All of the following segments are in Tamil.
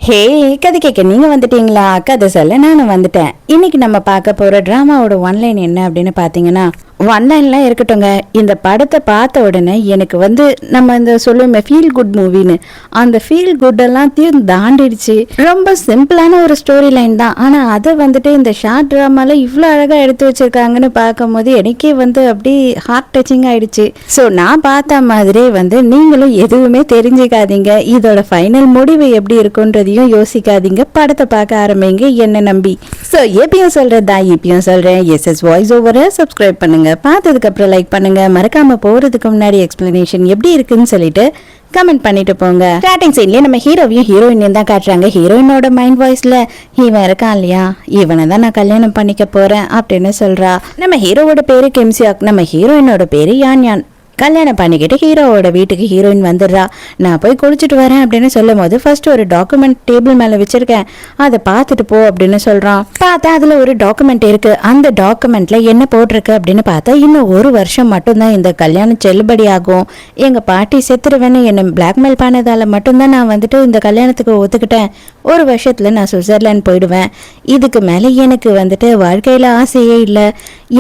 ஹே, கதை கேட்க நீங்க வந்துட்டீங்களா? கதை சொல்ல நானும் வந்துட்டேன். இன்னைக்கு நம்ம பார்க்க போற டிராமாவோட ஒன்லைன் என்ன அப்படின்னு பாத்தீங்கன்னா, ஒன்லைன்லாம் இருக்கட்டுங்க. இந்த படத்தை பார்த்த உடனே எனக்கு நம்ம இந்த சொல்லுவோமே ஃபீல் குட் மூவின்னு, அந்த ஃபீல் குட் எல்லாம் தாண்டிடுச்சு. ரொம்ப சிம்பிளான ஒரு ஸ்டோரி லைன் தான், ஆனா அதை இந்த ஷார்ட் டிராமால இவ்வளோ அழகா எடுத்து வச்சிருக்காங்கன்னு பார்க்கும்போது எனக்கே அப்படி ஹார்ட் டச்சிங் ஆயிடுச்சு. ஸோ நான் பார்த்த மாதிரி நீங்களும் எதுவுமே தெரிஞ்சுக்காதீங்க. இதோட ஃபைனல் முடிவு எப்படி இருக்குன்றதையும் யோசிக்காதீங்க. படத்தை பார்க்க ஆரம்பிங்க என்ன நம்பி. ஸோ எப்பயும் சொல்றதா இப்பயும் சொல்றேன், எஸ்எஸ் வாய்ஸ் ஓவரை சப்ஸ்கிரைப் பண்ணுங்க. பார்த்ததுக்கு அப்புறம் லைக் பண்ணுங்க. மறக்காம போறதுக்கு முன்னாடி எக்ஸ்பிளனேஷன் எப்படி இருக்குன்னு சொல்லிட்டு கமெண்ட் பண்ணிட்டு போங்க. ஸ்டார்டிங் சீன்லயே நம்ம ஹீரோவையும் ஹீரோயினையும் தான் காட்டுறாங்க. ஹீரோயினோட மைண்ட் வாய்ஸ்ல இவன் இருக்கான் இல்லையா, இவனை தான் நான் கல்யாணம் பண்ணிக்க போறேன் அப்படின்னு சொல்றா. நம்ம ஹீரோவோட பேரு கிம்சியாக், நம்ம ஹீரோயினோட பேரு யான் யான். கல்யாணம் பண்ணிக்கிட்டு ஹீரோவோட வீட்டுக்கு ஹீரோயின் வந்துடுறா. நான் போய் குளிச்சுட்டு வரேன் அப்படின்னு சொல்லும் போது ஃபர்ஸ்ட் ஒரு டாக்குமெண்ட் டேபிள் மேல வச்சிருக்கேன், அதை பார்த்துட்டு போ அப்படின்னு சொல்றான். பார்த்தா அதுல ஒரு டாக்குமெண்ட் இருக்கு. அந்த டாக்குமெண்ட்ல என்ன போட்டிருக்கு அப்படின்னு பார்த்தா, இன்னும் 1 வருஷம் மட்டும்தான் இந்த கல்யாணம் செல்லுபடி ஆகும். எங்க பாட்டி செத்துருவேன்னு என்ன பிளாக்மெயில் பண்ணதால மட்டும்தான் நான் இந்த கல்யாணத்துக்கு ஒத்துக்கிட்டேன். 1 வருஷத்துல நான் சுவிட்சர்லாந்து போயிடுவேன். இதுக்கு மேல எனக்கு வாழ்க்கையில ஆசையே இல்லை.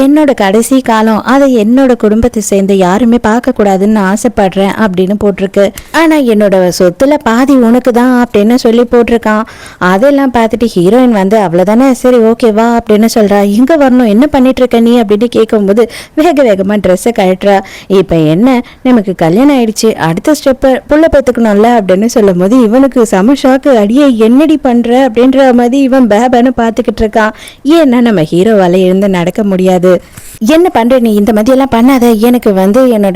என்னோட கடைசி காலம் அதை என்னோட குடும்பத்தை சேர்ந்து யாருமே பார்க்க கூடாதுன்னு ஆசைப்படுறேன் அப்படின்னு போட்டிருக்கு. ஆனா என்னோட சொத்துல பாதி உனக்கு தான் அப்படின்னு சொல்லி போட்டிருக்கான். அதெல்லாம் பார்த்துட்டு ஹீரோயின் அவ்வளவுதானே, சரி ஓகேவா அப்படின்னு சொல்றா. எங்க வரணும், என்ன பண்ணிட்டு இருக்க நீ அப்படின்னு கேட்கும்போது வேக வேகமா ட்ரெஸ்ஸை கழட்டுறா. இப்ப என்ன, நமக்கு கல்யாணம் ஆயிடுச்சு, அடுத்த ஸ்டெப் புள்ள பெத்துக்கணும்ல அப்படின்னு சொல்லும் போது இவனுக்கு செம ஷாக்கு. அடியே என்னடி பண்ற அப்படின்ற மாதிரி இவன் பேபன்னு பார்த்துக்கிட்டு இருக்கான். ஏன்னா நம்ம ஹீரோவால இருந்து நடக்க முடியாது. என்ன பண்ற நீ, இந்த மாதிரி எல்லாம் பண்ணாத, எனக்கு என்னோட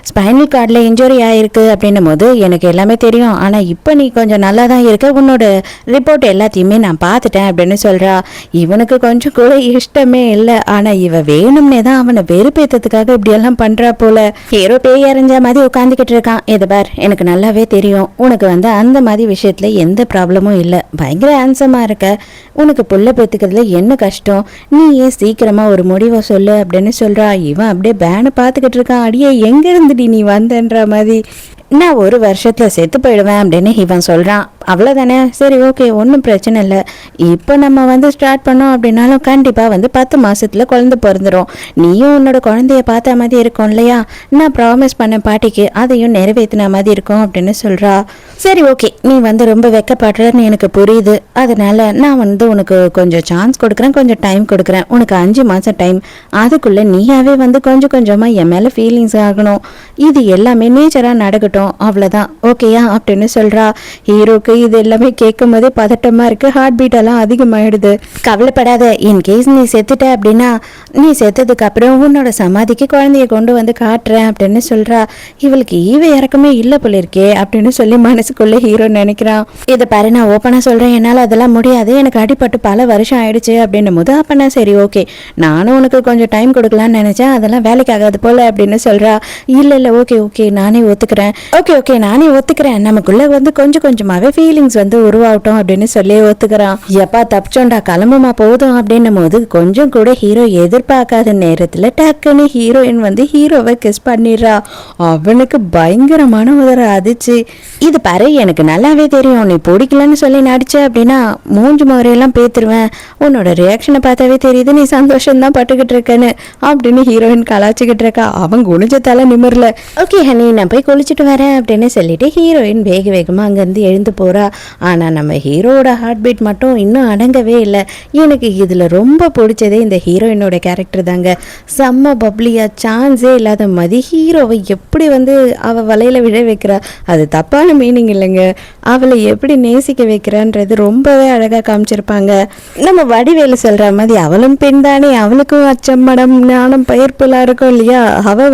ஸ்பைனல் கார்டில் இன்ஜுரி ஆயிருக்கு அப்படின்னும் போது எனக்கு எல்லாமே தெரியும். ஆனா இப்போ நீ கொஞ்சம் நல்லா தான் இருக்க, உன்னோட ரிப்போர்ட் எல்லாத்தையுமே நான் பார்த்துட்டேன் அப்படின்னு சொல்றா. இவனுக்கு கொஞ்சம் கூட இஷ்டமே இல்லை. ஆனா இவ வேணும்னே தான் அவனை வெறுப்பேற்றதுக்காக இப்படி எல்லாம் பண்றா போல. ஹீரோ பேய் அறிஞ்ச மாதிரி உட்காந்துக்கிட்டு இருக்கான். இது பார், எனக்கு நல்லாவே தெரியும் உனக்கு அந்த மாதிரி விஷயத்துல எந்த ப்ராப்ளமும் இல்லை, பயங்கர ஹேண்ட்ஸமா இருக்க, உனக்கு புள்ள பெத்துக்கிறதுல என்ன கஷ்டம், நீ ஏன் சீக்கிரமா ஒரு முடிவை சொல்லு அப்படின்னு சொல்றா. இவன் அப்படியே பேனு பார்த்துக்கிட்டு இருக்கான். அடியே எங்க இருந்துடி நீ வந்தன்ற மாதிரி. நான் 1 வருஷத்துல செத்து போயிடுவேன் அப்படின்னு இவன் சொல்றான். அவ்வளோதானே, சரி ஓகே, ஒன்றும் பிரச்சனை இல்லை. இப்போ நம்ம ஸ்டார்ட் பண்ணோம் அப்படின்னாலும் கண்டிப்பாக 10 மாசத்துல குழந்தை பிறந்துடும். நீயும் உன்னோட குழந்தைய பார்த்த மாதிரி இருக்கும் இல்லையா, நான் ப்ராமிஸ் பண்ண பாட்டிக்கு அதையும் நிறைவேற்றின மாதிரி இருக்கும் அப்படின்னு சொல்றா. சரி ஓகே, நீ ரொம்ப வெக்கப்படுறன்னு எனக்கு புரியுது. அதனால நான் உனக்கு கொஞ்சம் சான்ஸ் கொடுக்குறேன், கொஞ்சம் டைம் கொடுக்குறேன். உனக்கு 5 மாசம் டைம். அதுக்குள்ள நீயாவே கொஞ்சம் கொஞ்சமா என் மேல ஃபீலிங்ஸ் ஆகணும். இது எல்லாமே நேச்சரா நடக்கட்டும், அவ்வளவுதான், ஓகேயா அப்படின்னு சொல்றா. ஹீரோக்கு இது எல்லாமே கேட்கும் போதே பதட்டமா இருக்கு. ஹார்ட் பீட் எல்லாம் அதிகமாயிடுது. கவலைப்படாத, இன்கேஸ் நீ செத்துட்ட அப்படின்னா நீ செத்ததுக்கு அப்புறம் உன்னோட சமாதிக்கு குழந்தைய கொண்டு காட்டுறேன் அப்படின்னு சொல்றா. இவளுக்கு ஈவ இறக்கமே இல்ல போல இருக்கே அப்படின்னு சொல்லி மனசுக்குள்ள ஹீரோ நினைக்கிறான். இதை பாரு, நான் ஓப்பனா சொல்றேன், என்னால அதெல்லாம் முடியாது, எனக்கு அடிபட்டு பல வருஷம் ஆயிடுச்சு அப்படின்னும் போது அப்பனா சரி ஓகே, நானும் உனக்கு கொஞ்சம் டைம் கொடுக்கலான்னு நினைச்சேன், அதெல்லாம் வேலைக்கு ஆகாது போல அப்படின்னு சொல்றா. இல்ல இல்ல, ஓகே ஓகே நானே ஒத்துக்கிறேன், ஓகே ஓகே நானே ஒத்துக்கிறேன், நமக்குள்ள கொஞ்சம் கொஞ்சமாவே ஃபீலிங்ஸ் உருவாகட்டும் அப்படின்னு சொல்லி ஒத்துக்கிறான். எப்பா தப்பிச்சோண்டா, கிளம்புமா போதும் அப்படின்னும் போது கொஞ்சம் கூட ஹீரோ எதிர்பார்க்காத நேரத்துல டக்குன்னு ஹீரோயின் ஹீரோவை கிஸ் பண்ணிடுறா. அவனுக்கு பயங்கரமான ஒரு அதிர்ச்சி. இது பாரு, எனக்கு நல்லாவே தெரியும், நீ பிடிக்கலன்னு சொல்லி நடிச்ச அப்படின்னா மூஞ்சி முறையெல்லாம் பேத்துருவேன், உன்னோட ரியாக்ஷனை பார்த்தாவே தெரியுது நீ சந்தோஷம் தான் பட்டுக்கிட்டு இருக்கேன்னு அப்படின்னு ஹீரோயின் கலாச்சிக்கிட்டு இருக்கா. அவன் குளிச்சத்தால நிமிரல. ஓகே ஹனி, நான் போய் குளிச்சுட்டு வரேன் அப்படின்னு சொல்லிட்டு ஹீரோயின் வேக வேகமா அங்கிருந்து எழுந்து போறா. ஆனா நம்ம ஹீரோட ஹார்ட் பீட் மட்டும் இன்னும் அடங்கவே இல்லை. எனக்கு இதுல ரொம்ப பிடிச்சதே இந்த ஹீரோயினோட கேரக்டர் தாங்க. செம்ம பப்ளியா, சான்ஸே இல்லாத மாதிரி ஹீரோவை எப்படி அவ வலையில விழ வைக்கிறா. அது தப்பான மீனிங் இல்லைங்க, அவளை எப்படி நேசிக்க வைக்கிறான்றது ரொம்பவே அழகா காமிச்சிருப்பாங்க. நம்ம வடிவேலு சொல்ற மாதிரி அவளும் பெண் தானே, அவளுக்கும் அச்சம் மடம் ஞானம் பயிர்ப்புலாம் இருக்கும் இல்லையா. அவ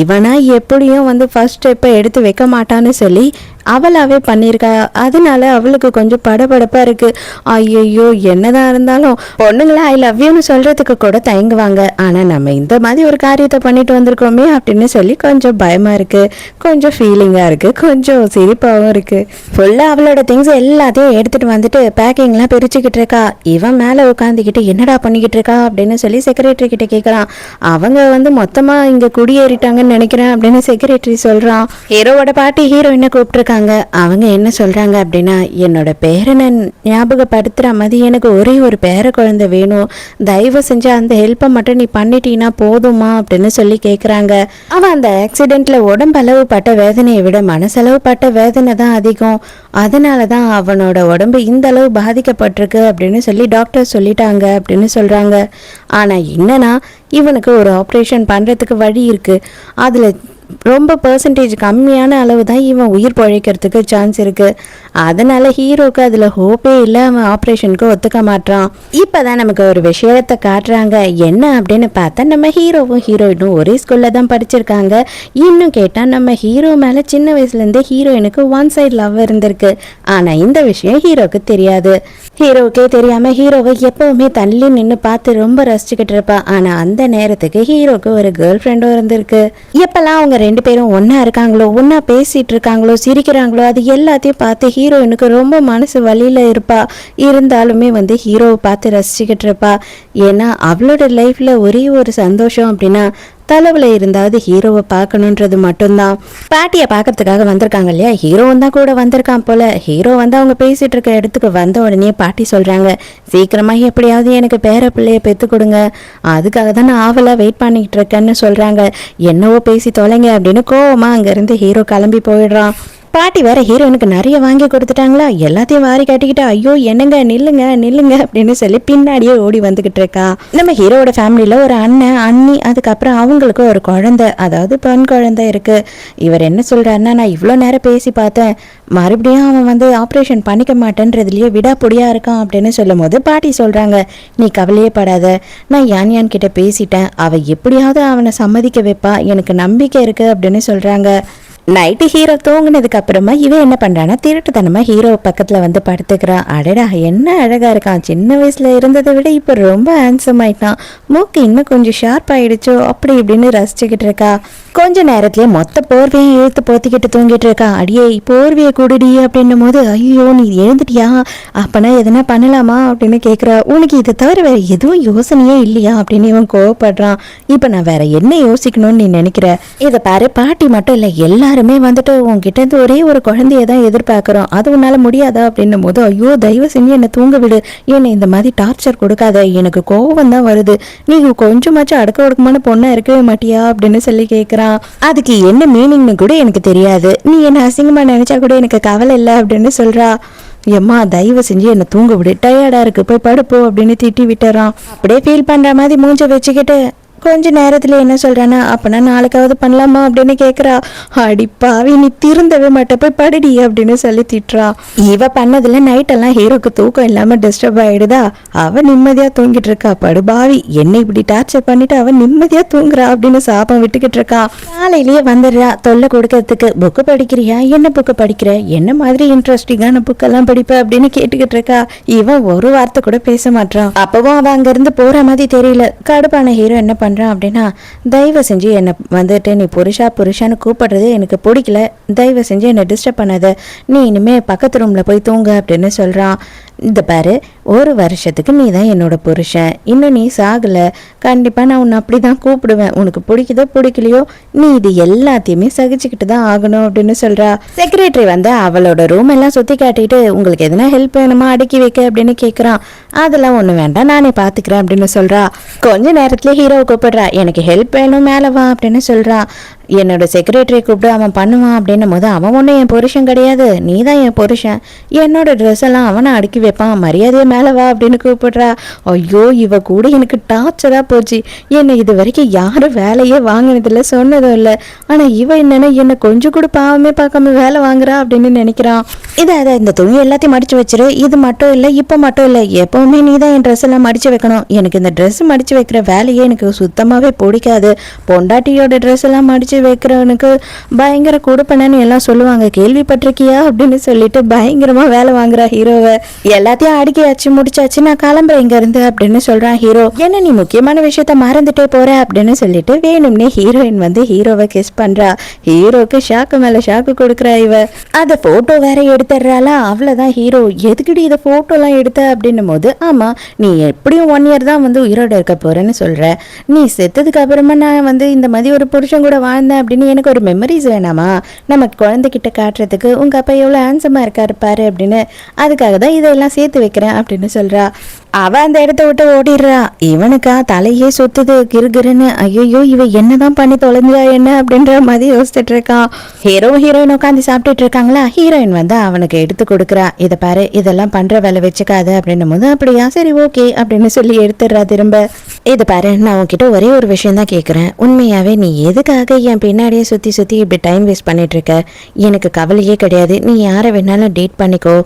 இவனா எப்படியும் ஃபர்ஸ்ட் ஸ்டெப்பை எடுத்து வைக்க மாட்டான்னு சொல்லி அவளாவே பண்ணியிருக்கா. அதனால அவளுக்கு கொஞ்சம் படபடப்பா இருக்கு. ஐயோ, என்னதான் இருந்தாலும் பொண்ணுங்களா ஐ லவ் யூன்னு சொல்றதுக்கு கூட தயங்குவாங்க. ஆனா நம்ம இந்த மாதிரி ஒரு காரியத்தை பண்ணிட்டு வந்திருக்கோமே அப்படின்னு சொல்லி கொஞ்சம் பயமா இருக்கு, கொஞ்சம் ஃபீலிங்கா இருக்கு, கொஞ்சம் சிரிப்பாவும் இருக்கு. ஃபுல்லா அவளோட திங்ஸ் எல்லாத்தையும் எடுத்துட்டு பேக்கிங்லாம் பிரிச்சுக்கிட்டு இருக்கா. இவன் மேல உட்காந்துக்கிட்டு என்னடா பண்ணிக்கிட்டு இருக்கா அப்படின்னு சொல்லி செக்ரட்டரி கிட்ட கேட்கறான். அவங்க மொத்தமா இங்க குடியேறிட்டாங்கன்னு நினைக்கிறேன் அப்படின்னு செக்ரட்டரி சொல்றான். ஹீரோவோட பாட்டி ஹீரோயினை கூப்பிட்டுருக்காங்க. இருக்காங்க. அவங்க என்ன சொல்றாங்க அப்படின்னா, என்னோட பேரனை ஞாபகப்படுத்துற மாதிரி எனக்கு ஒரே ஒரு பேர குழந்தை வேணும், தயவு செஞ்சு அந்த ஹெல்ப்பை மட்டும் நீ பண்ணிட்டீன்னா போதுமா அப்படின்னு சொல்லி கேட்குறாங்க. அவன் அந்த ஆக்சிடென்ட்ல உடம்பளவு பட்ட வேதனையை விட மனசளவு பட்ட வேதனை தான் அதிகம், அதனால தான் அவனோட உடம்பு இந்த அளவு பாதிக்கப்பட்டிருக்கு அப்படின்னு சொல்லி டாக்டர் சொல்லிட்டாங்க அப்படின்னு சொல்றாங்க. ஆனா என்னன்னா, இவனுக்கு ஒரு ஆப்ரேஷன் பண்றதுக்கு வழி இருக்கு, அதுல ரொம்ப பர்சன்டேஜ் கம்மியான அளவு தான் இவன் உயிர் பழைக்கிறதுக்கு சான்ஸ் இருக்குது. அதனால் ஹீரோக்கு அதில் ஹோப்பே இல்லை, அவன் ஆப்ரேஷனுக்கு ஒத்துக்க மாட்டான். இப்போ தான் நமக்கு ஒரு விஷயத்தை காட்டுறாங்க. என்ன அப்படின்னு பார்த்தா, நம்ம ஹீரோவும் ஹீரோயினும் ஒரே ஸ்கூலில் தான் படிச்சிருக்காங்க. இன்னும் கேட்டால் நம்ம ஹீரோ மேலே சின்ன வயசுலேருந்தே ஹீரோயினுக்கு ஒன் சைடு லவ் இருந்திருக்கு. ஆனால் இந்த விஷயம் ஹீரோக்கு தெரியாது. ஹீரோவுக்கே தெரியாமல் ஹீரோவை எப்போவுமே தள்ளி நின்று பார்த்து ரொம்ப ரசிச்சுக்கிட்டு இருப்பா. ஆனால் அந்த நேரத்துக்கு ஹீரோக்கு ஒரு கேர்ள் ஃப்ரெண்டும் இருந்திருக்கு. எப்பெல்லாம் அவங்க ரெண்டு பேரும் ஒன்னா இருக்காங்களோ, ஒன்னா பேசிட்டு இருக்காங்களோ, சிரிக்கிறாங்களோ, அது எல்லாத்தையும் பார்த்து ஹீரோயினுக்கு ரொம்ப மனசு வலியில இருப்பா. இருந்தாலுமே ஹீரோவை பார்த்து ரசிச்சுக்கிட்டு இருப்பா. ஏன்னா அவளோட லைஃப்ல ஒரே ஒரு சந்தோஷம் அப்படின்னா தலைவில் இருந்தாவது ஹீரோவை பார்க்கணுன்றது மட்டும்தான். பாட்டியை பார்க்கறதுக்காக வந்திருக்காங்க இல்லையா, ஹீரோவும் தான் கூட வந்திருக்கான் போல. ஹீரோ அவங்க பேசிட்டு இருக்க இடத்துக்கு வந்த உடனே பாட்டி சொல்றாங்க, சீக்கிரமா எப்படியாவது எனக்கு பேர பிள்ளைய பெற்று கொடுங்க, அதுக்காக தான் நான் ஆவலா வெயிட் பண்ணிக்கிட்டு இருக்கேன்னு சொல்றாங்க. என்னவோ பேசி தொலைங்க அப்படின்னு கோவமா அங்கிருந்து ஹீரோ கிளம்பி போயிடுறான். பாட்டி வேற ஹீரோயினுக்கு நிறைய வாங்கி கொடுத்துட்டாங்களா, எல்லாத்தையும் வாரி கட்டிக்கிட்டு ஐயோ என்னங்க நில்லுங்க நில்லுங்க அப்படின்னு சொல்லி பின்னாடியே ஓடி வந்துகிட்டு இருக்கா. நம்ம ஹீரோவோட ஃபேமிலியில ஒரு அண்ணன் அண்ணி, அதுக்கப்புறம் அவங்களுக்கு ஒரு குழந்தை, அதாவது பெண் குழந்தை இருக்கு. இவர் என்ன சொல்றாருன்னா, நான் இவ்வளோ நேரம் பேசி பார்த்தேன், மறுபடியும் அவன் ஆப்ரேஷன் பண்ணிக்க மாட்டேன்றதுலயே விடாப்பொடியா இருக்கான் அப்படின்னு சொல்லும் போது பாட்டி சொல்றாங்க, நீ கவலையே படாத, நான் யான் கிட்ட பேசிட்டேன், அவ எப்படியாவது அவனை சம்மதிக்க வைப்பா, எனக்கு நம்பிக்கை இருக்கு அப்படின்னு சொல்றாங்க. நைட்டு ஹீரோ தூங்கினதுக்கு அப்புறமா இவன் என்ன பண்றான்னா, திருட்டுத்தனமா ஹீரோ பக்கத்துல படுத்துக்கிறான். அடடா என்ன அழகா இருக்கான், சின்ன வயசுல இருந்ததை விட இப்ப ரொம்ப ஹேண்ட்ஸம் ஆயிட்டான், மூக்கு இன்னும் கொஞ்சம் ஷார்ப் ஆயிடுச்சோ அப்படி இப்படின்னு ரசிச்சுக்கிட்டு இருக்கா. கொஞ்ச நேரத்திலேயே மொத்த போர்வையும் இழுத்து போத்திக்கிட்டு தூங்கிட்டு இருக்கா. அடியே போர்வையை கூடுடி அப்படின்னும் போது, ஐயோ நீ எழுந்துட்டியா, அப்பனா எதனா பண்ணலாமா அப்படின்னு கேட்குறா. உனக்கு இதை தவிர வேற எதுவும் யோசனையே இல்லையா அப்படின்னு இவன் கோவப்படுறான். இப்போ நான் வேற என்ன யோசிக்கணும்னு நீ நினைக்கிற, இதை பாரு, பாட்டி மட்டும் இல்லை எல்லாருமே உன்கிட்ட இருந்து ஒரே ஒரு குழந்தைய தான் எதிர்பார்க்குறோம், அது உன்னால முடியாதா அப்படின்னும் போது, ஐயோ தயவு செஞ்சு என்னை தூங்க விடு, என்னை இந்த மாதிரி டார்ச்சர் கொடுக்காத, எனக்கு கோவம் தான் வருது, நீ கொஞ்சமாச்சும் அடக்க ஒடுக்கமான பொண்ணா இருக்கவே மாட்டியா அப்படின்னு சொல்லி கேட்குறான். அதுக்கு என்ன மீனிங்னு கூட எனக்கு தெரியாது, நீ என்ன அசிங்கமா நினைச்சா கூட எனக்கு கவலை இல்லை அப்படின்னு சொல்றா. எம்மா தயவு செஞ்சு என்னை தூங்க விடு, டயர்டா இருக்கு, போய் படுப்போ அப்படின்னு திட்டி விட்டுறான். அப்படியே ஃபீல் பண்ற மாதிரி மூஞ்ச வச்சுக்கிட்டு கொஞ்ச நேரத்துல என்ன சொல்றானா, அப்பனா நாளைக்காவது பண்ணலாமா அப்படின்னு கேக்குறா. அடிப்பாவி நீ திருந்தவே மாட்ட, போய் படுடி அப்படின்னு சொல்லி திட்டுறா. இவ பண்ணதுல நைட்டெல்லாம் ஹீரோக்கு தூக்கம் இல்லாம டிஸ்டர்ப் ஆயிடுதா, அவ நிம்மதியா தூங்கிட்டு இருக்கா. படுபாவி என்னை இப்படி டார்ச்சர் பண்ணிட்டு அவன் நிம்மதியா தூங்குறா அப்படின்னு சாபம் விட்டுக்கிட்டு இருக்கா. காலையிலேயே வந்துடுறா தொல்லை கொடுக்கறதுக்கு. புக்கு படிக்கிறியா, என்ன புக்கு படிக்கிற, என்ன மாதிரி இன்ட்ரெஸ்டிங்கான புக்கெல்லாம் படிப்ப அப்படின்னு கேட்டுக்கிட்டு இருக்கா. இவன் ஒரு வார்த்தை கூட பேச மாட்டான். அப்பவும் அவன் அங்க இருந்து போற மாதிரி தெரியல. கடுப்பான ஹீரோ என்ன பண்றான் அப்படின்னா, தயவு செஞ்சு என்னை நீ புருஷான்னு கூப்பிடுறது எனக்கு பிடிக்கல, தயவு செஞ்சு என்னை டிஸ்டர்ப் பண்ணாத, நீ இனிமே பக்கத்து ரூம்ல போய் தூங்க அப்படின்னு சொல்றான். இந்த பாரு, ஒரு வருஷத்துக்கு நீ தான் என்னோட புருஷன், இன்னும் நீ சாகல, கண்டிப்பா நான் உன்னை அப்படிதான் கூப்பிடுவேன், உனக்கு பிடிக்குதோ பிடிக்கலையோ நீ இது எல்லாத்தையுமே சகிச்சுக்கிட்டு தான் ஆகணும் அப்படின்னு சொல்றா. செக்ரட்டரி அவளோட ரூம் எல்லாம் சுத்தி காட்டிட்டு, உங்களுக்கு எதனா ஹெல்ப் வேணுமா அடக்கி வைக்க அப்படின்னு கேட்குறான். அதெல்லாம் ஒண்ணு வேண்டாம், நானே பாத்துக்கிறேன் அப்படின்னு சொல்றா. கொஞ்ச நேரத்துல ஹீரோவை கூப்பிடுறா, எனக்கு ஹெல்ப் வேணும் மேல வா அப்படின்னு சொல்றா. என்னோட செக்ரட்டரியை கூப்பிட்டு அவன் பண்ணுவான் அப்படின்னும் போது, அவன் ஒன்றும் என் புருஷன் கிடையாது, நீ தான் என் புருஷன், என்னோட ட்ரெஸ் எல்லாம் அவனை அடுக்கி வைப்பான், மரியாதையை மேலே வா அப்படின்னு கூப்பிடுறா. ஐயோ இவ கூட எனக்கு டார்ச்சராக போச்சு, என்னை இது வரைக்கும் யாரும் வேலையே வாங்கினதில்லை, சொன்னதும் இல்லை, ஆனால் இவ என்னன்னா என்னை கொஞ்சம் கூட பாவமே பார்க்காம வேலை வாங்குறா அப்படின்னு நினைக்கிறான். இதை இந்த துணி எல்லாத்தையும் மடிச்சு வச்சிரு, இது மட்டும் இல்லை இப்போ மட்டும் இல்லை எப்பவுமே நீ தான் என் ட்ரெஸ் எல்லாம் மடிச்சு வைக்கணும், எனக்கு இந்த ட்ரெஸ் மடிச்சு வைக்கிற வேலையே எனக்கு சுத்தமாகவே பிடிக்காது, பொண்டாட்டியோட ட்ரெஸ் எல்லாம் மடிச்சு வைக்கிறவனுக்கு பயங்கர கொடுப்பனன்னு எல்லாம் சொல்லுவாங்க, கேள்விப்பட்டிருக்கியா அப்படின்னு சொல்லிட்டு பயங்கரமா வேலை வாங்குறா ஹீரோவை. எல்லாத்தையும் அடிக்கியாச்சு, முடிச்சாச்சு, நான் கிளம்புறேன் இங்க இருந்து அப்படின்னு சொல்றான் ஹீரோ. என்ன நீ முக்கியமான விஷயத்த மறந்துட்டே போற அப்படின்னு சொல்லிட்டு வேணும்னே ஹீரோயின் வந்து ஹீரோவை கிஸ் பண்றா. ஹீரோக்கு ஷாக்கு மேல ஷாக்கு கொடுக்குறா இவ. அத போட்டோ வேற எடுத்துடுறாளா. அவ்வளவுதான் ஹீரோ, எதுக்குடி இதை போட்டோ எல்லாம் எடுத்த அப்படின்னும் போது, ஆமா நீ எப்படியும் 1 இயர் தான் வந்து உயிரோட இருக்க போறேன்னு சொல்ற, நீ செத்ததுக்கு அப்புறமா நான் வந்து இந்த மாதிரி ஒரு புருஷன் கூட வாழ்ந்தேன் அப்படின்னு எனக்கு ஒரு மெமரிஸ் வேணாமா, நம்ம குழந்தைகிட்ட காட்டுறதுக்கு உங்க அப்பா எவ்வளவு ஹேண்ட்ஸமா இருக்காரு பாரு அப்படின்னு, அதுக்காக தான் இதெல்லாம் சேர்த்து வைக்கிறேன் அப்படின்னு சொல்றா. அவ அந்த இடத்த விட்டு ஓடிடுறா. இவனுக்கா தலையே சுத்துது கிருகிருன்னு. ஐயோ இவ என்னதான் பண்ணி தொலைஞ்சா என்ன அப்படின்ற மாதிரி யோசிச்சுட்டு இருக்கான். ஹீரோயின் உட்காந்து சாப்பிட்டுட்டு இருக்காங்களா. ஹீரோயின் வந்து அவனுக்கு எடுத்து கொடுக்குறா. இதை பாரு, இதெல்லாம் பண்ற வேலை வச்சுக்காது அப்படின்னும் போது, அப்படியா சரி ஓகே அப்படின்னு சொல்லி எடுத்துடுறா திரும்ப. இது பாரு, நான் உன்கிட்ட ஒரே ஒரு விஷயம் தான் கேட்குறேன். உண்மையாவே நீ எதுக்காக என் பின்னாடியே சுத்தி சுத்தி இப்படி டைம் வேஸ்ட் பண்ணிட்டு இருக்க? எனக்கு கவலையே கிடையாது, நீ யாரை வேணாலும் டேட் பண்ணிக்கோ.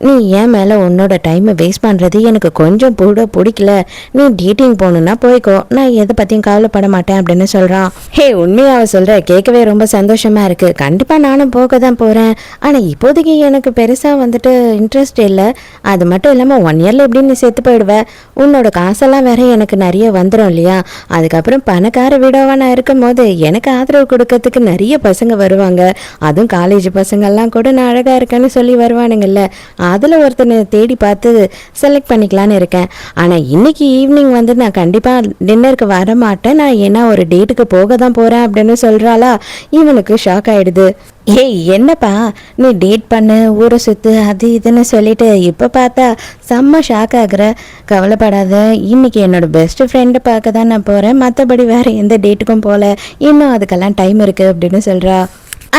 நீ ஏன் மேல உன்னோட டைமை வேஸ்ட் பண்றது எனக்கு கொஞ்சம் கூட பிடிக்கல. நீ டேட்டிங் போகணும்னா போய்க்கோ, நான் எதை பத்தியும் கவலைப்பட மாட்டேன் அப்படின்னு சொல்றான். ஹே, உண்மையாவ சொல்ற, கேட்கவே ரொம்ப சந்தோஷமா இருக்கு. கண்டிப்பா நானும் போக தான் போறேன். ஆனா இப்போதைக்கு எனக்கு பெருசா வந்துட்டு இன்ட்ரெஸ்ட் இல்லை. அது மட்டும் இல்லாம 1 இயர்ல எப்படி நீ செத்து போயிடுவ? உன்னோட காசெல்லாம் வேற எனக்கு நிறைய வந்துடும் இல்லையா? அதுக்கப்புறம் பணக்கார விடவா நான் இருக்கும் போது எனக்கு ஆதரவு கொடுக்கறதுக்கு நிறைய பசங்க வருவாங்க. அதுவும் காலேஜ் பசங்கள்லாம் கூட நான் அழகா இருக்கேன்னு சொல்லி வருவானுங்கல்ல. அதுல ஒருத்தனை தேடி பார்த்து செலக்ட் பண்ணிக்கலான்னு இருக்கேன். ஆனா இன்னைக்கு ஈவினிங் வந்து நான் கண்டிப்பா டின்னருக்கு வர மாட்டேன், நான் ஏன்னா ஒரு டேட்டுக்கு போக தான் போறேன் அப்படின்னு சொல்றாளா. இவனுக்கு ஷாக் ஆயிடுது. ஏய் என்னப்பா, நீ டேட் பண்ணு, ஊரை சுத்து, அது இதுன்னு சொல்லிட்டு இப்போ பார்த்தா செம்ம ஷாக் ஆகுற. கவலைப்படாத, இன்னைக்கு என்னோட பெஸ்ட் ஃப்ரெண்டை பார்க்க தான் நான் போகிறேன், மற்றபடி வேறு எந்த டேட்டுக்கும் போகல, இன்னும் அதுக்கெல்லாம் டைம் இருக்குது அப்படின்னு சொல்கிறா.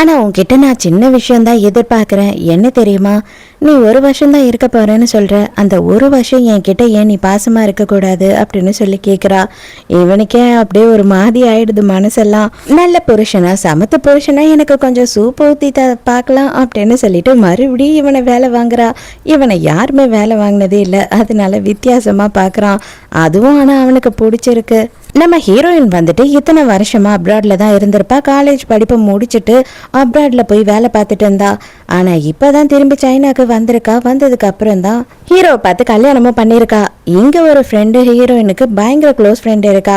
ஆனால் உன்கிட்ட நான் சின்ன விஷயந்தான் எதிர்பார்க்குறேன். என்ன தெரியுமா, நீ 1 வருஷம்தான் இருக்க போகிறேன்னு சொல்கிற, அந்த 1 வருஷம் என்கிட்ட ஏன் நீ பாசமாக இருக்கக்கூடாது அப்படின்னு சொல்லி கேட்குறா. இவனுக்கே அப்படியே ஒரு மாதிரி ஆயிடுது மனசெல்லாம். நல்ல புருஷனா, சமத்து புருஷனா எனக்கு கொஞ்சம் சூப்பு ஊற்றி பார்க்கலாம் அப்படின்னு சொல்லிட்டு மறுபடியும் இவனை வேலை வாங்குறா. இவனை யாருமே வேலை வாங்கினதே இல்லை, அதனால வித்தியாசமாக பார்க்குறான். அதுவும் ஆனால் அவனுக்கு பிடிச்சிருக்கு. நம்ம ஹீரோயின் வந்துட்டு இத்தனை வருஷமா அப்ராட்ல தான் இருந்திருப்பா. காலேஜ் படிப்பை முடிச்சுட்டு அப்ராட்ல போய் வேலை பார்த்துட்டு இருந்தா. ஆனா இப்பதான் திரும்பி சைனாக்கு வந்திருக்கா. வந்ததுக்கு அப்புறம் தான் ஹீரோவை பார்த்து கல்யாணமும் பண்ணியிருக்கா. இங்க ஒரு ஃப்ரெண்டு ஹீரோயினுக்கு பயங்கர க்ளோஸ் ஃப்ரெண்ட் இருக்கா.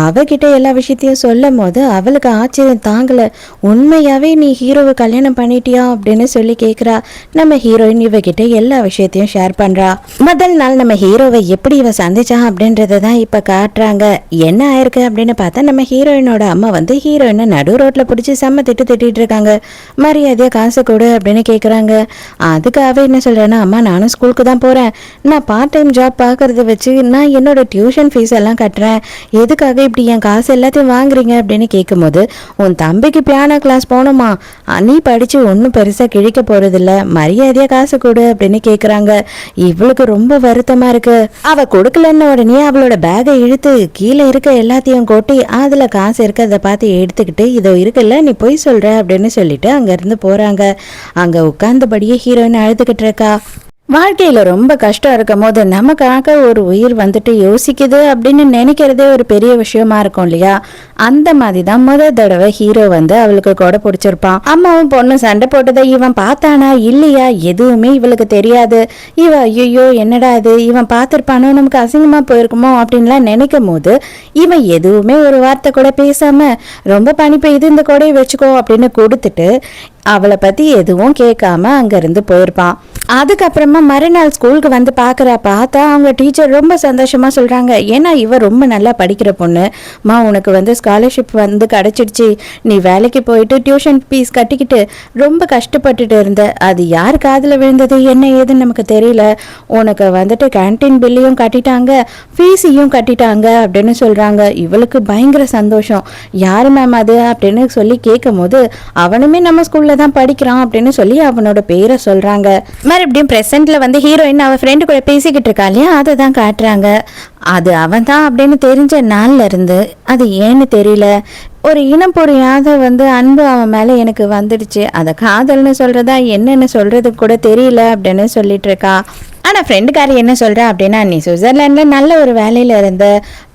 அவகிட்ட எல்லா விஷயத்தையும் சொல்லும் போது அவளுக்கு ஆச்சரியம் தாங்கல. உண்மையாவே நீ ஹீரோவை கல்யாணம் பண்ணிட்டியா அப்படின்னு சொல்லி கேட்குறா. நம்ம ஹீரோயின் இவகிட்ட எல்லா விஷயத்தையும் ஷேர் பண்றா. முதல் நாள் நம்ம ஹீரோவை எப்படி இவ சந்திச்சா அப்படின்றத தான் இப்ப காட்டுறாங்க. என்ன ஆயிருக்கு அப்படின்னு பார்த்தா, நம்ம ஹீரோயினோட அம்மா வந்து ஹீரோயினை நடு ரோட்ல பிடிச்சி செம்ம திட்டிட்டு இருக்காங்க. மரியாதையா காசு கொடு அப்படின்னு கேட்குறாங்க. அதுக்கு அவ என்ன சொல்றேன்னா, அம்மா நானும் ஸ்கூலுக்கு தான் போறேன், நான் பார்ட் டைம் ஜாப் பார்க்கறத வச்சு நான் என்னோட டியூஷன் ஃபீஸ் எல்லாம் கட்டுறேன், எதுக்காக இப்படி என் காசு எல்லாத்தையும் வாங்குறீங்க அப்படின்னு கேட்கும்போது, உன் தம்பிக்கு பியானோ கிளாஸ் போகணுமா, நீ படிச்சு ஒன்றும் பெருசா கிழிக்க போறதில்ல, மரியாதையா காசு கொடு அப்படின்னு கேட்குறாங்க. இவளுக்கு ரொம்ப வருத்தமா இருக்கு. அவ கொடுக்கலன்னு உடனே அவளோட பேகை இழுத்து கீழே இருக்க எல்லாத்தையும் கொட்டி அதுல காசு இருக்கிறத பார்த்து எடுத்துக்கிட்டு, இதோ இருக்குல்ல நீ போய் சொல்ற அப்படின்னு சொல்லிட்டு அங்க இருந்து போறாங்க. அங்க உட்கார்ந்தபடியே ஹீரோயின் அழுதுகிட்டு இருக்கா. வாழ்க்கையில ரொம்ப கஷ்டம் இருக்கும் போது நமக்காக ஒரு உயிர் வந்துட்டு யோசிக்குது அப்படின்னு நினைக்கிறதே ஒரு பெரிய விஷயமா இருக்கும் இல்லையா? அந்த மாதிரி தான் முதல் தடவை ஹீரோ வந்து அவளுக்கு கொடை பிடிச்சிருப்பான். அம்மாவும் பொண்ணு சண்டை போட்டதை இவன் பார்த்தானா இல்லையா எதுவுமே இவளுக்கு தெரியாது. இவ ஐயோ என்னடா இது, இவன் பார்த்திருப்பானோ, நமக்கு அசிங்கமா போயிருக்குமோ அப்படின்லாம் நினைக்கும் போது இவன் எதுவுமே ஒரு வார்த்தை கூட பேசாம, ரொம்ப பனி பெய்யுது இந்த கொடையை வச்சுக்கோ அப்படின்னு கொடுத்துட்டு அவளை பத்தி எதுவும் கேட்காம அங்கிருந்து போயிருப்பான். அதுக்கப்புறமா மறுநாள் ஸ்கூலுக்கு வந்து பார்த்தா அவங்க டீச்சர் ரொம்ப சந்தோஷமா சொல்றாங்க. ஏன்னா இவ ரொம்ப நல்லா படிக்கிற பொண்ணு, மா உனக்கு வந்து ஸ்காலர்ஷிப் வந்து கிடைச்சிடுச்சு, நீ வேலைக்கு போயிட்டு டியூஷன் ஃபீஸ் கட்டிக்கிட்டு ரொம்ப கஷ்டப்பட்டுட்டு இருந்த, அது யார் காதில் விழுந்தது என்ன ஏதுன்னு நமக்கு தெரியல, உனக்கு வந்துட்டு கேன்டீன் பில்லையும் கட்டிட்டாங்க, ஃபீஸையும் கட்டிட்டாங்க அப்படின்னு சொல்றாங்க. இவளுக்கு பயங்கர சந்தோஷம். யாரு மேம் அது அப்படின்னு சொல்லி கேட்கும் போது, அவனுமே நம்ம ஸ்கூல்ல தான் படிக்கிறான் அப்படின்னு சொல்லி அவனோட பேரை சொல்றாங்க. மறுபடியும் பிரசன்ட்ல வந்து ஹீரோயின் அவ ஃப்ரெண்டு கூட பேசிக்கிட்டு இருக்கா இல்லையா, அதை தான் காட்டுறாங்க. அது அவன் தான் அப்படின்னு தெரிஞ்ச நாள்ல இருந்து அது ஏன்னு தெரியல ஒரு இனம் புரியாத அன்பு அவன் மேலே எனக்கு வந்துடுச்சு. அதை காதல்னு சொல்கிறதா என்னன்னு சொல்கிறது கூட தெரியல அப்படின்னு சொல்லிட்டு இருக்கா. ஆனால் ஃப்ரெண்டுக்காரி என்ன சொல்கிறா அப்படின்னா, நீ சுவிட்சர்லாண்டில் நல்ல ஒரு வேலையில் இருந்த,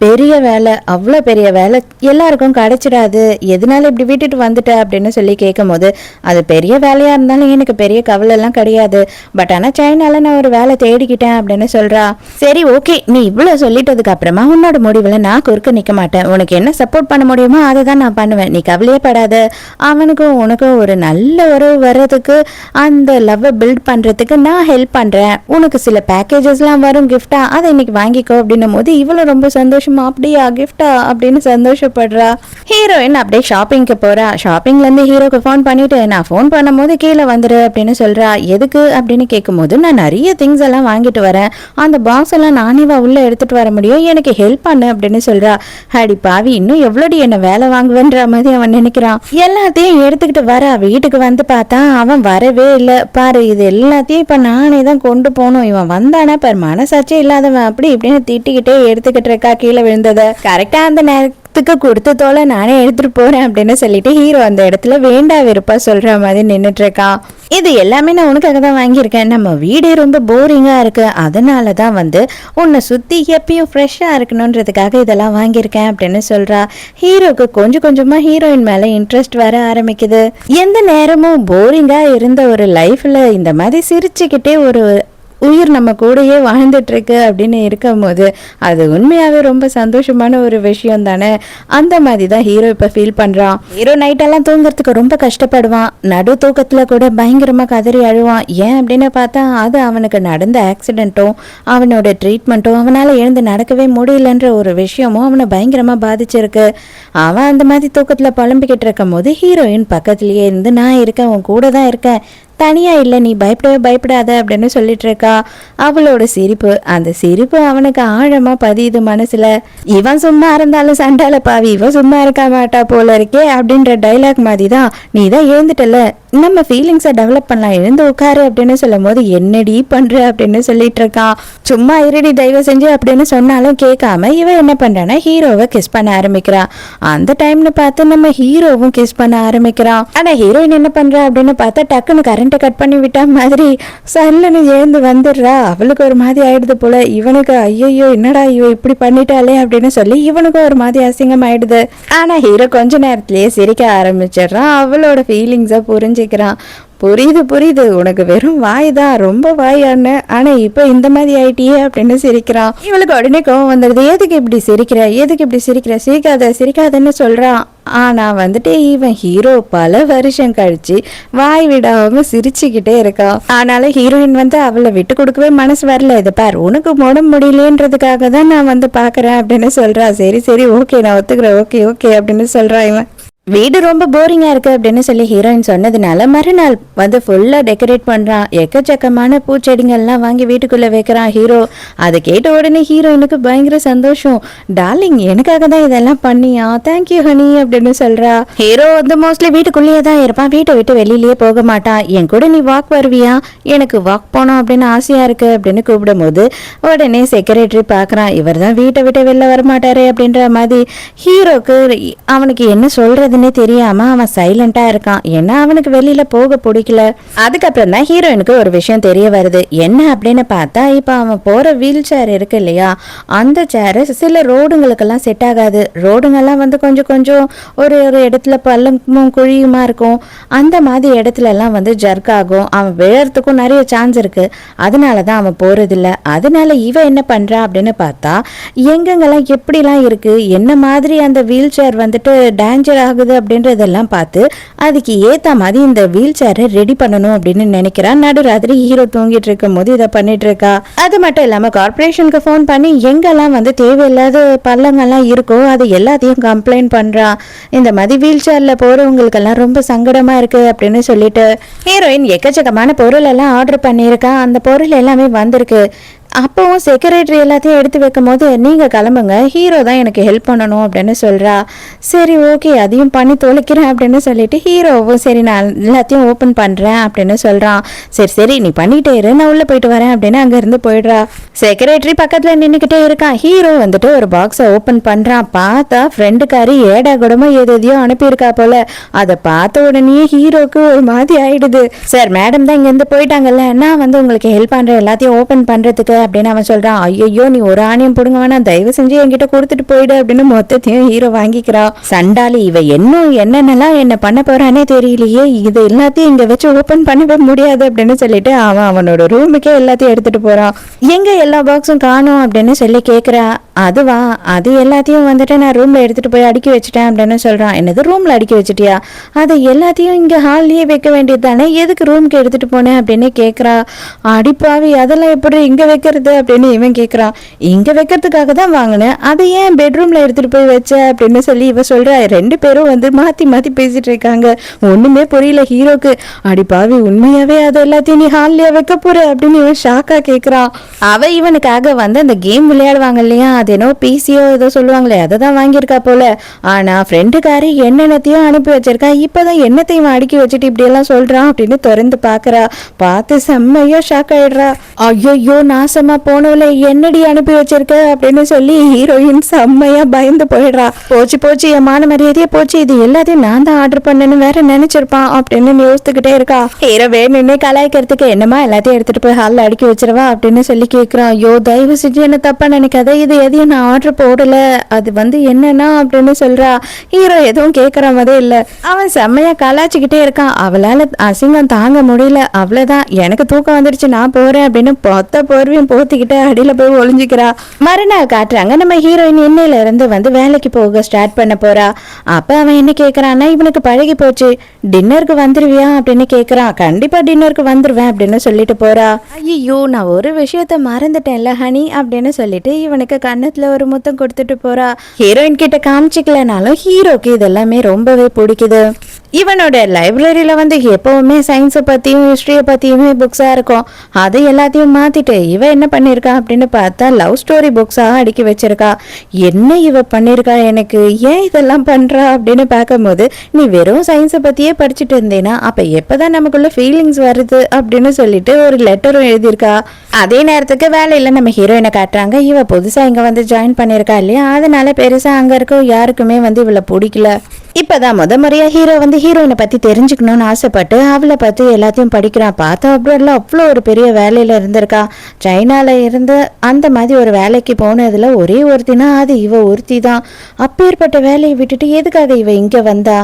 பெரிய வேலை, அவ்வளோ பெரிய வேலை எல்லாருக்கும் கிடச்சிடாது, எதனால இப்படி விட்டுட்டு வந்துட்ட அப்படின்னு சொல்லி கேட்கும் போது, அது பெரிய வேலையாக இருந்தாலும் எனக்கு பெரிய கவலைலாம் கிடையாது, பட் ஆனால் சைனாவில் நான் ஒரு வேலை தேடிக்கிட்டேன் அப்படின்னு சொல்கிறா. சரி ஓகே, நீ இவ்வளோ சொல்லிட்டதுக்கு அப்புறமா உன்னோட முடிவில் நான் குறுக்க நிற்க மாட்டேன், உனக்கு என்ன சப்போர்ட் பண்ண முடியுமோ அதை தான் நான் பண்ணுவேன், நீ கவலையே படாத, அவனுக்கும் உனக்கும் ஒரு நல்ல உறவு வர்றதுக்கு, அந்த லவ்வை பில்ட் பண்ணுறதுக்கு நான் ஹெல்ப் பண்ணுறேன், உனக்கு சில பேக்கேஜஸ்லாம் வரும் கிஃப்டா, அதை இன்னைக்கு வாங்கிக்கோ அப்படின்னும் போது இவ்வளோ ரொம்ப சந்தோஷமா, அப்படியா கிஃப்டா அப்படின்னு சந்தோஷப்படுறா. ஹீரோயின் அப்படியே ஷாப்பிங்க்கு போறா. ஷாப்பிங்லேருந்து ஹீரோக்கு ஃபோன் பண்ணிட்டு, நான் ஃபோன் பண்ணும்போது கீழே வந்துரு அப்படின்னு சொல்றா. எதுக்கு அப்படின்னு கேட்கும்போது, நான் நிறைய திங்ஸ் எல்லாம் வாங்கிட்டு வரேன், அந்த பாக்ஸ் எல்லாம் நானேவா உள்ள எடுத்துட்டு வர முடியும், எனக்கு ஹெல்ப் பண்ணு அப்படின்னு சொல்றா. அடி பாவி, இன்னும் எவ்வளோடி என்ன வேலை வாங்குவேன்ற மாதிரி அவன் நினைக்கிறான். எல்லாத்தையும் எடுத்துக்கிட்டு வரா. வீட்டுக்கு வந்து பார்த்தா அவன் வரவே இல்லை. பாரு, இது எல்லாத்தையும் இப்போ நானே தான் கொண்டு போகணும், இவன் வந்தானா பாரு மனசாட்சி இல்லாதவன் அப்படி இப்படின்னு திட்டிக்கிட்டே எடுத்துக்கிட்டு இருக்கா கீழே விழுந்ததை. கரெக்டா அந்த நேரத்துக்கு கொடுத்த தோலை நானே எடுத்துட்டு போறேன் அப்படின்னு சொல்லிட்டு ஹீரோ அந்த இடத்துல வேண்டா வெறுப்பா சொல்ற மாதிரி நின்றுட்டு இருக்கான். இது எல்லாமே நான் உனக்காக தான் வாங்கியிருக்கேன், நம்ம வீடே ரொம்ப போரிங்கா இருக்கு, அதனால தான் உன்னை சுத்தி எப்பயும் ஃப்ரெஷ்ஷா இருக்கணுன்றதுக்காக இதெல்லாம் வாங்கியிருக்கேன் அப்படின்னு சொல்றா. ஹீரோக்கு கொஞ்சம் கொஞ்சமா ஹீரோயின் மேல இன்ட்ரெஸ்ட் வர ஆரம்பிக்குது. எந்த நேரமும் போரிங்கா இருந்த ஒரு லைஃப்ல இந்த மாதிரி சிரிச்சுக்கிட்டே ஒரு உயிர் நம்ம கூடயே வாழ்ந்துட்டு இருக்கு அப்படின்னு இருக்கும் போது அது உண்மையாவே ரொம்ப சந்தோஷமான ஒரு விஷயம் தானே. அந்த மாதிரி தான் ஹீரோ இப்போ ஃபீல் பண்றான். ஹீரோ நைட்டெல்லாம் தூங்குறதுக்கு ரொம்ப கஷ்டப்படுவான், நடு தூக்கத்துல கூட பயங்கரமா கதறி அழுவான். ஏன் அப்படின்னு பார்த்தா அது அவனுக்கு நடந்த ஆக்சிடென்ட்டும் அவனோட ட்ரீட்மெண்ட்டும் அவனால எழுந்து நடக்கவே முடியலன்ற ஒரு விஷயமும் அவனை பயங்கரமா பாதிச்சிருக்கு. அவன் அந்த மாதிரி தூக்கத்துல புலம்பிக்கிட்டு இருக்கும் போது ஹீரோயின் பக்கத்துலயே இருந்து, நான் இருக்கேன், உன் கூட தான் இருக்கேன், தனியா இல்லை, நீ பயப்படவே பயப்படாத அப்படின்னு சொல்லிட்டு இருக்கா. அவளோட சிரிப்பு, அந்த சிரிப்பு அவனுக்கு ஆழமா பதியுது மனசுல. இவன் சும்மா இருந்தாலும் சண்டால பாவி, இவன் சும்மா இருக்க மாட்டா போல இருக்கே அப்படின்ற டைலாக் மாதிரி தான், நீ தான் எழுந்துட்டல, நம்ம ஃபீலிங்ஸை டெவலப் பண்ணலாம், எழுந்து உட்காரு அப்படின்னு சொல்லும் போது என்னடி பண்ற அப்படின்னு சொல்லிட்டு இருக்கான். சும்மா இருடி தயவு செஞ்சு அப்படின்னு சொன்னாலும் கேட்காம இவன் என்ன பண்றான்னா ஹீரோவை கிஸ் பண்ண ஆரம்பிக்கிறான். அந்த டைம்ல பார்த்து நம்ம ஹீரோவும் கிஸ் பண்ண ஆரம்பிக்கிறான். ஆனா ஹீரோயின் என்ன பண்றா அப்படின்னு பார்த்தா டக்குன்னு கரண்ட் கட் பண்ணி விட்டா மாதிரி சல்லுன்னு எழுந்து வந்துடுறா. அவளுக்கு ஒரு மாதிரி ஆயிடுது போல. இவனுக்கு ஐயோ என்னடா இவ இப்படி பண்ணிட்டாலே அப்படின்னு சொல்லி இவனுக்கும் ஒரு மாதிரி அசிங்கம் ஆயிடுது. ஆனா ஹீரோ கொஞ்ச நேரத்திலேயே சிரிக்க ஆரம்பிச்சிடுறான். அவளோட ஃபீலிங்ஸை புரிஞ்சுக்கிறான். புரியுது, உனக்கு வெறும் வாய் தான், ரொம்ப வாயான்னு, ஆனா இப்ப இந்த மாதிரி ஆயிட்டியே அப்படின்னு சிரிக்கிறான். இவளுக்கு உடனே கோவம் வந்துடுது. எதுக்கு இப்படி சிரிக்கிற, சிரிக்காதன்னு சொல்றான். ஆனா இவன் ஹீரோ பல வருஷம் கழிச்சு வாய் விடாம சிரிச்சுக்கிட்டே இருக்கான். ஆனாலும் ஹீரோயின் அவளை விட்டு கொடுக்கவே மனசு வரல. இது பார், உனக்கு உடம்பு முடியலன்றதுக்காக தான் நான் பாக்குறேன் அப்படின்னு சொல்றா. சரி ஓகே, நான் ஒத்துக்கிறேன், ஓகே அப்படின்னு சொல்றான். இவன் வீடு ரொம்ப போரிங்கா இருக்கு அப்படின்னு சொல்லி ஹீரோயின் சொன்னதுனால மறுநாள் ஃபுல்லா டெக்கரேட் பண்றான். எக்கச்சக்கமான பூச்செடிங்கள்லாம் வாங்கி வீட்டுக்குள்ள வைக்கிறான் ஹீரோ. அதை கேட்ட உடனே ஹீரோயினுக்கு பயங்கர சந்தோஷம். டார்லிங், எனக்காக தான் இதெல்லாம் பண்ணியா, தேங்க்யூ ஹனி அப்படின்னு சொல்றா. ஹீரோ மோஸ்ட்லி வீட்டுக்குள்ளேயே தான் இருப்பான், வீட்டை விட்டு வெளியிலேயே போக மாட்டான். என் கூட நீ வாக் வருவியா, எனக்கு வாக் போனோம் அப்படின்னு ஆசையா இருக்கு அப்படின்னு கூப்பிடும் போது உடனே செக்ரட்டரி பாக்குறான். இவர் தான் வீட்டை விட்டு வெளில வரமாட்டாரு அப்படின்ற மாதிரி. ஹீரோக்கு அவனுக்கு என்ன சொல்றது தெரியாம அவன் சைலண்டா இருக்கான். ஏன்னா அவனுக்கு வெளியில போக பிடிக்கல. அதுக்கப்புறம் தான் ஹீரோயினுக்கு ஒரு விஷயம் தெரிய வருது. என்ன அப்படின்னு பார்த்தா, இப்ப அவன் போற வீல் சேர் இருக்கு இல்லையா, அந்த சேரு சில ரோடுங்களுக்கெல்லாம் செட் ஆகாது. ரோடுங்கெல்லாம் கொஞ்சம் ஒரு இடத்துல பள்ளமும் குழியுமா இருக்கும். அந்த மாதிரி இடத்துல எல்லாம் ஜர்க் ஆகும். அவன் விழறதுக்கும் நிறைய சான்ஸ் இருக்கு. அதனாலதான் அவன் போறதில்ல. அதனால இவன் என்ன பண்றான் அப்படின்னு பார்த்தா, எங்கெங்கெல்லாம் எப்படிலாம் இருக்கு, என்ன மாதிரி அந்த வீல் சேர் டேஞ்சர் ஆகுது அப்படின்றதெல்லாம் பார்த்து அதுக்கு ஏத்த மாதிரி இந்த வீல் சேரை ரெடி பண்ணணும் அப்படின்னு நினைக்கிறான். நடுராத்திரி ஹீரோ தூங்கிட்டு இருக்கும் போது இதை பண்ணிட்டு இருக்கா. அது மட்டும் இல்லாம கார்பரேஷனுக்கு ஃபோன் பண்ணி எங்கெல்லாம் தேவையில்லாத பள்ளங்கள்லாம் இருக்கோ அது எல்லாத்தையும் கம்ப்ளைண்ட் பண்றான். இந்த மாதிரி வீல் சேர்ல போறவங்களுக்கெல்லாம் ரொம்ப சங்கடமா இருக்கு அப்படின்னு சொல்லிட்டு ஹீரோயின் எக்கச்சக்கமான பொருள் எல்லாம் ஆர்டர் பண்ணியிருக்கா. அந்த பொருள் எல்லாமே வந்திருக்கு. அப்பவும் செக்ரட்டரி எல்லாத்தையும் எடுத்து வைக்கும் போது நீங்க கிளம்புங்க, ஹீரோ தான் எனக்கு ஹெல்ப் பண்ணணும் அப்படின்னு சொல்றா. சரி ஓகே அதையும் பண்ணி தொலைக்கிறேன் அப்படின்னு சொல்லிட்டு ஹீரோவும் சரி நான் எல்லாத்தையும் ஓப்பன் பண்றேன் அப்படின்னு சொல்றான். சரி சரி நீ பண்ணிட்டே இரு, நான் உள்ள போயிட்டு வரேன் அப்படின்னு அங்க இருந்து போயிடுறா. செக்ரட்டரி பக்கத்துல நின்னுக்கிட்டே இருக்கான். ஹீரோ வந்துட்டு ஒரு பாக்ஸை ஓப்பன் பண்றான். பார்த்தா ஃப்ரெண்டுக்காரி ஏடா கூடமா எதையோ அனுப்பியிருக்கா போல. அதை பார்த்த உடனே ஹீரோக்கு ஒரு மாதிரி ஆயிடுது. சார் மேடம் தான் இங்க இருந்து போயிட்டாங்கல்ல, நான் வந்து உங்களுக்கு ஹெல்ப் பண்றேன் எல்லாத்தையும் ஓப்பன் பண்றதுக்கு அப்படின்னு அவன் சொல்றான். ஐயோ நீ ஒரு ஆணியம் புடுங்க வேணாம், தயவு செஞ்சு என்கிட்ட கொடுத்துட்டு போயிடு அப்படின்னு மொத்தத்தையும் ஹீரோ வாங்கிக்கிறான். சண்டாளி இவ இன்னும் என்னென்னலாம் என்ன பண்ண போறானே தெரியலையே, இது எல்லாத்தையும் இங்க வச்சு ஓபன் பண்ணவே முடியாது அப்படின்னு சொல்லிட்டு அவன் அவனோட ரூமுக்கே எல்லாத்தையும் எடுத்துட்டு போறான். எங்க எல்லா பாக்ஸும் காணும் அப்படின்னு சொல்லி கேக்குறா. அதுவா, அது எல்லாத்தையும் வந்துட்டு நான் ரூம்ல எடுத்துட்டு போய் அடுக்கி வச்சுட்டேன் அப்படின்னு சொல்றான். என்னது ரூம்ல அடுக்கி வச்சுட்டியா? அதை எல்லாத்தையும் இங்க ஹால்லயே வைக்க வேண்டியது தானே, எதுக்கு ரூமுக்கு எடுத்துட்டு போனேன் அப்படின்னு கேக்குறா. அடிப்பாவி அதெல்லாம் எப்படி இங்க வைக்கிறது அப்படின்னு இவன் கேக்குறான். இங்க வைக்கிறதுக்காக தான் வாங்கினேன், அதை ஏன் பெட்ரூம்ல எடுத்துட்டு போய் வச்ச அப்படின்னு சொல்லி இவ சொல்றா. ரெண்டு பேரும் வந்து மாத்தி மாத்தி பேசிட்டு இருக்காங்க. ஒண்ணுமே புரியல ஹீரோக்கு. அடிப்பாவி உண்மையாவே அது எல்லாத்தையும் நீ ஹால்லயே வைக்க போற அப்படின்னு இவன் ஷாக்கா கேக்குறான். அவ இவனுக்காக வந்து அந்த கேம் விளையாடுவாங்க இல்லையா, அது என்னோ பிசியோ ஏதோ சொல்லுவாங்களே அதை தான் வாங்கியிருக்கா போல. ஆனா ஃப்ரெண்டுக்காரி என்னென்னத்தையும் அனுப்பி வச்சிருக்கா, இப்பதான் என்னத்தையும் அடுக்கி வச்சுட்டு இப்படி எல்லாம் சொல்றான் அப்படின்னு திறந்து பாக்குறா. பார்த்து செம்மையா ஷாக் ஆயிடுறா. ஐயோ நாசமா போனவளே என்னடி அனுப்பி வச்சிருக்க அப்படின்னு சொல்லி ஹீரோயின் செம்மையா பயந்து போயிடுறா. போச்சு போச்சு என் மான மரியாதையே போச்சு, இது எல்லாத்தையும் நான் தான் ஆர்டர் பண்ணேன்னு வேற நினைச்சிருப்பான் அப்படின்னு யோசித்துக்கிட்டே இருக்கா. ஹீரோ வேணும்னே கலாய்க்கிறதுக்கு என்னமா எல்லாத்தையும் எடுத்துட்டு போய் ஹாலில் அடுக்கி வச்சிருவா அப்படின்னு சொல்லி கேட்கிறான். ஐயோ தயவு செஞ்சு என்ன தப்பா நினைக்காத, இது எதையும் நான் ஆர்டர் போடல, அது வந்து என்னன்னா அப்படின்னு சொல்றா. ஹீரோ எதுவும் கேட்கற மாதிரி இல்ல. அவன் செம்மையா கலாய்ச்சிக்கிட்டே இருக்கான். அவளால அசிங்கம் தாங்க முடியல. அவ்வளவுதான் எனக்கு தூக்கம் வந்துடுச்சு நான் போறேன் அப்படின்னு பொத்த போர்வையும் போத்திக்கிட்டு அடியில போய் ஒளிஞ்சுக்கிறா. மறுநாள் காட்டுறாங்க நம்ம ஹீரோயின் இன்னையில இருந்து வந்து வேலைக்கு போக ஸ்டார்ட் பண்ண போறா. அப்ப அவன் என்ன கேக்குறான்னா, இவனுக்கு பழகி போச்சு, டின்னருக்கு வந்துருவியா அப்படின்னு கேக்குறான். கண்டிப்பா டின்னருக்கு வந்துருவேன் அப்படின்னு சொல்லிட்டு போறா. ஐயோ நான் ஒரு விஷயத்த மறந்துட்டேன்ல ஹனி அப்படின்னு சொல்லிட்டு இவனுக்கு கன்னத்துல ஒரு முத்தம் கொடுத்துட்டு போறா. ஹீரோயின் கிட்ட காமிச்சிக்கலனாலும் ஹீரோக்கு இதெல்லாமே ரொம்பவே பிடிக்குது. இவனோட லைப்ரரியில வந்து எப்பவுமே சயின்ஸை பத்தியும் ஹிஸ்டரியை பத்தியுமே புக்ஸா இருக்கும். அது எல்லாத்தையும் மாத்திட்டு இவ என்ன பண்ணிருக்கா அப்படின்னு பார்த்தா லவ் ஸ்டோரி புக்ஸா அடுக்கி வச்சிருக்கா. என்ன இவ பண்ணிருக்கா, எனக்கு ஏன் இதெல்லாம் பண்றா அப்படின்னு பார்க்கும்போது, நீ வெறும் சயின்ஸை பத்தியே படிச்சுட்டு இருந்தேனா அப்ப எப்பதான் நமக்குள்ள ஃபீலிங்ஸ் வருது அப்படின்னு சொல்லிட்டு ஒரு லெட்டரும் எழுதியிருக்கா. அதே நேரத்துக்கு வேலையில நம்ம ஹீரோயினை காட்டுறாங்க. இவ புதுசா இங்க வந்து ஜாயின் பண்ணிருக்கா இல்லையா, அதனால பெருசா அங்க இருக்க யாருக்குமே வந்து இவளை பிடிக்கல. இப்பதான் முறையா ஹீரோ வந்து ஹீரோயினை பத்தி தெரிஞ்சுக்கணும்னு ஆசைப்பட்டு அவளை பத்தி எல்லாத்தையும் படிக்கிறான். பார்த்தா அப்புறம் அவ்வளோ ஒரு பெரிய வேலையில இருந்திருக்கா. சைனால இருந்து அந்த மாதிரி ஒரு வேலைக்கு போனதுல ஒரே ஒருத்தினா அது இவ ஒருத்தி தான். அப்பேற்பட்ட வேலையை விட்டுட்டு எதுக்காக இவ இங்க வந்தா,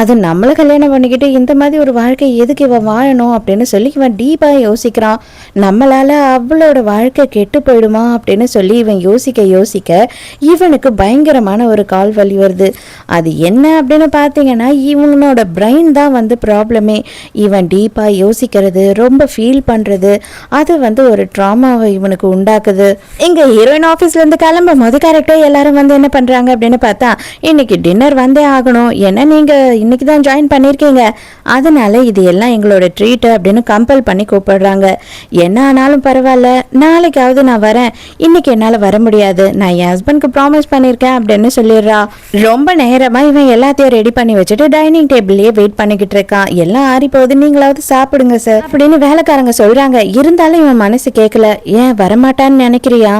அது நம்மள கல்யாணம் பண்ணிக்கிட்டு இந்த மாதிரி ஒரு வாழ்க்கை எதுக்கு இவ வாழணும் அப்படின்னு சொல்லி இவன் டீப்பா யோசிக்கிறான். நம்மளால அவளோட வாழ்க்கை கெட்டு போயிடுமா அப்படின்னு சொல்லி இவன் யோசிக்க இவனுக்கு பயங்கரமான ஒரு கால் வலி வருது. அது என்ன அப்படின்னு பார்த்தீங்கன்னா, இவனோட பிரெயின் தான் வந்து ப்ராப்ளமே. இவன் டீப்பா யோசிக்கிறது, ரொம்ப ஃபீல் பண்றது, அது வந்து ஒரு ட்ராமாவை இவனுக்கு உண்டாக்குது. இங்க ஹீரோயின் ஆஃபீஸ்ல இருந்து கிளம்பும் போது கரெக்டாக எல்லாரும் வந்து என்ன பண்றாங்க அப்படின்னு பார்த்தா, இன்னைக்கு டின்னர் வந்தே ஆகணும், ஏன்னா நீங்க இன்னைக்கு தான் ஜாயின் பண்ணியிருக்கீங்க, அதனால இது எல்லாம் எங்களோட ட்ரீட் அப்படின்னு கம்பல் பண்ணி கூப்பிடுறாங்க. என்ன ஆனாலும் பரவாயில்ல, நாளைக்காவது நான் வரேன், இன்னைக்கு என்னால் வர முடியாது, நான் என் ஹஸ்பண்ட்க்கு ப்ராமிஸ் பண்ணியிருக்கேன் அப்படின்னு சொல்லிடுறா. ரொம்ப நேரமா இவன் எல்லாத்தையும் ரெடி பண்ணி வச்சுட்டு டைனிங் டேபிள்லயே வெயிட் பண்ணிக்கிட்டு இருக்கான். எல்லாம் ஆறி போகுது, நீங்களாவது சாப்பிடுங்க சார் அப்படின்னு வேலைக்காரங்க சொல்றாங்க. இருந்தாலும் இவன் மனசு கேட்கல. ஏன் வரமாட்டான்னு நினைக்கிறியா?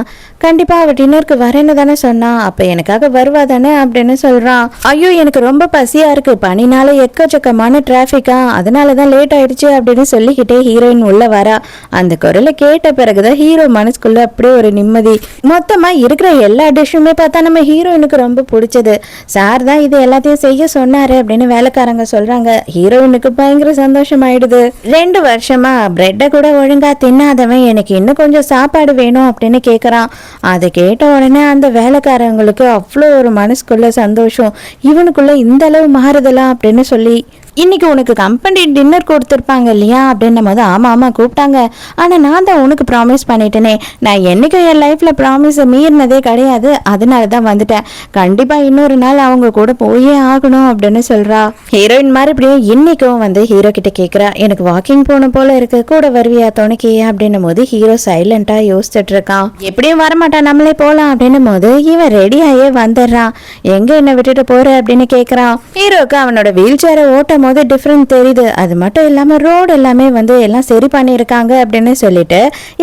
கண்டிப்பா அவ டின்னருக்கு வரேன்னு தானே சொன்னா, அப்ப எனக்காக வருவா தானே அப்படின்னு சொல்றான். ஐயோ எனக்கு ரொம்ப பசியா இருக்கு, பனினால எக்கச்சக்கமான டிராபிக்கா, அதனாலதான் லேட் ஆயிடுச்சு அப்படின்னு சொல்லிக்கிட்டே ஹீரோயின் உள்ள வரா. அந்த குரலை கேட்ட பிறகுதான் ஹீரோ மனசுக்குள்ள அப்படியே ஒரு நிம்மதி. மொத்தமா இருக்கிற எல்லா டிஷ்ஷுமே பார்த்தா நம்ம ஹீரோயினுக்கு ரொம்ப பிடிச்சது. சார் தான் இது எல்லாத்தையும் செய்ய சொன்னாரு அப்படின்னு வேலைக்காரங்க சொல்றாங்க. ஹீரோயினுக்கு பயங்கர சந்தோஷம் ஆயிடுது. 2 வருஷமா பிரெட்டை கூட ஒழுங்கா தின்னாதவன் எனக்கு இன்னும் கொஞ்சம் சாப்பாடு வேணும் அப்படின்னு கேக்குறான். அதை கேட்ட உடனே அந்த வேலைக்காரங்களுக்கு அவ்வளோ ஒரு மனசுக்குள்ள சந்தோஷம், இவனுக்குள்ள இந்த அளவு மாறுதலாம் அப்படின்னு சொல்லி இன்னைக்கு உனக்கு கம்பெனி டின்னர் கொடுத்துருப்பாங்க இல்லையா அப்படின்னும் போது ஆமா ஆமா கூப்பிட்டாங்க. ஆனா நான் தான் உனக்கு ப்ராமிஸ் பண்ணிட்டேனே, நான் என்னைக்கும் என் லைஃப்ல ப்ராமிஸ் மீறினதே கிடையாது, அதனால தான் வந்துட்டேன். கண்டிப்பா இன்னொரு நாள் அவங்க கூட போயே ஆகணும் அப்படின்னு சொல்றா. ஹீரோயின் மறுபடியும் இன்னைக்கும் வந்து ஹீரோ கிட்ட கேக்குறா, எனக்கு வாக்கிங் போன போல இருக்கு, கூட வருவியா துணைக்கு அப்படின்னும் போது ஹீரோ சைலண்டா யோசிச்சுட்டு இருக்கான். எப்படியும் வரமாட்டான், நம்மளே போலாம் அப்படின்னும் போது இவன் ரெடியாயே வந்துடுறான். எங்க என்ன விட்டுட்டு போற அப்படின்னு கேக்குறான். ஹீரோக்கு அவனோட வீல் சேரை ஓட்டும் போது டிஃப்ரெண்ட் தெரியுது. அது மட்டும் இல்லாம ரோடு எல்லாமே வந்து எல்லாம் சரி பண்ணியிருக்காங்க அப்படின்னு சொல்லிட்டு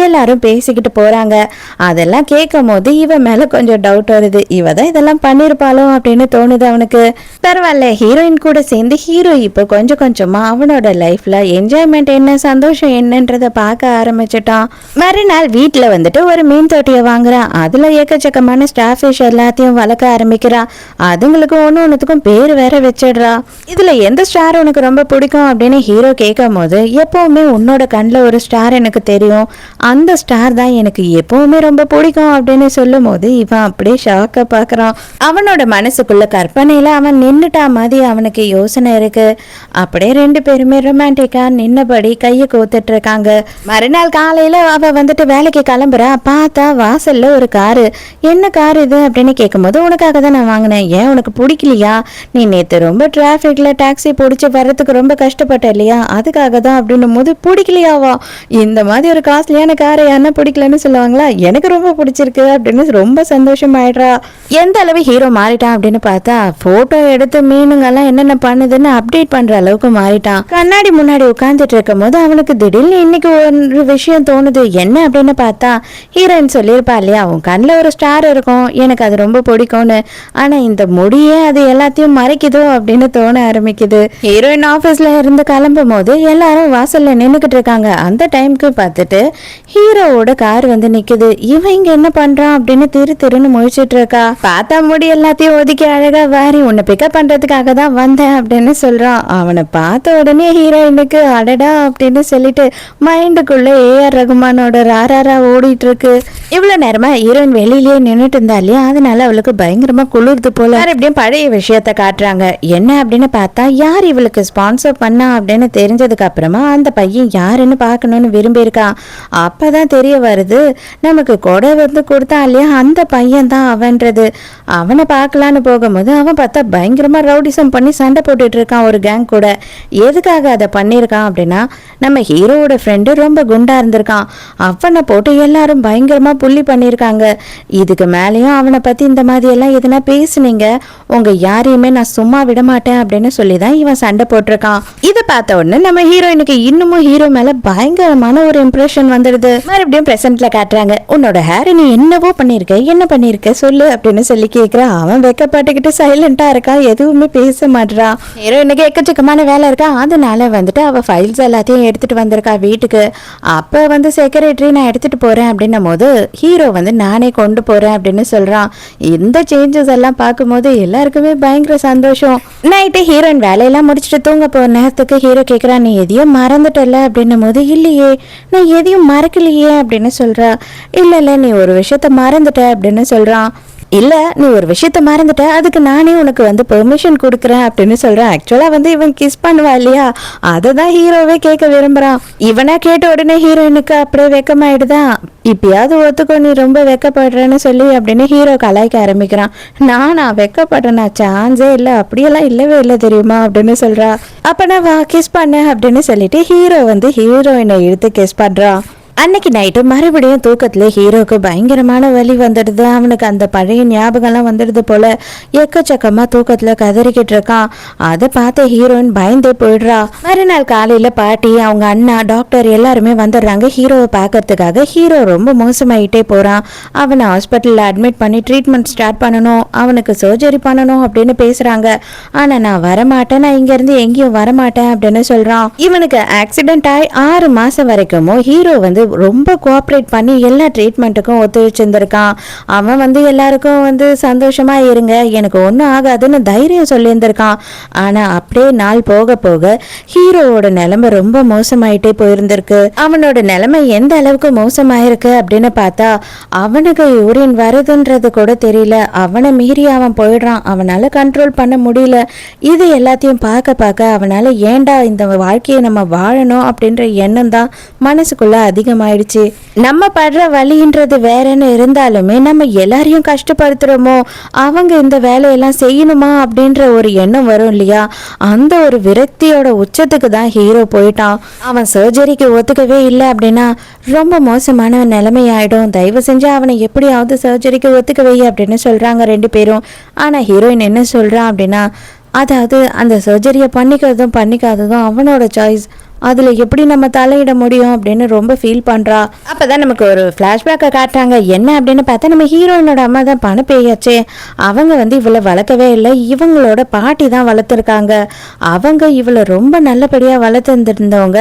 எல்லாரும் பேசிக்கிட்டு போறாங்க. அதெல்லாம் கேட்கும் போது இவன் மேல கொஞ்சம் டவுட் வருது, இவ தான் இதெல்லாம் பண்ணிருப்பாளோ அப்படின்னு தோணுது அவனுக்கு. பரவாயில்ல, ஹீரோயின் கூட சேர்ந்து ஹீரோ இப்போ கொஞ்சம் கொஞ்சமா அவனோட லைஃப்ல என்ஜாய்மெண்ட் என்ன, சந்தோஷம் என்னன்றத பார்க்க ஆரம்பிச்சிட்டான். மறுநாள் வீட்டுல வந்துட்டு ஒரு மீன் தொட்டியை வாங்குறான். அதுல ஏக்கச்சக்கமான ஸ்டார் ஃபிஷ் எல்லாத்தையும் வளர்க்க ஆரம்பிக்கிறான். அதுங்களுக்கு ஒன்னொன்னுத்துக்கும் பேர் வேற வச்சிடுறா. இதுல எந்த ஸ்டார் உனக்கு ரொம்ப பிடிக்கும் அப்படின்னு ஹீரோ கேட்கும் போது, எப்பவுமே உன்னோட கண்ணில் ஒரு ஸ்டார் எனக்கு தெரியும், அந்த ஸ்டார் தான் எனக்கு எப்பவுமே ரொம்ப பிடிக்கும் அப்படின்னு சொல்லும் போது இவன் அப்படியே ஷாக்க பாக்குறான். அவனோட மனசுக்குள்ள கற்பனையில அவன் நின்னுட்டா மாதிரி அவனுக்கு யோசனை இருக்கு. அப்படியே ரெண்டு பேருமே ரொமான்டிக்கா நின்னபடி கையை கோத்துட்டு இருக்காங்க. மறுநாள் காலையில அவ வந்துட்டு வேலைக்கு கிளம்புறா. பார்த்தா வாசல்ல ஒரு காரு. என்ன கார் இது அப்படின்னு கேட்கும் போது, உனக்காக தான் நான் வாங்கினேன், ஏன் உனக்கு பிடிக்கலையா, நீ நேற்று ரொம்ப டிராஃபிக்ல டாக்ஸி பிடிச்சி வர்றதுக்கு ரொம்ப கஷ்டப்பட்ட இல்லையா, அதுக்காக தான் அப்படின்னும் போது, பிடிக்கலையாவா, இந்த மாதிரி ஒரு காஸ்ட்லியான காரை யாருன்னா பிடிக்கலன்னு சொல்லுவாங்களா, எனக்கு ரொம்ப பிடிச்சிருக்கு அப்படின்னு ரொம்ப சந்தோஷமாயிடுறா. எந்த அளவு ஹீரோ மாறிட்டான் அப்படின்னு பார்த்தா, போட்டோ எடுத்து மீனுங்கெல்லாம் என்னென்ன பண்ணுதுன்னு அப்டேட் பண்ற அளவுக்கு மாறிட்டான். கண்ணாடி முன்னாடி உட்கார்ந்துட்டு இருக்கும் போது அவனுக்கு திடீர்னு இன்னைக்கு ஒரு விஷயம் தோணுது. என்ன அப்படின்னு பார்த்தா, ஹீரோயின் சொல்லியிருப்பா இல்லையா, உன் கண்ணில் ஒரு ஸ்டார் இருக்கும், எனக்கு அது ரொம்ப பிடிக்கும்னு, ஆனா இந்த முடியே அது எல்லாத்தையும் மறைக்குதோ அப்படின்னு தோண ஆரம்பிக்குது. ஹீரோயின் ஆஃபீஸ்ல இருந்து கிளம்பும் போது எல்லாரும் வாசல்ல நின்றுக்கிட்டு இருக்காங்க. அந்த டைமுக்கு பார்த்துட்டு ஹீரோவோட கார் வந்து நிக்குது. இவன் இங்க என்ன பண்றான் அப்படின்னு திருன்னு முழிச்சிட்டு இருக்கா. பார்த்தா முடி எல்லாத்தையும் ஒதுக்கி அழகா வாரி உன்னை பிக்கப் பண்றதுக்காக தான் வந்தேன் அப்படின்னு சொல்றான். அவனை பார்த்த உடனே ஹீரோயினுக்கு அடடா அப்படின்னு சொல்லிட்டு மைண்டுக்குள்ள ஏஆர் ரகுமானோட ராரா ஓடிட்டு இருக்கு. இவ்வளவு நேரமா ஹீரோயின் வெளியிலேயே நின்றுட்டு இருந்தா இல்லையா, அதனால அவளுக்கு பயங்கரமா குளிர்து போல. எப்படியும் பழைய விஷயத்த காட்டுறாங்க. என்ன அப்படின்னு பார்த்தா, யார் இவளுக்கு ஸ்பான்சர் பண்ணா அப்படின்னு தெரிஞ்சதுக்கு அப்புறமா அந்த பையன் யாருன்னு பார்க்கணும்னு விரும்பி இருக்கான். அப்பதான் தெரிய வருது, நமக்கு கொடை வந்து கொடுத்தா இல்லையா, அந்த பையன் தான் அவன்றது. அவனை பார்க்கலான்னு போகும்போது அவன் பார்த்தா பயங்கரமா ரவுடிசம் பண்ணி சண்டை போட்டுட்டு இருக்கான் ஒரு கேங் கூட. எதுக்காக அதை பண்ணியிருக்கான் அப்படின்னா, நம்ம ஹீரோவோட ஃப்ரெண்டு ரொம்ப குண்டா இருந்திருக்கான், அவனை போட்டு எல்லாரும் பயங்கரமா புள்ளி பண்ணியிருக்காங்க. இதுக்கு மேலேயும் அவனை பத்தி இந்த மாதிரி எல்லாம் எதுனா பேசுனீங்க, உங்க யாரையுமே நான் சும்மா விட மாட்டேன் அப்படின்னு சொல்லிதான் இவன் சண்டை போட்டிருக்கான். இதை பார்த்த உடனே நம்ம ஹீரோயினுக்கு இன்னமும் ஹீரோ மேல பயங்கரமான ஒரு இம்ப்ரெஷன் வந்துடுது. மறுபடியும் பிரசன்ட்ல காட்டுறாங்க. உன்னோட ஹேர் நீ என்னவோ பண்ணிருக்க, என்ன பண்ணிருக்க சொல்லு அப்படின்னு சொல்லி கேக்குறா. அவன் வெக்கப்பட்டுக்கிட்டு சைலண்டா இருக்கா, எதுவுமே பேச மாட்டான். ஹீரோயினுக்கு எக்கச்சக்கமான வேலை இருக்கா, அதனால வந்துட்டு அவ ஃபைல்ஸ் எல்லாத்தையும் எடுத்துட்டு வந்திருக்கா வீட்டுக்கு. அப்ப வந்து செக்ரட்டரி நான் எடுத்துட்டு போறேன் அப்படின்னும் போது ஹீரோ வந்து நானே கொண்டு போறேன் அப்படின்னு சொல்றான். இந்த சேஞ்சஸ் எல்லாம் பார்க்கும்போது எல்லாருக்குமே பயங்கர சந்தோஷம். நைட்டு ஹீரோயின் வேலையெல்லாம் முடிச்சுட்டு தூங்க போற நேரத்துக்கு ஹீரோ கேட்குறா, நீ எதையும் மறந்துட்டல அப்படின்னும் போது, இல்லையே நான் எதையும் மறக்கலையே அப்படின்னு சொல்றா. இல்ல நீ ஒரு விஷயத்த மறந்துட்ட அப்படின்னு சொல்றான். இல்ல நீ ஒரு விஷயத்த மறந்துட்ட, அதுக்கு நானே உனக்கு வந்து பெர்மிஷன் கொடுக்குறேன் அப்படின்னு சொல்றேன். ஆக்சுவலா வந்து இவன் கிஸ் பண்ணுவா இல்லையா, அதை தான் ஹீரோவே கேட்க விரும்புறான். இவனா கேட்ட உடனே ஹீரோயினுக்கு அப்படியே வெக்கமாயிடுதான். இப்பயாவது ஒத்துக்கோ, நீ ரொம்ப வெக்கப்படுறேன்னு சொல்லி அப்படின்னு ஹீரோ கலாய்க்க ஆரம்பிக்கிறான். நானா வெக்கப்படுறேன்னா, சான்ஸே இல்லை, அப்படியெல்லாம் இல்லவே இல்லை தெரியுமா அப்படின்னு சொல்றா. அப்பனா வா கிஸ் பண்ண அப்படின்னு சொல்லிட்டு ஹீரோ வந்து ஹீரோயினை இழுத்து கிஸ் பண்றான். அன்னைக்கு நைட்டு மறுபடியும் தூக்கத்துல ஹீரோக்கு பயங்கரமான வலி வந்துடுது. அவனுக்கு அந்த பழைய ஞாபகம்லாம் வந்துடுது போல. எக்கச்சக்கமா தூக்கத்துல கதறிக்கிட்டு இருக்கான். அதை பார்த்த ஹீரோயின் பயந்தே போயிடுறா. மறுநாள் காலையில பாட்டி, அவங்க அண்ணா, டாக்டர் எல்லாருமே வந்துடுறாங்க ஹீரோவை பார்க்கறதுக்காக. ஹீரோ ரொம்ப மோசமாயிட்டே போறான். அவனை ஹாஸ்பிட்டல்ல அட்மிட் பண்ணி ட்ரீட்மெண்ட் ஸ்டார்ட் பண்ணணும், அவனுக்கு சர்ஜரி பண்ணணும் அப்படின்னு பேசுறாங்க. ஆனா நான் வரமாட்டேன், நான் இங்க இருந்து எங்கேயும் வரமாட்டேன் அப்படின்னு சொல்றான். இவனுக்கு ஆக்சிடென்ட் ஆகி 6 மாசம் வரைக்கும் ஹீரோ வந்து வந்து ரொம்ப கோஆப்ரேட் பண்ணி எல்லா ட்ரீட்மெண்ட்டுக்கும் ஒத்துழைச்சிருந்திருக்கான். அவன் வந்து எல்லாருக்கும் வந்து சந்தோஷமா இருங்க, எனக்கு ஒன்றும் ஆகாதுன்னு தைரியம் சொல்லியிருந்திருக்கான். ஆனால் அப்படியே நாள் போக போக ஹீரோவோட நிலைமை ரொம்ப மோசமாயிட்டே போயிருந்திருக்கு. அவனோட நிலைமை எந்த அளவுக்கு மோசமாயிருக்கு அப்படின்னு பார்த்தா அவனுக்கு யூரின் வருதுன்றது கூட தெரியல. அவனை மீறி அவன் போயிடுறான். அவனால கண்ட்ரோல் பண்ண முடியல. இது எல்லாத்தையும் பார்க்க பார்க்க அவனால ஏண்டா இந்த வாழ்க்கையை நம்ம வாழணும் அப்படின்ற எண்ணம் தான் மனசுக்குள்ள அதிகமாயிடுச்சு. நம்ம படுற வலின்றது வேறன்னு இருந்தாலுமே நம்ம எல்லாரையும் கஷ்டப்படுத்துறோமோ, அவங்க இந்த வேலையெல்லாம் செய்யணுமா அப்படின்ற ஒரு எண்ணம் வரும் இல்லையா? அந்த ஒரு விரக்தியோட உச்சத்துக்கு தான் ஹீரோ போயிட்டான். அவன் சர்ஜரிக்கு ஒத்துக்கவே இல்லை அப்படின்னா ரொம்ப மோசமான நிலைமை ஆயிடும். தயவு செஞ்சு அவனை எப்படியாவது சர்ஜரிக்கு ஒத்துக்க வை அப்படின்னு சொல்றாங்க 2 பேரும். ஆனா ஹீரோயின் என்ன சொல்றான் அப்படின்னா, அதாவது அந்த சர்ஜரியை பண்ணிக்காததும் அவனோட சாய்ஸ், அதில் எப்படி நம்ம தலையிட முடியும் அப்படின்னு ரொம்ப ஃபீல் பண்ணுறா. அப்போ தான் நமக்கு ஒரு ஃப்ளாஷ்பேக்கை காட்டுறாங்க. என்ன அப்படின்னு பார்த்தா நம்ம ஹீரோயினோட அம்மா தான் பணப்பேயாச்சே. அவங்க வந்து இவளை வளர்க்கவே இல்லை, இவங்களோட பாட்டி தான் வளர்த்துருக்காங்க. அவங்க இவளை ரொம்ப நல்லபடியாக வளர்த்துருந்தவங்க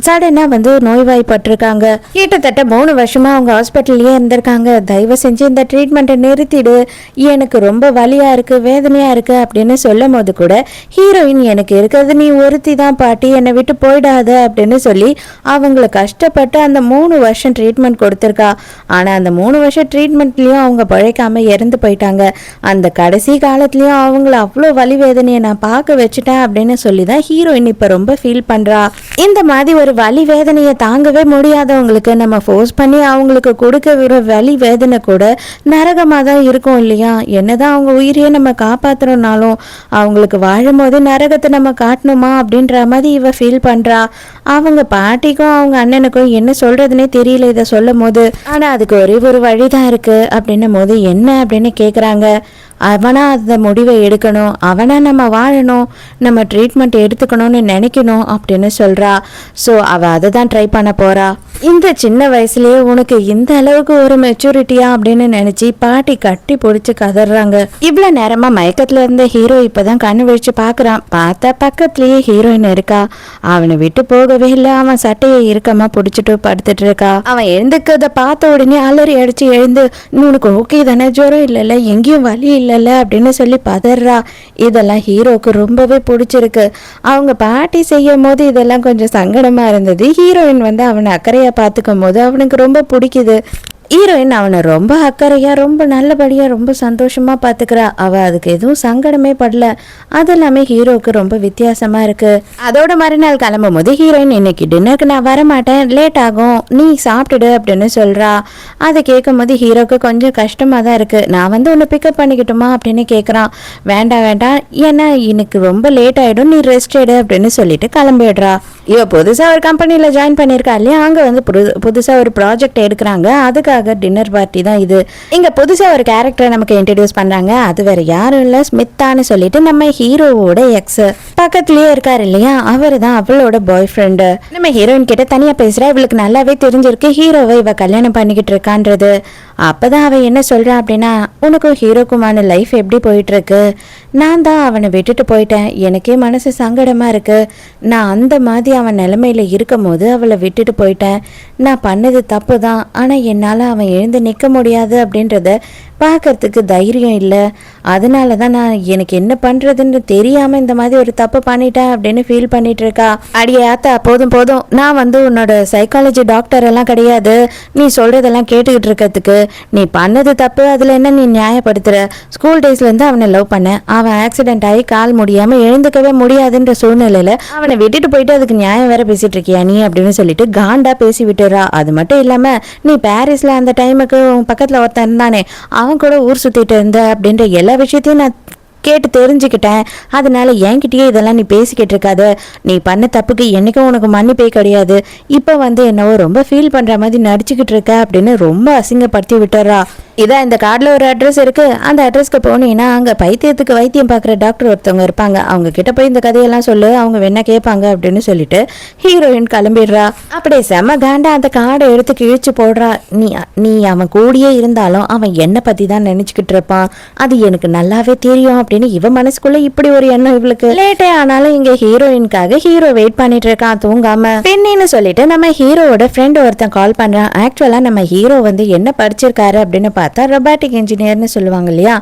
சடனாக வந்து நோய்வாய்ப்பட்டிருக்காங்க. கிட்டத்தட்ட 3 வருஷமாக அவங்க ஹாஸ்பிட்டல்லையே இருந்திருக்காங்க. தயவு செஞ்சு இந்த ட்ரீட்மெண்ட்டை நிறுத்திடு, எனக்கு ரொம்ப வலியாக இருக்குது, வேதனையாக இருக்குது அப்படின்னு சொல்லும் போது கூட ஹீரோயின் எனக்கு இருக்கிறது நீ ஒருத்தி தான் பாட்டி, என்னை விட்டு போயிடாது அப்படின்னு சொல்லி அவங்களை கஷ்டப்பட்டு அந்த 3 வருஷம் ட்ரீட்மெண்ட் கொடுத்துருக்கா. ஆனால் அந்த 3 வருஷம் ட்ரீட்மெண்ட்லேயும் அவங்க பழைக்காம இறந்து போயிட்டாங்க. அந்த கடைசி காலத்துலேயும் அவங்கள அவ்வளோ வலி வேதனையை நான் பார்க்க வச்சுட்டேன் அப்படின்னு சொல்லி தான் ஹீரோயின் இப்போ ரொம்ப ஃபீல் பண்ணுறா. இந்த மாதிரி ஒரு வலி வேதனையை தாங்கவே முடியாதவங்களுக்கு நம்ம ஃபோர்ஸ் பண்ணி அவங்களுக்கு கொடுக்க வலி வேதனை கூட நரகமாக தான் இருக்கும் இல்லையா? என்னதான் அவங்க உயிரையே நம்ம காப்பாற்றுறோம்னாலும் அவங்களுக்கு வாழும் போது நரகத்தை நம்ம காட்டணுமா அப்படின்ற மாதிரி இவ ஃபீல் பண்ணுறா. அவங்க பாட்டிக்கும் அவங்க அண்ணனுக்கும் என்ன சொல்றதுன்னே தெரியல இதை சொல்லும் போது. ஆனா அதுக்கு ஒரே ஒரு வழிதான் இருக்கு அப்படின்னும் போது என்ன அப்படின்னு கேக்குறாங்க. அவனா அந்த முடிவை எடுக்கணும், அவனா நம்ம வாழணும், நம்ம ட்ரீட்மெண்ட் எடுத்துக்கணும்னு நினைக்கணும் அப்படின்னு சொல்றா. ஸோ அவ அதை தான் ட்ரை பண்ண போறா. இந்த சின்ன வயசுலயே உனக்கு இந்த அளவுக்கு ஒரு மெச்சூரிட்டியா அப்படின்னு நினைச்சு பாட்டி கட்டி பிடிச்சி கதறாங்க. இவ்வளவு நேரமா மயக்கத்துல இருந்த ஹீரோ இப்பதான் கண்ணு விழிச்சு பாக்குறான். பார்த்தா பக்கத்துலயே ஹீரோயின் இருக்கா. அவனை விட்டு போகவே இல்லை. அவன் சட்டையை இறுக்கமா பிடிச்சிட்டு படுத்துட்டு இருக்கா. அவன் எழுந்துக்கிறத பார்த்த உடனே அலறி அடிச்சு எழுந்து, உனக்கு ஓகே தானே, ஜுரம் இல்லைல்ல, எங்கேயும் வலி இல்லைல்ல அப்படின்னு சொல்லி பதறா. இதெல்லாம் ஹீரோக்கு ரொம்பவே பிடிச்சிருக்கு. அவங்க பாட்டி செய்யும் போது இதெல்லாம் கொஞ்சம் சங்கடமா இருந்தது. ஹீரோயின் வந்து அவனை அக்கறையா பார்த்துக்கும் போது அவனுக்கு ரொம்ப பிடிக்குது. ஹீரோயின் அவனை ரொம்ப அக்கறையா ரொம்ப நல்லபடியா ரொம்ப சந்தோஷமா பாத்துக்கிறா. அவ அதுக்கு எதுவும் சங்கடமே படல. அது எல்லாமே ஹீரோக்கு ரொம்ப வித்தியாசமா இருக்கு. அதோட மறுநாள் கிளம்பும் போது ஹீரோயின் இன்னைக்கு டின்னருக்கு நான் வரமாட்டேன், லேட் ஆகும், நீ சாப்பிட்டுடு அப்படின்னு சொல்றா. அதை கேட்கும் போது ஹீரோக்கு கொஞ்சம் கஷ்டமா தான் இருக்கு. நான் வந்து உன்னை பிக்கப் பண்ணிக்கிட்டுமா அப்படின்னு கேட்குறான். வேண்டாம் வேண்டாம், ஏன்னா எனக்கு ரொம்ப லேட் ஆயிடும், நீ ரெஸ்ட் எடு அப்படின்னு சொல்லிட்டு கிளம்பிடுறா. இவ புதுசா ஒரு கம்பெனியில ஜாயின் பண்ணிருக்கா இல்லையா? அங்க வந்து புதுசா ஒரு ப்ராஜெக்ட் எடுக்கிறாங்க. அதுக்காக டின்னர் பார்ட்டி தான் இது. இங்க புதுசா ஒரு கேரக்டரை நமக்கு இன்ட்ரடியூஸ் பண்றாங்க. அது வேற யாரும் இல்ல, ஸ்மித்தான்னு சொல்லிட்டு நம்ம ஹீரோவோட எக்ஸ் பக்கத்துலயே இருக்காரு இல்லையா? அவரு தான் அவளோட பாய் ஃப்ரெண்டு. நம்ம ஹீரோயின் கிட்ட தனியா பேசுறா. இவளுக்கு நல்லாவே தெரிஞ்சிருக்கு ஹீரோவை இவ கல்யாணம் பண்ணிக்கிட்டு இருக்கான்றது. அப்பதான் அவ என்ன சொல்றா அப்படின்னா, உனக்கும் ஹீரோக்குமான லைஃப் எப்படி போயிட்டு இருக்கு? நான் தான் அவனை விட்டுட்டு போயிட்டேன், எனக்கே மனசு சங்கடமா இருக்கு. நான் அந்த மாதிரி அவன் நிலைமையில இருக்கும் போது அவளை விட்டுட்டு போயிட்டேன். நான் பண்ணது தப்பு தான், ஆனா என்னால அவன் எழுந்து நிற்க முடியாது அப்படின்றத பார்க்கறதுக்கு தைரியம் இல்லை. அதனால தான் நான் எனக்கு என்ன பண்றதுன்னு தெரியாம இந்த மாதிரி ஒரு தப்பு பண்ணிட்டேன் அப்படின்னு ஃபீல் பண்ணிட்டு இருக்கா. அடியே ஆத்தா, போதும் போதும், நான் வந்து உன்னோட சைக்காலஜி டாக்டர் எல்லாம் கிடையாது. நீ சொல்றதெல்லாம் கேட்டுக்கிட்டு இருக்கிறதுக்கு. நீ பண்ணது தப்பு, அதுல என்ன நீ நியாயப்படுத்துற? ஸ்கூல் டேஸ்ல இருந்து அவனை லவ் பண்ண, அவன் ஆக்சிடென்ட் ஆகி கால் முடியாம எழுந்துக்கவே முடியாதுன்ற சூழ்நிலையில அவனை விட்டுட்டு போயிட்டு அதுக்கு நியாயம் வேற பேசிட்டு இருக்கியா நீ அப்படின்னு சொல்லிட்டு காண்டா பேசி விட்டுறா. அது மட்டும் இல்லாம நீ பாரிஸ்ல அந்த டைமுக்கு பக்கத்துல ஒருத்தன் இருந்தானே, அவன் கூட ஊர் சுத்திட்டு இருந்த அப்படின்ற எல்லா விஷயத்தையும் நான் கேட்டு தெரிஞ்சுக்கிட்டேன். அதனால என்கிட்டயே இதெல்லாம் நீ பேசிக்கிட்டு இருக்காத. நீ பண்ண தப்புக்கு என்னைக்கும் உனக்கு மன்னிப்பே கிடையாது. இப்போ வந்து என்னவோ ரொம்ப ஃபீல் பண்ற மாதிரி நடிச்சுக்கிட்டு இருக்க அப்படின்னு ரொம்ப அசிங்கப்படுத்தி விட்டுறா. இதான் இந்த கார்டில் ஒரு அட்ரஸ் இருக்கு, அந்த அட்ரஸ்க்கு போனீங்கன்னா அங்கே பைத்தியத்துக்கு வைத்தியம் பார்க்குற டாக்டர் ஒருத்தவங்க இருப்பாங்க, அவங்க கிட்ட போய் இந்த கதையெல்லாம் சொல்லு, அவங்க வேணா கேட்பாங்க அப்படின்னு சொல்லிட்டு ஹீரோயின் கிளம்பிடுறா. அப்படியே செம காண்டா அந்த கார்டை எடுத்து கிழிச்சு போடுறா. நீ நீ அவன் கூடியே இருந்தாலும் அவன் என்னை பற்றி தான் நினச்சிக்கிட்டு இருப்பான், அது எனக்கு நல்லாவே தெரியும் அப்படின்னு இவ மனசுக்குள்ள இப்படி ஒரு எண்ணம் இவளுக்கு. லேட்டே ஆனாலும் இங்கே ஹீரோயின்காக ஹீரோ வெயிட் பண்ணிட்டு இருக்கான் தூங்காம. பெண்ணின்னு சொல்லிட்டு நம்ம ஹீரோவோட ஃப்ரெண்ட் ஒருத்தன் கால் பண்றான். ஆக்சுவலா நம்ம ஹீரோ வந்து என்ன படிச்சிருக்காரு அப்படின்னு பார்த்தா ரொபாட்டிக் இன்ஜினியர்னு சொல்லுவாங்க இல்லையா,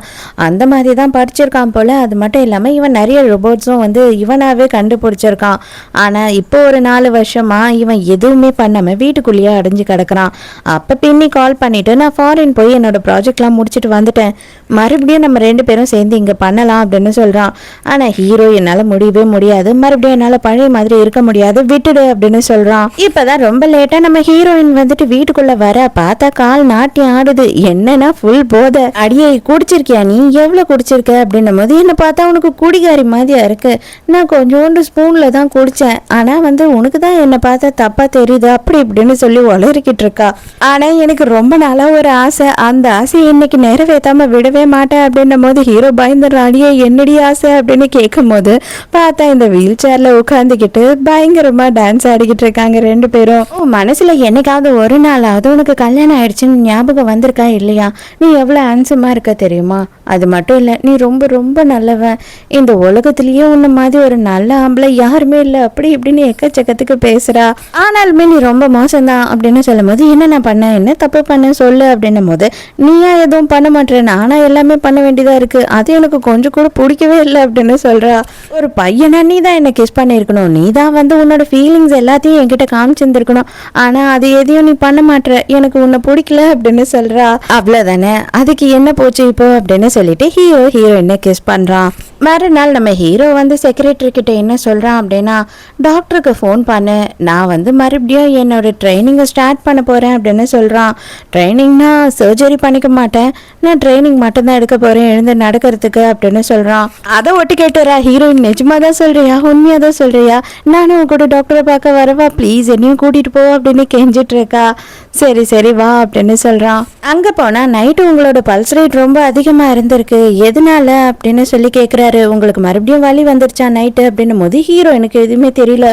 அந்த மாதிரி தான் படிச்சிருக்கான் போல. அது மட்டும் இல்லாமல் இவன் நிறைய ரோபோட்ஸும் வந்து இவனாவே கண்டுபிடிச்சிருக்கான். ஆனால் இப்போ ஒரு 4 வருஷமா இவன் எதுவுமே பண்ணாமல் வீட்டுக்குள்ளேயே அடைஞ்சு கிடக்குறான். அப்போ பின்னி கால் பண்ணிட்டு நான் ஃபாரின் போய் என்னோட ப்ராஜெக்ட்லாம் முடிச்சுட்டு வந்துட்டேன், மறுபடியும் நம்ம 2 பேரும் சேர்ந்து இங்கே பண்ணலாம் அப்படின்னு சொல்கிறான். ஆனால் ஹீரோ என்னால் முடியவே முடியாது, மறுபடியும் என்னால் பழைய மாதிரி இருக்க முடியாது, விட்டுடு அப்படின்னு சொல்கிறான். இப்போதான் ரொம்ப லேட்டாக நம்ம ஹீரோயின் வந்துட்டு வீட்டுக்குள்ளே வர பார்த்தா கால் நாட்டி ஆடுது. என்னன்னா ஃபுல் போதை. அடியை குடிச்சிருக்கியா நீ, எவ்வளவு குடிச்சிருக்க அப்படின்னும் போது என்ன பார்த்தா உனக்கு குடிகாரி மாதிரியா இருக்கு, நான் கொஞ்சோண்டு ஸ்பூன்ல தான் குடிச்சேன், ஆனா வந்து உனக்கு தான் என்ன பார்த்தா தப்பா தெரியுது அப்படி இப்படின்னு சொல்லி உளறிக்கிட்டு இருக்கா. ஆனா எனக்கு ரொம்ப நாளா ஒரு ஆசை, அந்த ஆசையை இன்னைக்கு நிறைவேற்றாம விடவே மாட்டேன் அப்படின்னும் போது ஹீரோ பயந்துடுறான். அடியே என்னடி ஆசை அப்படின்னு கேட்கும் போது பார்த்தா இந்த வீல் சேர்ல உட்காந்துக்கிட்டு பயங்கரமா டான்ஸ் ஆடிக்கிட்டு இருக்காங்க 2 பேரும். மனசுல என்னைக்காவது ஒரு நாளாவது உனக்கு கல்யாணம் ஆயிடுச்சுன்னு ஞாபகம் வந்திருக்கா இல்லையா, நீ எவ்வளோ ஹேண்ட்ஸமாக இருக்க தெரியுமா, அது மட்டும் இல்லை நீ ரொம்ப ரொம்ப நல்லவன், இந்த உலகத்திலேயே உன்ன மாதிரி ஒரு நல்ல ஆம்பளை யாருமே இல்லை அப்படி இப்படின்னு எக்கச்சக்கத்துக்கு பேசுகிறா. ஆனாலுமே நீ ரொம்ப மோசம்தான் அப்படின்னு சொல்லும் போது என்ன நான் பண்ணேன், என்ன தப்பு பண்ண சொல்லு அப்படின்னும் போது நீயா எதுவும் பண்ண மாட்டேன், நானா எல்லாமே பண்ண வேண்டியதாக இருக்குது, அது எனக்கு கொஞ்சம் கூட பிடிக்கவே இல்லை அப்படின்னு சொல்கிறா. ஒரு பையனா நீ தான் என்னை கிஸ் பண்ணியிருக்கணும், நீ தான் வந்து உன்னோட ஃபீலிங்ஸ் எல்லாத்தையும் என்கிட்ட காமிச்சிருந்துருக்கணும், ஆனால் அது எதையும் நீ பண்ண மாட்டேற, எனக்கு உன்னை பிடிக்கல அப்படின்னு சொல்கிறா. அவ்வளோதானே, அதுக்கு என்ன போச்சு இப்போ அப்படின்னு சொல்லிட்டு ஹீரோயினை கிஸ் பண்ணுறான். மறுநாள் நம்ம ஹீரோ வந்து செக்ரட்டரி கிட்ட என்ன சொல்கிறான் அப்படின்னா, டாக்டருக்கு ஃபோன் பண்ணு, நான் வந்து மறுபடியும் என்னோட ட்ரைனிங்கை ஸ்டார்ட் பண்ண போகிறேன் அப்படின்னு சொல்கிறான். ட்ரைனிங்னா சர்ஜரி பண்ணிக்க மாட்டேன், நான் ட்ரைனிங் மட்டும்தான் எடுக்க போகிறேன் எழுந்து நடக்கிறதுக்கு அப்படின்னு சொல்கிறான். அதை ஒட்டு கேட்டுறா ஹீரோயின், நிஜமாக தான் சொல்கிறியா, உண்மையாக தான் சொல்கிறியா, நானும் உன் கூட டாக்டரை பார்க்க வரவா, ப்ளீஸ் என்னையும் கூட்டிகிட்டு போ அப்படின்னு கெஞ்சிட்டு இருக்கா. சரி சரி வா அப்படின்னு சொல்கிறான். அங்கே போனால் நைட்டு உங்களோட பல்ஸ் ரேட் ரொம்ப அதிகமாக இருந்திருக்கு, எதனால அப்படின்னு சொல்லி கேட்குறாரு. உங்களுக்கு மறுபடியும் வலி வந்துருச்சா நைட்டு அப்படின்னும் போது ஹீரோ எனக்கு எதுவுமே தெரியல,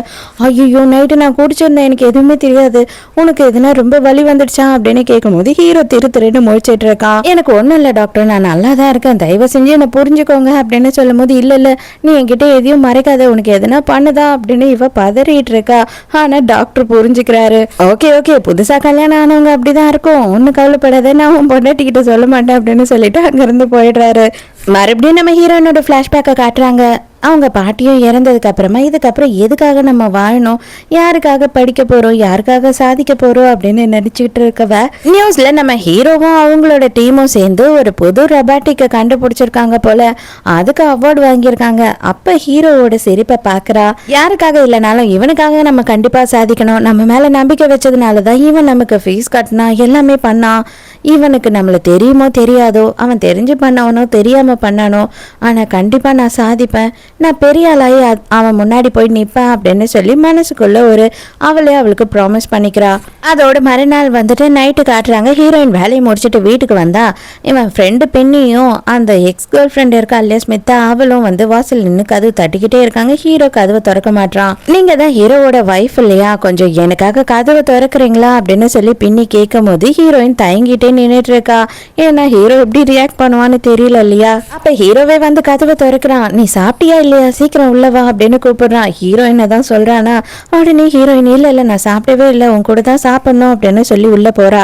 ஐயோ நைட்டு நான் குடிச்சிருந்தேன் எனக்கு எதுவுமே தெரியாது, உனக்கு எதுனா ரொம்ப வலி வந்துடுச்சா அப்படின்னு கேட்கும்போது ஹீரோ திருன்னு முழிச்சிட்டு இருக்கான். எனக்கு ஒன்றும் இல்லை டாக்டர், நான் நல்லா தான் இருக்கேன், தயவு செஞ்சு என்னை புரிஞ்சுக்கோங்க அப்படின்னு சொல்லும் போது இல்லை இல்லை நீ என்கிட்ட எதையும் மறைக்காத, உனக்கு எதுனா பண்ணுதா அப்படின்னு இவ பதறிட்டு இருக்கா. ஆனால் டாக்டர் புரிஞ்சுக்கிறாரு. ஓகே ஓகே, புதுசாக கல்யாணம் ஆனவங்க அப்படிதான் இருக்கும், ஒன்றும் கவலைப்படாத, நான் உன் பொண்டாட்டிக்கிட்ட சொல்ல மாட்டேன் அப்படின்னு சொல்லிட்டு அங்கிருந்து போயிடுறாரு. மறுபடியும் நம்ம ஹீரோயினோட ஃப்ளாஷ்பேக்கை காட்டுறாங்க. அவங்க பாட்டியும் இறந்ததுக்கு அப்புறமா இதுக்கப்புறம் எதுக்காக நம்ம வாழணும், யாருக்காக படிக்க போறோம், யாருக்காக சாதிக்க போறோம் அப்படின்னு நினைச்சுக்கிட்டு இருக்கவ நியூஸ்ல நம்ம ஹீரோவும் அவங்களோட டீமும் சேர்ந்து ஒரு புது ரொபாட்டிக்கை கண்டுபிடிச்சிருக்காங்க போல, அதுக்கு அவார்டு வாங்கியிருக்காங்க. அப்ப ஹீரோவோட சிரிப்பை பாக்குறா. யாருக்காக இல்லைனாலும் இவனுக்காக நம்ம கண்டிப்பா சாதிக்கணும், நம்ம மேல நம்பிக்கை வச்சதுனாலதான் இவன் நமக்கு ஃபீஸ் கட்டினா எல்லாமே பண்ணான், இவனுக்கு நம்மள தெரியுமோ தெரியாதோ, அவன் தெரிஞ்சு பண்ணவனோ தெரியாம பண்ணானோ, ஆனா கண்டிப்பா நான் சாதிப்பேன், நான் பெரிய ஆளாயி அவன் முன்னாடி போய் நிற்பேன் அப்படின்னு சொல்லி மனசுக்குள்ள ஒரு அவளுக்கு ப்ராமிஸ் பண்ணிக்கிறா. அதோட மறுநாள் வந்துட்டு நைட்டு காட்டுறாங்க. ஹீரோயின் வேலையை முடிச்சுட்டு வீட்டுக்கு வந்தா இவன் ஃப்ரெண்டு பெண்ணியும் அந்த எக்ஸ் கேர்ள் ஃப்ரெண்ட் இருக்கா இல்லையா ஸ்மிதா, அவளும் வந்து வாசல் நின்று கதவு தட்டிக்கிட்டே இருக்காங்க. ஹீரோ கதவை திறக்க மாட்டான். நீங்க தான் ஹீரோவோட வைஃப் இல்லையா, கொஞ்சம் எனக்காக கதவை திறக்கிறீங்களா அப்படின்னு சொல்லி பின்னி கேட்கும் போது ஹீரோயின் தயங்கிட்டே நின்றுட்டு இருக்கா. ஏன்னா ஹீரோ எப்படி ரியாக்ட் பண்ணுவான்னு தெரியல இல்லையா. அப்ப ஹீரோவே வந்து கதவை திறக்கிறான். நீ சாப்பிட்டியா இல்லையா, சீக்கிரம் உள்ளவா அப்படின்னு கூப்பிடுறான். ஹீரோயினை தான் சொல்றானா. உடனே ஹீரோயின் இல்ல நான் சாப்பிடவே இல்லை, உன் கூட தான் சாப்பிடணும் அப்படின்னு சொல்லி உள்ள போறா.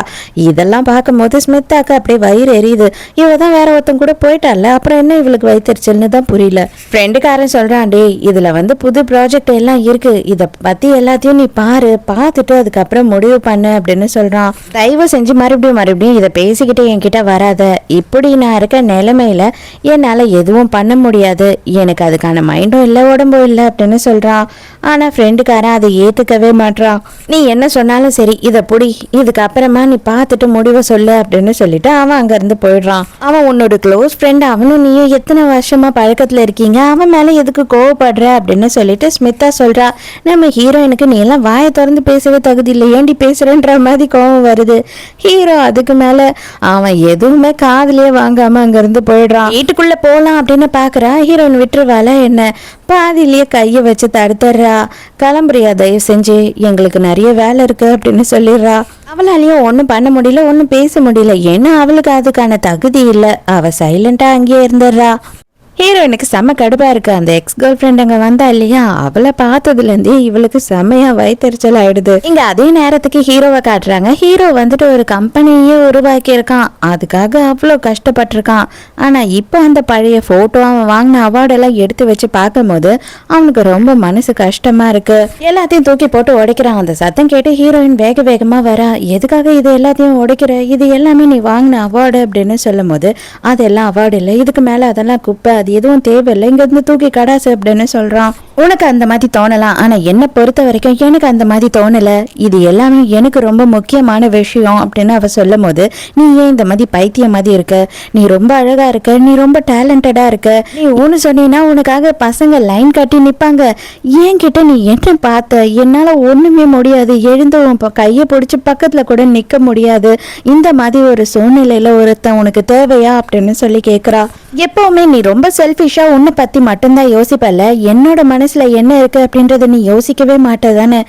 இதெல்லாம் பார்க்கும்போது ஸ்மித்தாக்கு அப்படியே வயிறு எரியுது. இவ தான் வேற ஒருத்தன் கூட போயிட்டால, அப்புறம் என்ன இவளுக்கு வயிற்றுச்சல்னு தான் புரியல. ஃப்ரெண்டுக்காரன் சொல்றான், டே இதுல வந்து புது ப்ராஜெக்ட் எல்லாம் இருக்கு, இதை பத்தி எல்லாத்தையும் நீ பாரு, பார்த்துட்டு அதுக்கப்புறம் முடிவு பண்ணு அப்படின்னு சொல்றான். தயவு செஞ்சு மறுபடியும் இதை பேசிக்கிட்டே என்கிட்ட வராத, இப்படி நான் இருக்க நிலைமையில என்னால எதுவும் பண்ண முடியாது, எனக்கு அதுக்கான அதுக்கான மைண்டும் இல்லை உடம்பும் இல்லை அப்படின்னு சொல்றான். ஆனா ஃப்ரெண்டுக்காரன் அதை ஏத்துக்கவே மாட்றான். நீ என்ன சொன்னாலும் சரி இதை புடி, இதுக்கப்புறமா நீ பார்த்துட்டு முடிவை சொல்லு அப்படின்னு சொல்லிட்டு அவன் அங்கிருந்து போயிடுறான். அவன் உன்னோட க்ளோஸ் ஃப்ரெண்ட், அவனும் நீயும் எத்தனை வருஷமா பழக்கத்துல இருக்கீங்க, அவன் மேல எதுக்கு கோவப்படுற அப்படின்னு சொல்லிட்டு ஸ்மிதா சொல்றா. நம்ம ஹீரோயினுக்கு நீ எல்லாம் வாயை திறந்து பேசவே தகுதி இல்லை, ஏண்டி பேசுறன்ற மாதிரி கோவம் வருது. ஹீரோ அதுக்கு மேல அவன் எதுவுமே காதுலயே வாங்காம அங்கிருந்து போயிடுறான். வீட்டுக்குள்ள போலாம் அப்படின்னு பாக்குறா. ஹீரோயின் விட்டுருவாள என்ன, பாதிலேயே கையை வச்சு தடுத்துடுறா. கிளம்புறியா தயவு செஞ்சு, எங்களுக்கு நிறைய வேலை இருக்கு அப்படின்னு சொல்லிடுறா. அவளாலையும் ஒன்றும் பண்ண முடியல, ஒன்றும் பேச முடியல, ஏன்னா அவளுக்கு அதுக்கான தகுதி இல்லை. அவ சைலண்டா அங்கேயே இருந்துடுறா. ஹீரோயினுக்கு செம்ம கடுப்பா இருக்கு. அந்த எக்ஸ் கேர்ள் ஃப்ரெண்ட் அங்க வந்தா இல்லையா, அவளை பார்த்ததுல இருந்தே இவளுக்கு செம்மையா வயிற்றுச்சல் ஆயிடுது. இங்க அதே நேரத்துக்கு ஹீரோவை காட்டுறாங்க. ஹீரோ வந்துட்டு ஒரு கம்பெனியே உருவாக்கி இருக்கான், அதுக்காக அவ்வளோ கஷ்டப்பட்டிருக்கான். ஆனா இப்போ அந்த பழைய போட்டோ, அவன் வாங்கின அவார்டெல்லாம் எடுத்து வச்சு பார்க்கும் போது அவனுக்கு ரொம்ப மனசு கஷ்டமா இருக்கு. எல்லாத்தையும் தூக்கி போட்டு உடைக்கிறான். அந்த சத்தம் கேட்டு ஹீரோயின் வேக வேகமா வரா. எதுக்காக இது எல்லாத்தையும் உடைக்கிற, இது எல்லாமே நீ வாங்கின அவார்டு அப்படின்னு சொல்லும் போது அதெல்லாம் அவார்டு இல்லை, இதுக்கு மேல அதெல்லாம் குப்பை, எதுவும் தேவையில்லை, இங்க இருந்து தூக்கி கடாசு அப்படின்னு சொல்றான். உனக்கு அந்த மாதிரி தோணலாம், ஆனா என்ன பொறுத்த வரைக்கும் எனக்கு அந்த மாதிரி தோணல, இது எல்லாமே எனக்கு ரொம்ப முக்கியமான விஷயம் அப்படின்னு அவ சொல்லும் போது, நீ ஏன் இந்த மாதிரி பைத்தியம் மாதிரி இருக்க, நீ ரொம்ப அழகா இருக்க, நீ ரொம்ப டேலண்டடா இருக்க, நீ ஒன்று சொன்னீங்கன்னா உனக்காக பசங்க லைன் கட்டி நிப்பாங்க, ஏன் கிட்ட நீ என்ன பார்த்த, என்னால ஒண்ணுமே முடியாது, எழுந்து உன் கையை பிடிச்சி பக்கத்துல கூட நிக்க முடியாது, இந்த மாதிரி ஒரு சூழ்நிலையில ஒருத்தன் உனக்கு தேவையா அப்படின்னு சொல்லி கேக்குறா. எப்பவுமே நீ ரொம்ப செல்ஃபிஷா உன்னை பத்தி மட்டும்தான் யோசிப்பல்ல, என்னோட மனசுல என்ன இருக்கு அப்படின்றத நீ யோசிக்கவே மாட்டதானே,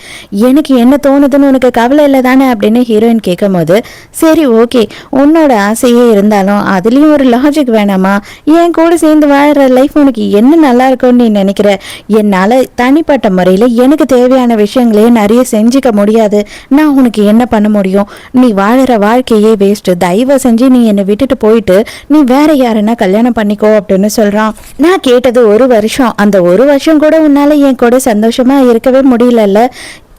எனக்கு என்ன தோணுதுன்னு உனக்கு கவலை இல்லை தானே அப்படின்னு ஹீரோயின் கேட்கும் போது, சரி ஓகே உன்னோட ஆசையே இருந்தாலும் அதுலயும் ஒரு லாஜிக் வேணாமா, என் கூட சேர்ந்து வாழற லைஃப் உனக்கு என்ன நல்லா இருக்கும்னு நீ நினைக்கிற, என்னால தனிப்பட்ட முறையில எனக்கு தேவையான விஷயங்களையே நிறைய செஞ்சுக்க முடியாது, நான் உனக்கு என்ன பண்ண முடியும், நீ வாழற வாழ்க்கையே வேஸ்ட், தயவு செஞ்சு நீ என்னை விட்டுட்டு போயிட்டு நீ வேற யாருன்னா கல்யாணம் பண்ணிக்கோ அப்படின்னு சொல்றான். நான் கேட்டது ஒரு வருஷம், அந்த ஒரு வருஷம் கூட உன்னால என் கூட சந்தோஷமா இருக்கவே முடியலல்ல,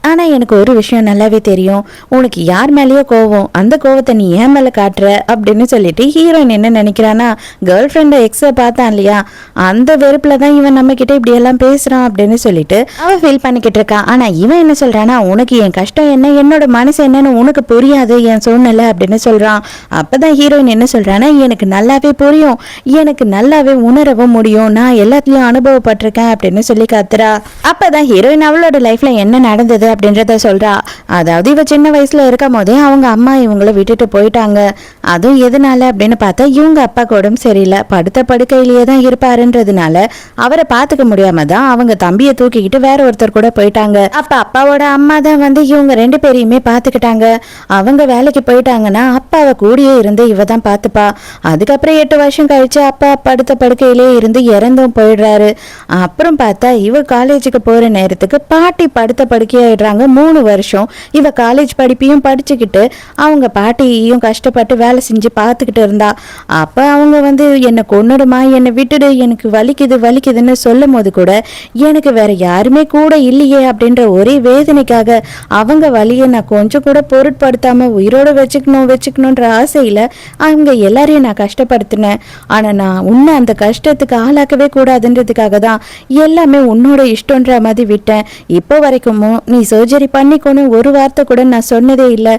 ஆனா எனக்கு ஒரு விஷயம் நல்லாவே தெரியும், உனக்கு யார் மேலேயோ கோவம், அந்த கோவத்தை நீ ஏன் மேல காட்டுற அப்படின்னு சொல்லிட்டு ஹீரோயின் என்ன நினைக்கிறானா, கேர்ள் ஃப்ரெண்டை எக்ஸை பார்த்தான் இல்லையா, அந்த வெறுப்புல தான் இவன் நம்ம கிட்ட இப்படி எல்லாம் பேசுறான் அப்படின்னு சொல்லிட்டு அவன் ஃபீல் பண்ணிக்கிட்டு இருக்கான். ஆனா இவன் என்ன சொல்றானா, உனக்கு என் கஷ்டம் என்ன, என்னோட மனசு என்னன்னு உனக்கு புரியாது என் சூழ்நிலை அப்படின்னு சொல்றான். அப்பதான் ஹீரோயின் என்ன சொல்றானா, எனக்கு நல்லாவே புரியும், எனக்கு நல்லாவே உணரவும் முடியும், நான் எல்லாத்தையும் அனுபவப்பட்டிருக்கேன் அப்படின்னு சொல்லி கத்துறா. அப்பதான் ஹீரோயின் அவளோட லைஃப்ல என்ன நடந்தது அப்படின்றத சொல்றா. அதாவது இவ சின்ன வயசுல இருக்கும் போதே அவங்க அம்மா இவங்களை விட்டுட்டு போயிட்டாங்க. அதுவும் எதனால அப்படின்னு பார்த்தா, இவங்க அப்பா கூட சரியில்லை, படுத்த படுக்கையிலேயே தான் இருப்பாருன்றதுனால அவரை பார்த்துக்க முடியாம தான் அவங்க தம்பியை தூக்கிக்கிட்டு வேற ஒருத்தர் கூட போயிட்டாங்க. அப்ப அப்பாவோட அம்மா தான் வந்து இவங்க ரெண்டு பேரையுமே பார்த்துக்கிட்டாங்க. அவங்க வேலைக்கு போயிட்டாங்கன்னா அப்பாவை கூடியே இருந்து இவ தான் பார்த்துப்பா. அதுக்கப்புறம் 8 வருஷம் கழிச்சு அப்பா படுத்த படுக்கையிலேயே இருந்து இறந்தும் போயிடுறாரு. அப்புறம் பார்த்தா இவ காலேஜுக்கு போற நேரத்துக்கு பாட்டி படுத்த படுக்கையா 3 வருஷம் இவ காலேஜ் படிப்பையும் படிச்சுக்கிட்டு அவங்க பாட்டியையும் கஷ்டப்பட்டு வேலை செஞ்சு பார்த்துக்கிட்டு இருந்தா. அப்ப அவங்க வந்து என்னை கொன்னுடுமா, என்னை விட்டுடு, எனக்கு வலிக்குது வலிக்குதுன்னு சொல்லும் போது கூட எனக்கு வேற யாருமே கூட இல்லையே அப்படின்ற ஒரே வேதனைக்காக அவங்க வலியை நான் கொஞ்சம் கூட பொருட்படுத்தாம உயிரோட வச்சுக்கணும்ன்ற ஆசையில அவங்க எல்லாரையும் நான் கஷ்டப்படுத்தினேன். ஆனா நான் உன்னை அந்த கஷ்டத்துக்கு ஆளாக்கவே கூடாதுன்றதுக்காக தான் எல்லாமே உன்னோட இஷ்டன்ற மாதிரி விட்டேன். இப்போ வரைக்கும் நீ சர்ஜரி பண்ணிக்கணும் ஒரு வார்த்தை கூட நான் சொன்னதே இல்லை,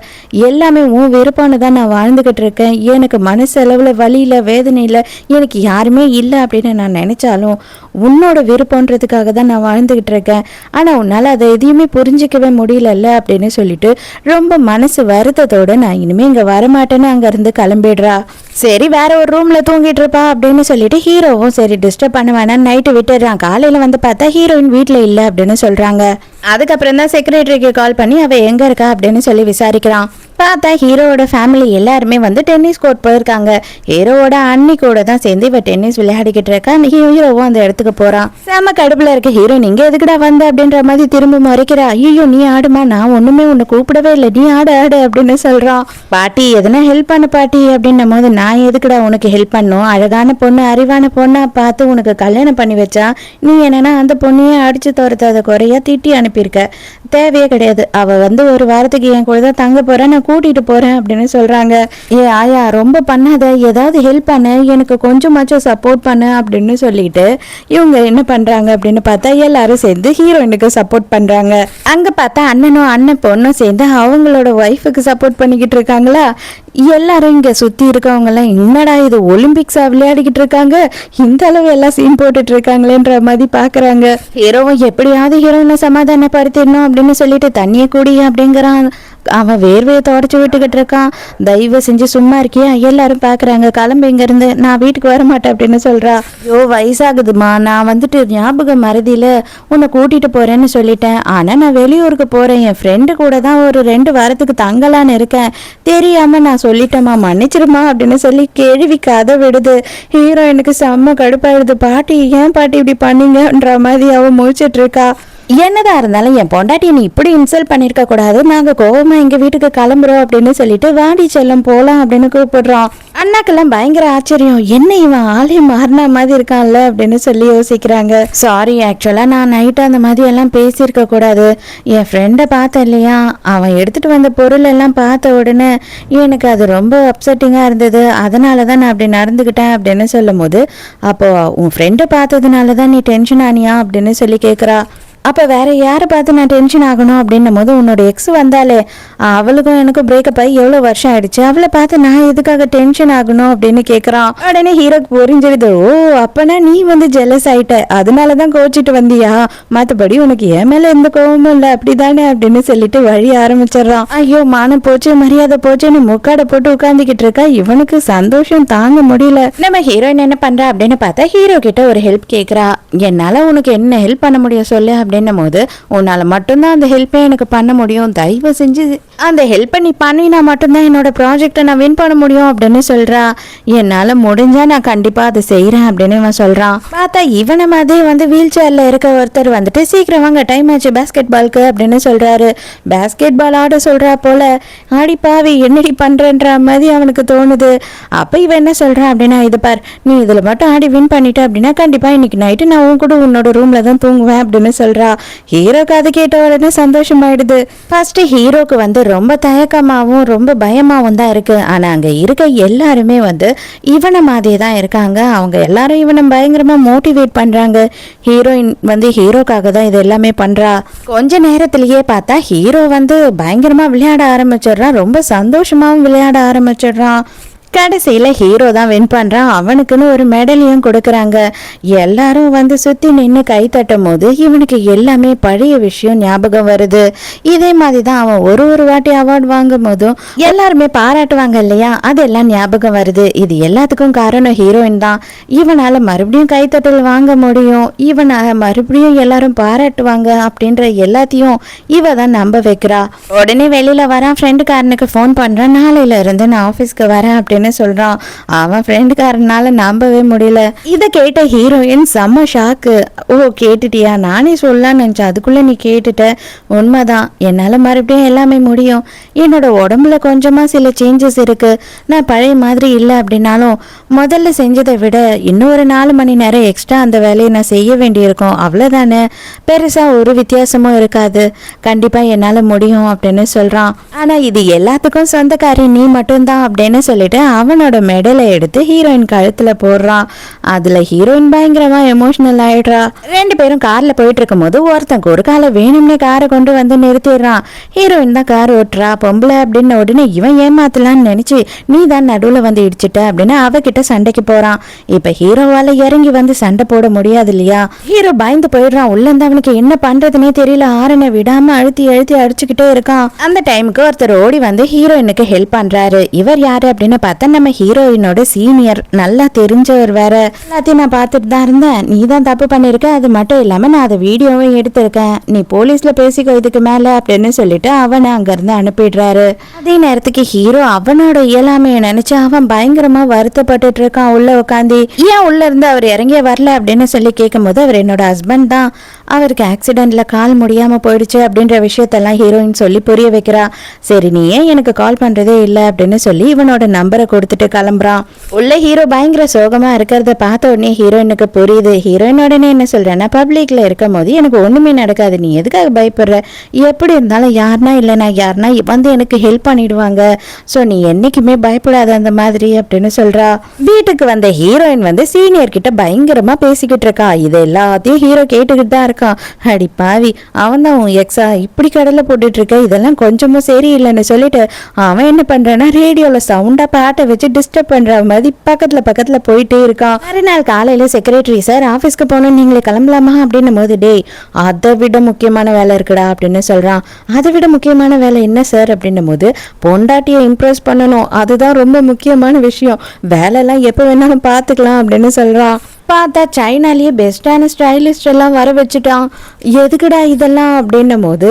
எல்லாமே உன் விருப்பம்னு தான் நான் வாழ்ந்துகிட்டு இருக்கேன். எனக்கு மனசளவில் வலியில வேதனையில் எனக்கு யாருமே இல்லை அப்படின்னு நான் நினைச்சாலும் உன்னோட விருப்பன்றதுக்காக தான் நான் வாழ்ந்துகிட்டு இருக்கேன். ஆனா உன்னால அதை எதையுமே புரிஞ்சிக்கவே முடியலல்ல அப்படின்னு சொல்லிட்டு ரொம்ப மனசு வருத்தத்தோட நான் இனிமே இங்க வரமாட்டேன்னு அங்க இருந்து கிளம்பிடுறா. சரி வேற ஒரு ரூம்ல தூங்கிட்டு இருப்பா அப்படின்னு சொல்லிட்டு ஹீரோவும் சரி டிஸ்டர்ப் பண்ண வேணாம் நைட்டு விட்டுடுறான். காலையில வந்து பார்த்தா ஹீரோயின் வீட்டுல இல்லை அப்படின்னு சொல்றாங்க. அதுக்கப்புறம் தான் செக்ரட்டரிக்கு கால் பண்ணி அவ எங்க இருக்கா அப்படின்னு சொல்லி விசாரிக்கிறான். பார்த்தா ஹீரோவோட ஃபேமிலி எல்லாருமே வந்து டென்னிஸ் கோர்ட் போயிருக்காங்க. ஹீரோவோட அண்ணி கூட தான் சேர்ந்து இவ டென்னிஸ் விளையாடிக்கிட்டு இருக்கா. ஹீரோவும் அந்த இடத்துக்கு போறான். செம கடுப்புல இருக்க ஹீரோயின் இங்க எதுக்குடா வந்த அப்படின்ற மாதிரி திரும்ப மறைக்கிறா. ஐயோ நீ ஆடுமா, நான் ஒண்ணுமே உன்னை கூப்பிடவே இல்லை, நீ ஆடு ஆடு அப்படின்னு சொல்றான். பாட்டி எதனா ஹெல்ப் பண்ணு பாட்டி அப்படின்னும் போது, நான் எதுக்குடா உனக்கு ஹெல்ப் பண்ணும், அழகான பொண்ணு அறிவான பொண்ணா பார்த்து உனக்கு கல்யாணம் பண்ணி வச்சா நீ என்னன்னா அந்த பொண்ணையே அடிச்சு துரத்தாத குறையா திட்டி அனுப்பியிருக்க, தேவையே கிடையாது. அவ வந்து ஒரு வாரத்துக்கு என் கூட தான் தங்க போறா, நான் கூட்டிட்டு போறேன் அப்படின்னு சொல்றாங்க. ஏ ஆயா ரொம்ப பண்ணாத, ஏதாவது ஹெல்ப் பண்ண, எனக்கு கொஞ்சமாச்சும் சப்போர்ட் பண்ண அப்படின்னு சொல்லிட்டு இவங்க என்ன பண்றாங்க அப்படின்னு பார்த்தா எல்லாரும் சேர்ந்து ஹீரோயினுக்கு சப்போர்ட் பண்றாங்க. அங்க பார்த்தா அண்ணன் பொண்ணும் சேர்ந்து அவங்களோட ஒய்ஃபுக்கு சப்போர்ட் பண்ணிக்கிட்டு இருக்காங்களா. எல்லாரும் இங்க சுத்தி இருக்கவங்க எல்லாம் என்னடா இது ஒலிம்பிக்ஸா விளையாடிக்கிட்டு இருக்காங்க, இந்த அளவு எல்லாம் சீன் போட்டுட்டு இருக்காங்களேன்ற மாதிரி பாக்குறாங்க. ஹீரோவும் எப்படியாவது ஹீரோயினை சமாதானப்படுத்திடணும் அப்படின்னு சொல்லிட்டு தண்ணியை குடி அப்படிங்கிறான். அவன் வேர்வையை தொடச்சு விட்டுக்கிட்டு இருக்கான். தயவு செஞ்சு சும்மா இருக்கியா, எல்லாரும் பாக்குறாங்க, கிளம்பு இங்க இருந்து, நான் வீட்டுக்கு வர மாட்டேன் அப்படின்னு சொல்றா. ஐயோ வயசாகுதுமா, நான் வந்துட்டு ஞாபக மறதியில உன்னை கூட்டிட்டு போறேன்னு சொல்லிட்டேன். ஆனா நான் வெளியூருக்கு போறேன், என் ஃப்ரெண்டு கூட தான் ஒரு 2 வாரத்துக்கு தங்கலான்னு இருக்கேன், தெரியாம நான் சொல்லிட்டேம்மா, மன்னிச்சிருமா அப்படின்னு சொல்லி கேள்வி கதை விடுது. ஹீரோயினுக்கு செம்ம கடுப்பாயிடுது. பாட்டி ஏன் பாட்டி இப்படி பண்ணீங்கன்ற மாதிரி அவன் முழிச்சிட்டு இருக்கா. என்னதான் இருந்தாலும் என் பொண்டாட்டியை நீ இப்படி இன்சல்ட் பண்ணிருக்க கூடாது, நாங்க கோவமா எங்க வீட்டுக்கு கிளம்புறோம் அப்படின்னு சொல்லிட்டு வாடி செல்லம் போலாம் அப்படின்னு கூப்பிடுறோம். அண்ணாக்கெல்லாம் பயங்கர ஆச்சரியம், என்ன இவன் ஆளையும் மாறின மாதிரி இருக்கான்ல அப்படின்னு சொல்லி யோசிக்கிறாங்க. சாரி, ஆக்சுவலா நான் நைட்டு அந்த மாதிரி எல்லாம் பேசியிருக்க கூடாது. என் ஃப்ரெண்டை பார்த்தேன் இல்லையா, அவன் எடுத்துட்டு வந்த பொருள் எல்லாம் பார்த்த உடனே எனக்கு அது ரொம்ப அப்செட்டிங்கா இருந்தது, அதனாலதான் நான் அப்படி நடந்துக்கிட்டேன் அப்படின்னு சொல்லும் போது, அப்போ உன் ஃப்ரெண்டை பார்த்ததுனாலதான் நீ டென்ஷன் ஆனியா அப்படின்னு சொல்லி கேட்குறா. அப்போ வேற யாரை பார்த்து நான் டென்ஷன் ஆகணும் அப்படின்னும் போது, உன்னோட எக்ஸ் வந்தாலே அவளுக்கும் எனக்கும் பிரேக்கப் ஆகி எவ்வளோ வருஷம் ஆயிடுச்சு, அவளை பார்த்து நான் எதுக்காக டென்ஷன் ஆகணும் அப்படின்னு கேட்குறான். உடனே ஹீரோக்கு புரிஞ்சிருது, ஓ அப்பனா நீ வந்து ஜெலஸ் ஆயிட்ட, அதனால தான் கோச்சிட்டு வந்தியா, மற்றபடி உனக்கு என் மேலே எந்த கோவமும் இல்லை அப்படிதானே அப்படின்னு சொல்லிட்டு வழி ஆரம்பிச்சிடறான். ஐயோ மானம் போச்சு மரியாதை போச்சுன்னு முக்காடை போட்டு உட்காந்துக்கிட்டு இருக்கா. இவனுக்கு சந்தோஷம் தாங்க முடியல. நம்ம ஹீரோயின் என்ன பண்றா அப்படின்னு பார்த்தா ஹீரோ கிட்ட ஒரு ஹெல்ப் கேட்குறா. என்னால் உனக்கு என்ன ஹெல்ப் பண்ண முடியும் சொல்லு அப்படின்னும் போது, உன்னால மட்டும்தான் அந்த ஹெல்ப்பை எனக்கு பண்ண முடியும், தயவு செஞ்சு அந்த ஹெல்ப்பை நீ பண்ணினா மட்டும்தான் என்னோட ப்ராஜெக்டை நான் வின் பண்ண முடியும் அப்படின்னு சொல்றா. என்னால முடிஞ்சா நான் கண்டிப்பா அதை செய்யறேன் அப்படின்னு இவன் சொல்றான். பார்த்தா இவனை மாதிரி வந்து வீல் சேர்ல இருக்க ஒருத்தர் வந்துட்டு சீக்கிரம் வாங்க டைம் ஆச்சு பேஸ்கெட் பால்க்கு அப்படின்னு சொல்றாரு. பேஸ்கெட் பால் ஆட சொல்றா போல. ஆடி பாவி என்னடி பண்றன்ற மாதிரி அவனுக்கு தோணுது. அப்ப இவன் என்ன சொல்றான் அப்படின்னா, இது பார், நீ இதுல மட்டும் ஆடி வின் பண்ணிட்ட அப்படின்னா கண்டிப்பா இன்னைக்கு நைட்டு நான் உன் கூட உன்னோட ரூம்ல தான் தூங்குவேன் அப்படின்னு சொல்றா. ஹீரோக்கு அது கேட்ட உடனே சந்தோஷமாயிடுது. ஃபர்ஸ்ட் ஹீரோக்கு வந்து ரொம்ப தயக்கமாவும் ரொம்ப பயமாவும் தான் இருக்கு. ஆனா அங்க இருக்க எல்லாருமே வந்து இவனை மாதிரி தான் இருக்காங்க. அவங்க எல்லாரும் இவனை பயங்கரமா மோட்டிவேட் பண்றாங்க. ஹீரோயின் வந்து ஹீரோக்காக தான் இது எல்லாமே பண்றா. கொஞ்ச நேரத்திலேயே பார்த்தா ஹீரோ வந்து பயங்கரமா விளையாட ஆரம்பிச்சிடுறான். ரொம்ப சந்தோஷமாவும் விளையாட ஆரம்பிச்சிடுறான். கடைசியில் ஹீரோ தான் வின் பண்ணுறான். அவனுக்குன்னு ஒரு மெடலையும் கொடுக்குறாங்க. எல்லாரும் வந்து சுற்றி நின்று கை தட்டும் போது இவனுக்கு எல்லாமே பழைய விஷயம் ஞாபகம் வருது. இதே மாதிரி தான் அவன் ஒரு வாட்டி அவார்டு வாங்கும் போதும் எல்லாருமே பாராட்டுவாங்க இல்லையா, அதெல்லாம் ஞாபகம் வருது. இது எல்லாத்துக்கும் காரணம் ஹீரோயின் தான். இவனால் மறுபடியும் கைத்தட்டல் வாங்க முடியும், இவனை மறுபடியும் எல்லாரும் பாராட்டுவாங்க அப்படின்ற எல்லாத்தையும் இவ தான் நம்ப வைக்கிறா. உடனே வெளியில் வரான், ஃப்ரெண்டுக்காரனுக்கு ஃபோன் பண்ணுறான். நாளையில இருந்து நான் ஆஃபீஸ்க்கு வரேன் அப்படின்னு சொல்றான். அவன் ஃப்ரெண்டுக்காரனால நம்பவே முடியல. இதை கேட்ட ஹீரோயின் செம்ம ஷாக்கு. ஓ கேட்டுட்டியா, நானே சொல்லலாம்னு நினைச்சேன், அதுக்குள்ள நீ கேட்டுட்ட. உண்மைதான், என்னால மறுபடியும் எல்லாமே முடியும். என்னோட உடம்புல கொஞ்சமா சில சேஞ்சஸ் இருக்கு. நான் பழைய மாதிரி இல்லை அப்படின்னாலும் முதல்ல செஞ்சதை விட இன்னும் ஒரு 4 மணி நேரம் எக்ஸ்ட்ரா அந்த வேலையை நான் செய்ய வேண்டியிருக்கும், அவ்வளவுதானே, பெருசா ஒரு வித்தியாசமும் இருக்காது, கண்டிப்பா என்னால முடியும் அப்படின்னு சொல்றான். ஆனா இது எல்லாத்துக்கும் சொந்தக்காரி நீ மட்டும்தான் அப்படின்னு சொல்லிட்டு அவனோட மெடலை எடுத்து ஹீரோயின் கழுத்துல போடுறான். அதுல ஹீரோயின் பயங்கரமா எமோஷனல் ஆயிடுறா. 2 பேரும் கார்ல போயிட்டு இருக்கும் போது ஒருத்தன் ஒரு காலை வேணும்னே காரை கொண்டு வந்து நிறுத்திடுறான். ஹீரோயின் தான் கார் ஓட்டுறா. பொம்பளை அப்படின்னு உடனே இவன் ஏமாத்தலான்னு நினைச்சு நீ தான் நடுவுல வந்து இடிச்சிட்ட அப்படின்னு அவகிட்ட சண்டைக்கு போறான். இப்ப ஹீரோவால இறங்கி வந்து சண்டை போட முடியாது இல்லையா. ஹீரோ பயந்து போயிடுறான். உள்ள இருந்து அவனுக்கு என்ன பண்றதுன்னே தெரியல. ஆரனை விடாம அழுத்தி அழுத்தி அடிச்சுக்கிட்டே இருக்கான். அந்த டைமுக்கு ஒருத்தர் ஓடி வந்து ஹீரோயினுக்கு ஹெல்ப் பண்றாரு. இவர் யாரு அப்படின்னு பார்த்தா நம்ம ஹீரோயினோட சீனியர், நல்லா தெரிஞ்சவர் வேற. எல்லாத்தையும் நான் பார்த்துட்டு தான் இருந்தேன், நீ தான் தப்பு பண்ணிருக்க, அது மட்டும் இல்லாம நான் அதை வீடியோவும் எடுத்திருக்கேன், நீ போலீஸ்ல பேசிக்கோ இதுக்கு மேல அப்படின்னு சொல்லிட்டு அவனை அங்க இருந்து அனுப்பிடுறாரு. அதே நேரத்துக்கு ஹீரோ அவனோட இயலாமைய நினைச்சு அவன் பயங்கரமா வருத்தப்பட்டு இருக்கான். உள்ள உட்காந்து ஏன் உள்ள இருந்து அவர் இறங்கிய வரல அப்படின்னு சொல்லி கேட்கும் போது, அவர் என்னோட ஹஸ்பண்ட் தான், அவருக்கு ஆக்சிடென்ட்ல கால் முடியாம போயிடுச்சு அப்படின்ற விஷயத்தெல்லாம் ஹீரோயின் சொல்லி புரிய வைக்கிறா. சரி நீ ஏன் எனக்கு கால் பண்றதே இல்லை அப்படின்னு சொல்லி இவனோட நம்பரை கொடுத்துட்டு கிளம்புறான். உள்ள ஹீரோ பயங்கர சோகமா இருக்கிறத பார்த்த உடனே ஹீரோயினுக்கு புரியுது. ஹீரோயின் உடனே என்ன சொல்றேன்னா, பப்ளிக்ல இருக்கும் போது எனக்கு ஒண்ணுமே நடக்காது, நீ எதுக்காக பயப்படுற, எப்படி இருந்தாலும் யாருனா இல்லைனா யாருனா வந்து எனக்கு ஹெல்ப் பண்ணிடுவாங்க, ஸோ நீ என்னைக்குமே பயப்படாத அந்த மாதிரி அப்படின்னு சொல்றா. வீட்டுக்கு வந்த ஹீரோயின் வந்து சீனியர் கிட்ட பயங்கரமா பேசிக்கிட்டு இருக்கா. இது எல்லாத்தையும் ஹீரோ கேட்டுக்கிட்டு தான் இருக்கான். அடி பாவி, அவன் தான் உன் எக்ஸா இப்படி கடலை போட்டுட்டு இருக்க, இதெல்லாம் கொஞ்சமும் சரியில்லைன்னு சொல்லிட்டு அவன் என்ன பண்றான்னா ரேடியோல சவுண்டா பாட்டை வச்சு டிஸ்டர்ப் பண்ற மாதிரி பக்கத்துல போயிட்டே இருக்கான். மறுநாள் காலையில செக்ரட்டரி சார் ஆபீஸ்க்கு போகணும், நீங்களே கிளம்பலாமா அப்படின்னும் போது, டேய் அதை விட முக்கியமான வேலை இருக்குடா அப்படின்னு சொல்றான். அதை விட முக்கியமான வேலை என்ன சார் அப்படின்னும் போது, பொண்டாட்டியை இம்ப்ரெஸ் பண்ணணும், அதுதான் ரொம்ப முக்கியமான விஷயம், வேலைலாம் எப்போ வேணாலும் பார்த்துக்கலாம் அப்படின்னு சொல்றான். பார்த்தா சைனாலேயே பெஸ்டான ஸ்டைலிஸ்ட் எல்லாம் வர வச்சுட்டான். எதுக்குடா இதெல்லாம் அப்படின்னும் போது,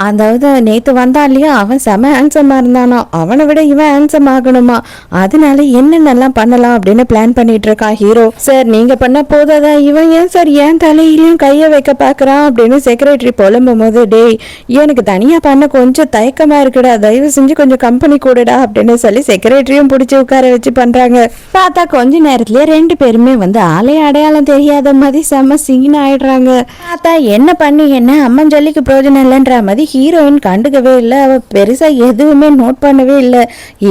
அதாவது நேற்று வந்தான் இல்லையா, அவன் செம ஹேண்ட்ஸமாக இருந்தானா, அவனை விட இவன் ஹேண்ட்ஸம் ஆகணுமா, அதனால என்னென்னலாம் பண்ணலாம் அப்படின்னு பிளான் பண்ணிட்டு இருக்கான் ஹீரோ. சார் நீங்கள் பண்ண போதாதா, இவன் ஏன் சார் ஏன் தலையிலையும் கையை வைக்க பார்க்குறான் அப்படின்னு செக்ரட்டரி புலம்பும் போது, டேய் எனக்கு தனியாக பண்ண கொஞ்சம் தயக்கமாக இருக்குடா, தயவு செஞ்சு கொஞ்சம் கம்பெனி கூடடா அப்படின்னு சொல்லி செக்ரட்டரியும் பிடிச்சி உட்கார வச்சு பண்ணுறாங்க. பார்த்தா கொஞ்ச நேரத்துலேயே ரெண்டு பேருமே வந்து ஆலைய அடையாளம் தெரியாத மாதிரி செம்ம சீன் ஆயிடுறாங்க. பார்த்தா என்ன பண்ணி என்ன அம்மன் ஜல்லிக்கு பிரயோஜனம் இல்லைன்ற மாதிரி ஹீரோயின் கண்டுக்கவே இல்லை. அவ பெருசா எதுவுமே நோட் பண்ணவே இல்லை.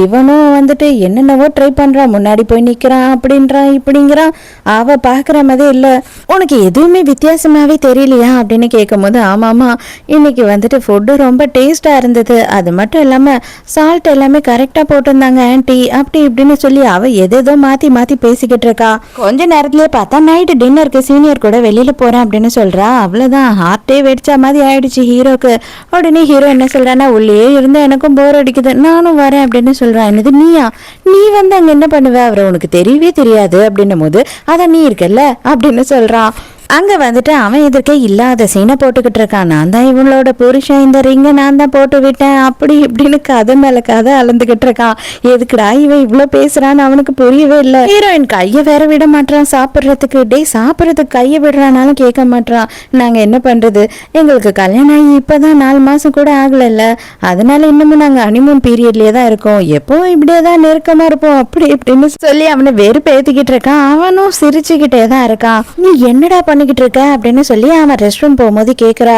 இவனும் வந்துட்டு என்னென்னவோ ட்ரை பண்றான், முன்னாடி போய் நிக்கிறான், அப்படின்றான் இப்படிங்கிறான். அவ பாக்குற மாதிரி இல்லை. உனக்கு எதுவுமே வித்தியாசமாவே தெரியலையா அப்படின்னு கேட்கும் போது, ஆமாமா இன்னைக்கு வந்துட்டு ஃபுட்டு ரொம்ப டேஸ்டா இருந்தது, அது மட்டும் இல்லாம சால்ட் எல்லாமே கரெக்டா போட்டிருந்தாங்க ஆன்டி அப்படி இப்படின்னு சொல்லி அவ எதேதோ மாத்தி பேசிக்கிட்டு இருக்கா. கொஞ்ச நேரத்திலே பார்த்தா நைட்டு டின்னருக்கு சீனியர் கூட வெளியில போறேன் அப்படின்னு சொல்றா. அவ்வளவுதான், ஹார்ட்டே வெடிச்சா மாதிரி ஆயிடுச்சு ஹீரோக்கு. உடனே ஹீரோ என்ன சொல்றான்னா, உள்ளே இருந்து எனக்கும் போர் அடிக்குது, நானும் வரேன் அப்படின்னு சொல்றான். என்னது நீயா, நீ வந்து அங்க என்ன பண்ணுவ, அவரை உனக்கு தெரியவே தெரியாது அப்படின்னும் போது, அதான் நீ இருக்கல்ல அப்படின்னு சொல்றான். அங்க வந்துட்டு அவன் எதிர்க்கே இல்லாத சீனை போட்டுக்கிட்டு இருக்கான். நான் தான் இவங்களோட புருஷன், இந்த ரிங்கை நான் தான் போட்டு விட்டேன் அப்படி இப்படின்னு கதை மேல கதை அளந்துகிட்டு இருக்கான். எதுக்குடா இவன் இவ்வளவு பேசுறான்னு அவனுக்கு புரியவே இல்லை. ஹீரோயின் கையை வேற விட மாட்டான் சாப்பிட்றதுக்கு. டே சாப்பிட்றதுக்கு கையை விடுறானாலும் கேட்க மாட்டான். நாங்க என்ன பண்றது, எங்களுக்கு கல்யாணம் ஆகி இப்பதான் 4 மாசம் கூட ஆகல, அதனால இன்னமும் நாங்க ஹனிமூன் பீரியட்லயே தான் இருக்கோம், எப்பவும் இப்படியே தான் நெருக்கமா இருப்போம் அப்படி இப்படின்னு சொல்லி அவனை வெறுப்பேத்திக்கிட்டு இருக்கான். அவனும் சிரிச்சுக்கிட்டே தான் இருக்கான். நீ என்னடா பண்ணிக்கிட்டு இருக்க அப்படின்னு சொல்லி அவன் ரெஸ்ட் ரூம் போகும்போது கேட்குறா.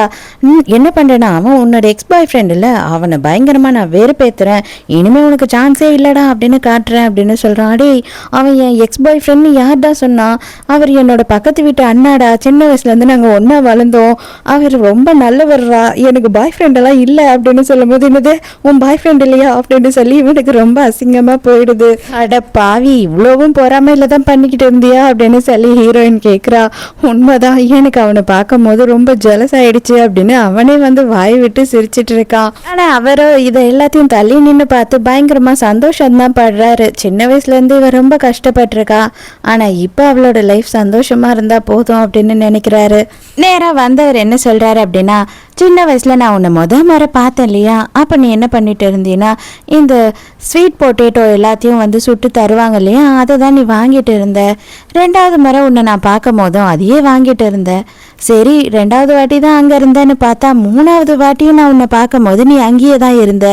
என்ன பண்ணுறேன்னா, அவன் உன்னோட எக்ஸ் பாய் ஃப்ரெண்ட் இல்லை, அவனை பயங்கரமாக நான் வெறுப்பேத்துறேன், இனிமே உனக்கு சான்ஸே இல்லைடா அப்படின்னு காட்டுறேன் அப்படின்னு சொல்கிறான். அடே அவன் என் எக்ஸ் பாய் ஃப்ரெண்ட் யார்டா சொன்னான், அவர் என்னோட பக்கத்து வீட்டு அண்ணாடா, சின்ன வயசுலேருந்து நாங்கள் ஒன்றா வளர்ந்தோம், அவர் ரொம்ப நல்லவர்றா, எனக்கு பாய் ஃப்ரெண்டெல்லாம் இல்லை அப்படின்னு சொல்லும் போது, என்னது உன் பாய் ஃப்ரெண்ட் இல்லையா அப்படின்னு சொல்லி இவனுக்கு ரொம்ப அசிங்கமாக போயிடுது. அட பாவி, இவ்வளவும் பொறாமையில தான் பண்ணிக்கிட்டு இருந்தியா அப்படின்னு சொல்லி ஹீரோயின் கேட்குறா. உண்மைதான், எனக்கு அவனை பார்க்கும் போது ரொம்ப ஜெலஸ் ஆயிடுச்சு அப்படின்னு அவனே வந்து வாய் விட்டு சிரிச்சிட்டு இருக்கான். ஆனா அவரோ இதை எல்லாத்தையும் தள்ளி நின்று பார்த்து பயங்கரமா சந்தோஷம் தான் படுறாரு. சின்ன வயசுல இருந்து இவ ரொம்ப கஷ்டப்பட்டிருக்கா, ஆனா இப்ப அவளோட லைஃப் சந்தோஷமா இருந்தா போதும் அப்படின்னு நினைக்கிறாரு. நேரா வந்தவர் என்ன சொல்றாரு அப்படின்னா, சின்ன வயசுல நான் உன்னை முறை பார்த்தேன் இல்லையா, அப்ப நீ என்ன பண்ணிட்டு இருந்தீன்னா இந்த ஸ்வீட் பொட்டேட்டோ எல்லாத்தையும் வந்து சுட்டு தருவாங்க இல்லையா, அதை தான் நீ வாங்கிட்டு இருந்த. 2வது முறை உன்னை நான் பார்க்கும் போதும் அதையே வாங்கிட்டு இருந்தேன். சரி 2வது வாட்டி தான் அங்கே இருந்தேன்னு பார்த்தா 3வது வாட்டியும் நான் உன்னை பார்க்கும் போது நீ அங்கேயே தான் இருந்த.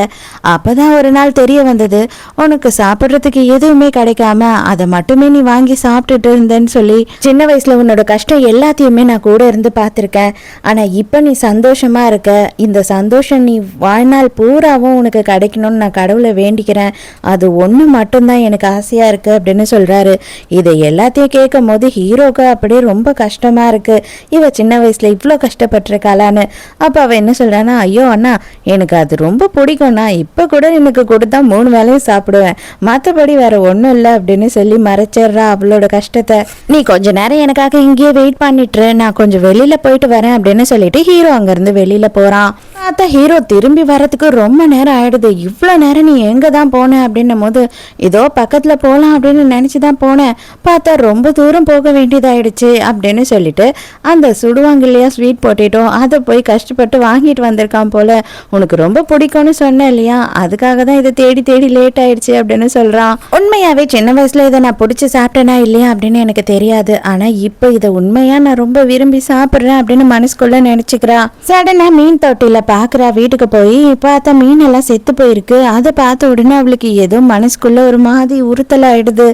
அப்போதான் ஒரு நாள் தெரிய வந்தது, உனக்கு சாப்பிட்றதுக்கு எதுவுமே கிடைக்காம அதை மட்டுமே நீ வாங்கி சாப்பிட்டுட்டு இருந்தேன்னு சொல்லி. சின்ன வயசுல உன்னோட கஷ்டம் எல்லாத்தையுமே நான் கூட இருந்து பார்த்துருக்கேன், ஆனால் இப்போ நீ சந்தோஷமா இருக்க, இந்த சந்தோஷம் நீ வாழ்நாள் பூராவும் உனக்கு கிடைக்கணும்னு நான் கடவுளை வேண்டிக்கிறேன், அது ஒன்று மட்டும்தான் எனக்கு ஆசையா இருக்கு அப்படின்னு சொல்றாரு. இதை எல்லாத்தையும் கேட்கும் போது ஹீரோக்கு அப்படியே ரொம்ப கஷ்டமா இருக்கு. இவ சின்ன வயசுல இவ்வளோ கஷ்டப்பட்டிருக்காளான்னு. அப்போ அவள் என்ன சொல்றான்னா, ஐயோ அண்ணா எனக்கு அது ரொம்ப பிடிக்கும்ண்ணா, இப்போ கூட எனக்கு கொடுத்தா 3 வேளையும் சாப்பிடுவேன், மற்றபடி வேற ஒன்றும் இல்லை அப்படின்னு சொல்லி மறைச்சிடுறா அவளோட கஷ்டத்தை. நீ கொஞ்ச நேரம் எனக்காக இங்கேயே வெயிட் பண்ணிட்டு, நான் கொஞ்சம் வெளியில போயிட்டு வரேன் அப்படின்னு சொல்லிட்டு ஹீரோ அங்கேருந்து வெளியில போறான். பார்த்தா ஹீரோ திரும்பி வரத்துக்கு ரொம்ப நேரம் ஆயிடுது. இவ்வளோ நேரம் நீ எங்கே தான் போனேன் அப்படின்னும் போது, ஏதோ பக்கத்தில் போகலாம் அப்படின்னு நினச்சி தான் போனேன், பார்த்தா ரொம்ப தூரம் போக வேண்டியதாயிடுச்சு அப்படின்னு சொல்லிட்டு அந்த சுடுவாங்க இல்லையா ஸ்வீட் பொட்டேட்டோ, அதை போய் கஷ்டப்பட்டு வாங்கிட்டு வந்திருக்கான் போல. உனக்கு ரொம்ப பிடிக்கும்னு சொன்னேன் இல்லையா, அதுக்காக தான் இதை தேடி லேட் ஆயிடுச்சு அப்படின்னு சொல்றான். உண்மையாவே சின்ன வயசுல இதை நான் பிடிச்சி சாப்பிட்டேனா இல்லையா அப்படின்னு எனக்கு தெரியாது, ஆனா இப்போ இதை உண்மையா நான் ரொம்ப விரும்பி சாப்பிட்றேன் அப்படின்னு மனசுக்குள்ள நினைச்சுக்கிறா. சடனா மீன் தொட்டில பாக்குறா. வீட்டுக்கு போய் பார்த்தா மீனெல்லாம் செத்து போயிருக்கு. அதை பார்த்த உடனே அவளுக்கு ஏதோ மனசுக்குள்ள ஒரு மாதிரி உறுத்தல் ஆயிடுது.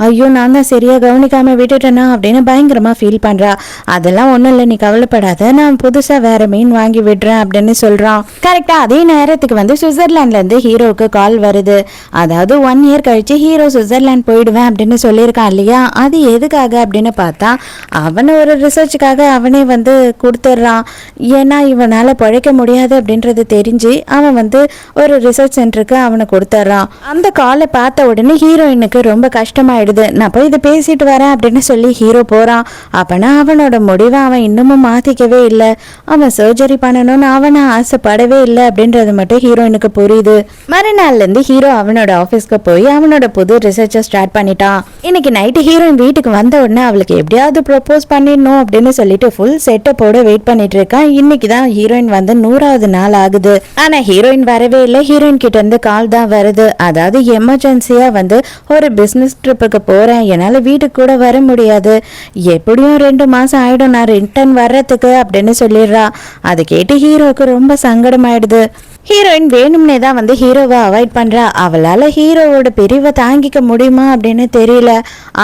ஐயோ, நான் தான் சரியா கவனிக்காம விட்டுட்டேனா அப்படின்னு பயங்கரமா ஃபீல் பண்றா. அதெல்லாம் ஒண்ணும் இல்லை, நீ கவலைப்படாத, நான் புதுசா வேற மீன் வாங்கி விடுறேன் அப்படின்னு சொல்றான். கரெக்டா அதே நேரத்துக்கு வந்து சுவிட்சர்லாந்துல இருந்து ஹீரோவுக்கு கால் வருது. அதாவது 1 இயர் கழிச்சு ஹீரோ சுவிட்சர்லாந்து போயிடுவேன் அப்படின்னு சொல்லியிருக்கான் இல்லையா, அது எதுக்காக அப்படின்னு பார்த்தா அவனை ஒரு ரிசர்ச்சுக்காக அவனே வந்து கொடுத்துட்றான். ஏன்னா இவனால பழைக்க முடியாது அப்படின்றது தெரிஞ்சு அவன் வந்து ஒரு ரிசர்ச் சென்டருக்கு அவனை கொடுத்துட்றான். அந்த காலை பார்த்த உடனே ஹீரோயினுக்கு ரொம்ப கஷ்டமாயிடுது. நான் போய் இதை பேசிட்டு வரேன் அப்படின்னு சொல்லி ஹீரோ போறான். அப்பனா அவனோட முடிவை அவன் இன்னமும் மாத்திக்கவே இல்லை. அவன் சர்ஜரி பண்ணணும்னு அவனை ஆசைப்படவே இல்லை அப்படின்றது மட்டும் ஹீரோயினுக்கு புரியுது. மறுநாள்ல இருந்து ஹீரோ அவனோட ஆபீஸ்க்கு போய் அவனோட புது ரிசர்ச்சை ஸ்டார்ட் பண்ணிட்டான். இன்னைக்கு நைட்டு ஹீரோயின் வீட்டுக்கு வந்த உடனே அவளுக்கு எப்படியாவது ப்ரொபோஸ் பண்ணிடணும் அப்படின்னு சொல்லிட்டு ஃபுல் செட்டப்போட வெயிட் பண்ணிட்டு இருக்கான். இன்னைக்கு தான் ஹீரோயின் வந்து 100வது நாள் ஆகுது. ஆனா ஹீரோயின் வரவே இல்லை. ஹீரோயின் கிட்ட இருந்து கால் தான் வருது. அதாவது எமர்ஜென்சியா வந்து ஒரு பிசினஸ் ட்ரிப்புக்கு போறேன், என்னால வீட்டுக்கு கூட வர முடியாது, எப்படியும் 2 மாசம் ஆயிடும் நான் ரிட்டர்ன் வர்றதுக்கு அப்படின்னு சொல்லிடுறா. அதை கேட்டு ஹீரோவுக்கு ரொம்ப சங்கடம் ஆயிடுது. ஹீரோயின் வேணும்னே தான் வந்து ஹீரோவை அவாய்ட் பண்றா. அவளால ஹீரோவோட பிரிவை தாங்கிக்க முடியுமா அப்படின்னு தெரியல.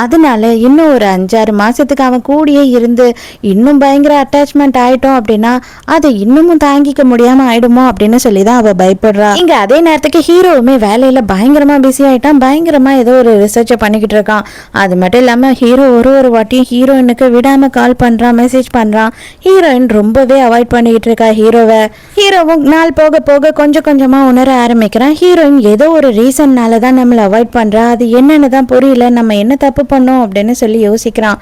அதனால இன்னும் ஒரு 5-6 மாசத்துக்கு அவன் கூடியே இருந்து இன்னும் பயங்கர அட்டாச்மெண்ட் ஆயிட்டோம் அப்படின்னா அதை இன்னமும் தாங்கிக்க முடியாம ஆயிடுமோ அப்படின்னு சொல்லிதான் அவ பயப்படுறா. இங்க அதே நேரத்துக்கு ஹீரோவுமே வேலையில பயங்கரமா பிஸி ஆயிட்டான். பயங்கரமா ஏதோ ஒரு ரிசர்ச்சை பண்ணிக்கிட்டு இருக்கான். அது மட்டும் இல்லாம ஹீரோ ஒரு வாட்டியும் ஹீரோயினுக்கு விடாம கால் பண்றான், மெசேஜ் பண்றான். ஹீரோயின் ரொம்பவே அவாய்ட் பண்ணிக்கிட்டு இருக்கா ஹீரோவை. ஹீரோவும் நாள் போக போக கொஞ்சம் கொஞ்சமா உணர ஆரம்பிக்கிறான். ஹீரோயின் ஏதோ ஒரு ரீசன்னால தான் நம்மளை அவாய்ட் பண்றா, அது என்னன்னு தான் புரியல, நம்ம என்ன தப்பு பண்ணோம் அப்படின்னு சொல்லி யோசிக்கிறான்.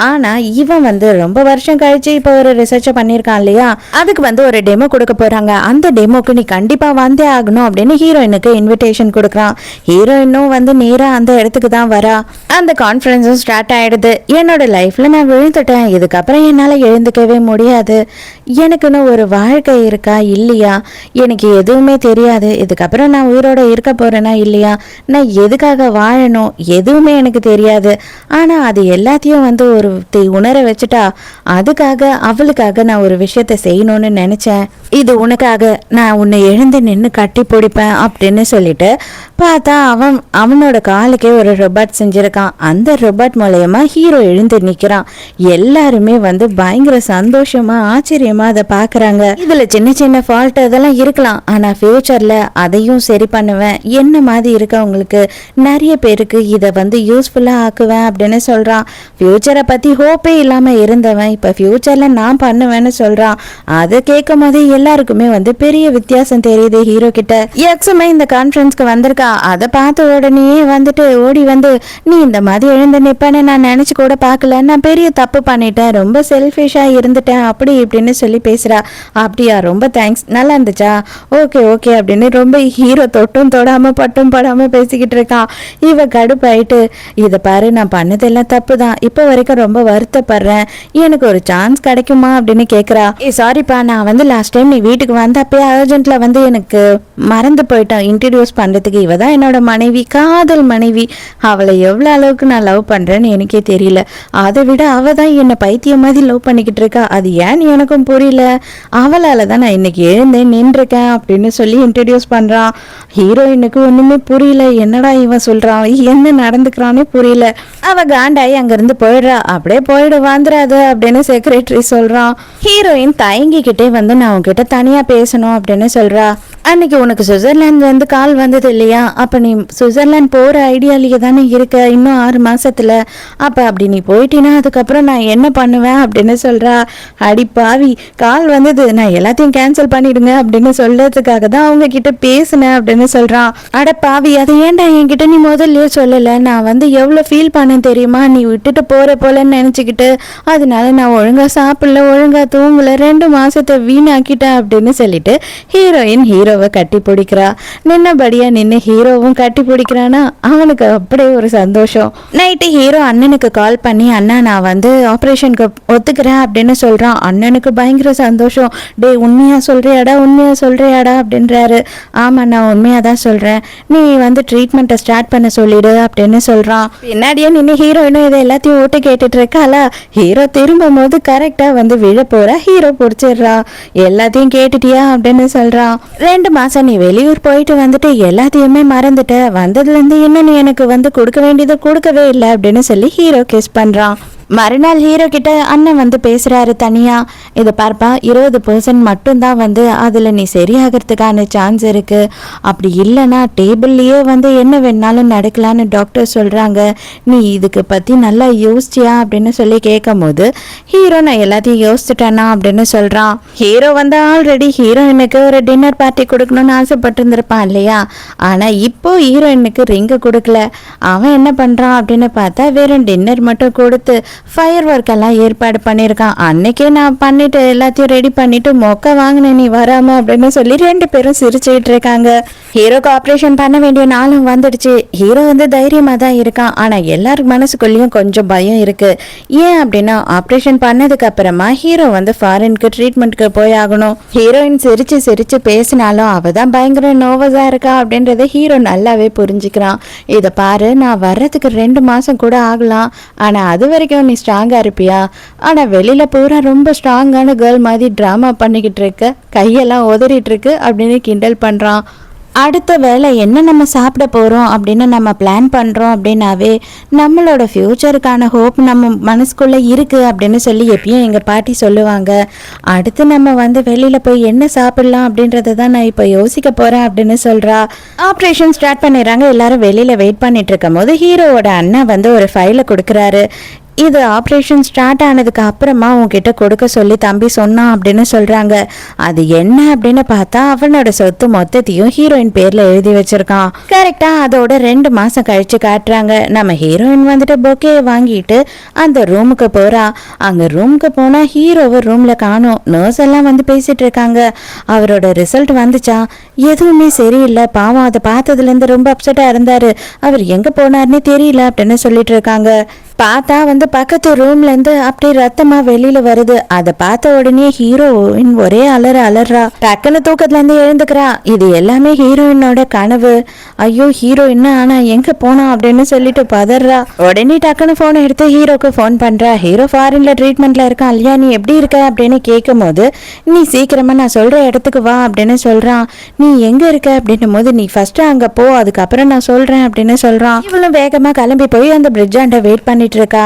ஆனா இவன் வந்து ரொம்ப வருஷம் கழிச்சு இப்போ ஒரு ரிசர்ச் பண்ணியிருக்கான் இல்லையா, அதுக்கு வந்து ஒரு டெமோ கொடுக்க போறாங்க. அந்த டெமோக்கு நீ கண்டிப்பா வந்தே ஆகணும் அப்படின்னு ஹீரோயினுக்கு இன்விடேஷன் கொடுக்குறான். ஹீரோயினும் வந்து நேரா அந்த இடத்துக்கு தான் வரா. அந்த கான்ஃபரன்ஸும் ஸ்டார்ட் ஆயிடுது. என்னோட லைஃப்ல நான் விழுந்துட்டேன், இதுக்கப்புறம் என்னால எழுந்துக்கவே முடியாது, எனக்குன்னு ஒரு வாழ்க்கை இருக்கா இல்லையா, எனக்கு எதுவுமே தெரியாது, இதுக்கப்புறம் நான் உயிரோட இருக்க போறேனா இல்லையா, நான் எதுக்காக வாழணும் எதுவுமே எனக்கு தெரியாது. ஆனா அது எல்லாத்தையும் வந்து ஒரு உணர வச்சுட்டா, அதுக்காக அவளுக்காக நான் ஒரு விஷயத்த செய்யணும்னு நினைச்சேன், இது உனக்காக, நான் உன்னை எழுந்து நின்று கட்டி பிடிப்பேன் அப்படின்னு சொல்லிட்டு பார்த்தா அவனோட காலுக்கே ஒரு ரொபாட் செஞ்சிருக்கான். அந்த ரொபாட் மூலயமா ஹீரோ எழுந்து நிக்கிறான். எல்லாருமே வந்து பயங்கர சந்தோஷமா ஆச்சரியமா அதை பாக்குறாங்க. இதுல சின்ன சின்ன ஃபால்ட் அதெல்லாம் இருக்கலாம், ஆனா ஃபியூச்சர்ல அதையும் சரி பண்ணுவேன், என்ன மாதிரி இருக்கவங்களுக்கு நிறைய பேருக்கு இதை வந்து யூஸ்ஃபுல்லா ஆக்குவேன் அப்படின்னு சொல்றான். ஃபியூச்சரை பத்தி ஹோப்பே இல்லாம இருந்தவன் இப்ப ஃபியூச்சர்ல நான் பண்ணுவேன்னு சொல்றான். அதை கேட்கும் போது எல்லாருக்குமே வந்து பெரிய வித்தியாசம் தெரியுது ஹீரோ கிட்ட. எக்ஸுமே இந்த கான்ஃபரன்ஸ்க்கு வந்திருக்கா. அதை பார்த்த உடனே வந்துட்டு ஓடி வந்து, நீ இந்த மாதிரி எழுந்து நிப்பன்னு நான் நினைச்சு கூட பார்க்கல, நான் பெரிய தப்பு பண்ணிட்டேன், ரொம்ப செல்ஃபிஷா இருந்துட்டேன் அப்படி இப்படின்னு சொல்லி பேசுறா. அப்படியா, ரொம்ப தேங்க்ஸ், நல்லா இருந்துச்சா, ஓகே ஓகே அப்படின்னு ரொம்ப ஹீரோ தொட்டும் தொடாம பட்டும் படாம பேசிக்கிட்டு இருக்கான். இவ கடுப்பாயிட்டு, இதை பாரு, நான் பண்ணதெல்லாம் தப்பு தான், இப்போ வரைக்கும் ரொம்ப வருத்தப்படுறேன், எனக்கு ஒரு சான்ஸ் கிடைக்குமா அப்படின்னு கேட்குறா. சாரிப்பா, நான் வந்து லாஸ்ட் டைம் நீ வீட்டுக்கு வந்தப்பே அர்ஜென்ட்ல வந்து எனக்கு மறந்து போயிட்டேன் இன்ட்ரடியூஸ் பண்றதுக்கு, இவ தான் என்னோட மனைவி, காதல் மனைவி, அவளை எவ்வளவு அளவுக்கு நான் லவ் பண்றேன்னு எனக்கே தெரியல, அதை விட அவ தான் என்னை பைத்தியம் மாதிரி லவ் பண்ணிக்கிட்டு இருக்கா, அது ஏன்னு எனக்கும் புரியல, அவளால தான் நான் இன்னைக்கு எழுந்தேன் நின்றுருக்கேன் அப்படின்னு சொல்லி இன்ட்ரடியூஸ் பண்றான். ஹீரோயினுக்கு ஒண்ணுமே புரியல, என்னடா இவன் சொல்றான், என்ன நடந்துக்கிறானே புரியல. அவ காண்டாயி அங்கிருந்து போயிடுறா. அப்படியே போயிடு வந்துடாது அப்படின்னு செக்ரட்டரி சொல்றான். ஹீரோயின் தயங்கிக்கிட்டே வந்து நான் உன்கிட்ட தனியா பேசணும் அப்படின்னு சொல்றா. அன்னைக்கு உனக்கு சுவிட்சர்லாந்துல இருந்து கால் வந்தது இல்லையா, அப்ப நீ சுவிட்சர்லாந்து போற ஐடியாலேயே தானே இருக்க இன்னும் 6 மாசத்துல, அப்ப அப்படி நீ போயிட்டீன்னா அதுக்கப்புறம் நான் என்ன பண்ணுவேன் அப்படின்னு சொல்றா. அடி பாவி, கால் வந்தது, நான் எல்லாத்தையும் கேன்சல் பண்ணிடுங்க அப்படின்னு சொல்றதுக்காக தான் அவங்க கிட்ட பேசினேன் அப்படின்னு சொல்றான். அட பாவி, அதை ஏன்டா என்கிட்ட நீ முதல்லயே சொல்லல, நான் வந்து எவ்வளவு ஃபீல் பண்ணேன் தெரியுமா, நீ விட்டுட்டு போற போலன்னு நினைச்சுக்கிட்டு, அதனால நான் ஒழுங்கா சாப்பிடல, ஒழுங்கா தூங்கல, 2 மாசத்தை வீணாக்கிட்டேன் அப்படின்னு சொல்லிட்டு ஹீரோயின் ஹீரோவை கட்டி பிடிக்கிறா. நின்னபடியா நின்று ஹீரோவும் கட்டி பிடிக்கிறானா, அவனுக்கு அப்படியே ஒரு சந்தோஷம். நைட்டு ஹீரோ அண்ணனுக்கு கால் பண்ணி, அண்ணா நான் வந்து ஆப்ரேஷனுக்கு ஒத்துக்கிறேன் அப்படின்னு சொல்றான். அண்ணனுக்கு பயங்கர சந்தோஷம். டே உண்மையாக சொல்கிறியாடா அப்படின்றாரு. ஆமாம் நான் உண்மையாக தான் சொல்கிறேன், நீ வந்து ட்ரீட்மெண்ட்டை ஸ்டார்ட் பண்ண சொல்லிடு அப்படின்னு சொல்கிறான். பின்னாடியே நின்று ஹீரோயினும் இதை எல்லாத்தையும் ஓட்டு கேட்டுட்டு இருக்காளா. ஹீரோ திரும்பும் போது கரெக்டாக வந்து விழ போகிற ஹீரோ பிடிச்சிடுறா. எல்லாத்தையும் கேட்டுட்டியா அப்படின்னு சொல்கிறான். 2 மாதம் நீ வெளியூர் போயிட்டு வந்துட்டு எல்லாத்தையுமே மறந்துட்ட, வந்ததுலேருந்து இன்னும் நீ எனக்கு வந்து கொடுக்க வேண்டியதை கொடுக்கவே இல்லை அப்படின்னு சொல்லி ஹீரோ கிஸ் பண்ணுறான். மறுநாள் ஹீரோ கிட்ட அண்ணன் வந்து பேசுறாரு தனியா. இதை பார்ப்பா, 20% மட்டும்தான் வந்து அதில் நீ சரியாகிறதுக்கான சான்ஸ் இருக்கு, அப்படி இல்லைன்னா டேபிள்லயே வந்து என்ன வேணாலும் நடக்கலான்னு டாக்டர் சொல்றாங்க, நீ இதுக்கு பத்தி நல்லா யோசிச்சியா அப்படின்னு சொல்லி கேட்கும் போது ஹீரோ நான் எல்லாத்தையும் யோசிச்சுட்டேனா அப்படின்னு சொல்றான். ஹீரோ வந்து ஆல்ரெடி ஹீரோயினுக்கு ஒரு டின்னர் பார்ட்டி கொடுக்கணும்னு ஆசைப்பட்டு இருந்திருப்பான் இல்லையா. ஆனா இப்போ ஹீரோயினுக்கு ரிங்கு கொடுக்கல. அவன் என்ன பண்றான் அப்படின்னு பார்த்தா வெறும் டின்னர் மட்டும் கொடுத்து ஃபயர் ஒர்க் எல்லாம் ஏற்பாடு பண்ணியிருக்கான். அன்னைக்கே நான் பண்ணிட்டு எல்லாத்தையும் ரெடி பண்ணிட்டு மொக்க வாங்கினேன் நீ வராம அப்படின்னு சொல்லி 2 பேரும் சிரிச்சுக்கிட்டு இருக்காங்க. ஹீரோக்கு ஆப்ரேஷன் பண்ண வேண்டிய நாளும் வந்துடுச்சு. ஹீரோ வந்து தைரியமா தான் இருக்கான். ஆனா எல்லாருக்கு மனசுக்குள்ளேயும் கொஞ்சம் பயம் இருக்கு. ஏன் அப்படின்னா ஆப்ரேஷன் பண்ணதுக்கு அப்புறமா ஹீரோ வந்து ஃபாரினுக்கு ட்ரீட்மெண்ட்க்கு போய் ஆகணும். ஹீரோயின் சிரிச்சு சிரிச்சு பேசினாலும் அவ தான் பயங்கர நோவஸா இருக்கா அப்படின்றத ஹீரோ நல்லாவே புரிஞ்சுக்கிறான். இதை பாரு, நான் வர்றதுக்கு 2 மாசம் கூட ஆகலாம், ஆனா அது வரைக்கும் நீ ஸ்ட்ராங்கா இருப்பியா? ஆனா வெளியில பூரா ரொம்ப ஸ்ட்ராங்கான கேர்ள் மாதிரி டிராமா பண்ணிக்கிட்டு இருக்க, கையெல்லாம் உதறிட்டு இருக்கு அப்படின்னு கிண்டல் பண்றான். அடுத்த வேலை என்ன நம்ம சாப்பிட போகிறோம் அப்படின்னு நம்ம பிளான் பண்ணுறோம் அப்படின்னாவே நம்மளோட ஃப்யூச்சருக்கான ஹோப் நம்ம மனசுக்குள்ளே இருக்குது அப்படின்னு சொல்லி எப்பயும் எங்கள் பாட்டி சொல்லுவாங்க. அடுத்து நம்ம வந்து வெளியில் போய் என்ன சாப்பிடலாம் அப்படின்றத தான் நான் இப்போ யோசிக்க போகிறேன் அப்படின்னு சொல்கிறா. ஆப்ரேஷன் ஸ்டார்ட் பண்ணிடுறாங்க. எல்லாரும் வெளியில் வெயிட் பண்ணிட்டு இருக்கும் போது ஹீரோவோட அண்ணன் வந்து ஒரு ஃபைலை கொடுக்குறாரு. இது ஆப்ரேஷன் ஸ்டார்ட் ஆனதுக்கு அப்புறமா உன்கிட்ட கொடுக்க சொல்லி தம்பி சொன்னான் அப்படின்னு சொல்றாங்க. அது என்ன அப்படின்னு பார்த்தா அவனோட சொத்து மொத்தத்தையும் ஹீரோயின் பேர்ல எழுதி வச்சிருக்கான். கரெக்டா அதோட 2 மாசம் கழிச்சு காட்டுறாங்க. நம்ம ஹீரோயின் வந்துட்டு பொக்கேயை வாங்கிட்டு அந்த ரூமுக்கு போறா. அங்க ரூமுக்கு போனா ஹீரோவை ரூம்ல காணோம். நர்ஸ் எல்லாம் வந்து பேசிட்டு இருக்காங்க. அவரோட ரிசல்ட் வந்துச்சா? எதுவுமே சரியில்லை, பாவம் அதை பார்த்ததுல இருந்து ரொம்ப அப்செட்டா இருந்தாரு, அவர் எங்க போனார்னே தெரியல அப்படின்னு சொல்லிட்டு இருக்காங்க. பார்த்தா வந்து பக்கத்து ரூம்ல இருந்து அப்படியே ரத்தமா வெளியில வருது. அதை பார்த்த உடனே ஹீரோயின் ஒரே அலறா. டக்குன்னு தூக்கத்துல இருந்து எழுந்துக்கிறா. இது எல்லாமே ஹீரோயினோட கனவு. ஐயோ ஹீரோயின் ஆனா எங்க போனா அப்படின்னு சொல்லிட்டு பதறா. உடனே டக்குன்னு போனை எடுத்து ஹீரோக்கு போன் பண்றா. ஹீரோ ஃபாரின்ல ட்ரீட்மெண்ட்ல இருக்கான் இல்லையா, நீ எப்படி இருக்க அப்படின்னு கேட்கும் போது நீ சீக்கிரமா நான் சொல்ற இடத்துக்கு வா அப்படின்னு சொல்றான். நீ எங்க இருக்க அப்படின்னும் போது நீ ஃபர்ஸ்ட் அங்க போ, அதுக்கப்புறம் நான் சொல்றேன் அப்படின்னு சொல்றான். இவளும் வேகமா கிளம்பி போய் அந்த பிரிட்ஜாண்ட வெயிட் பண்ணிட்டு இருக்கா.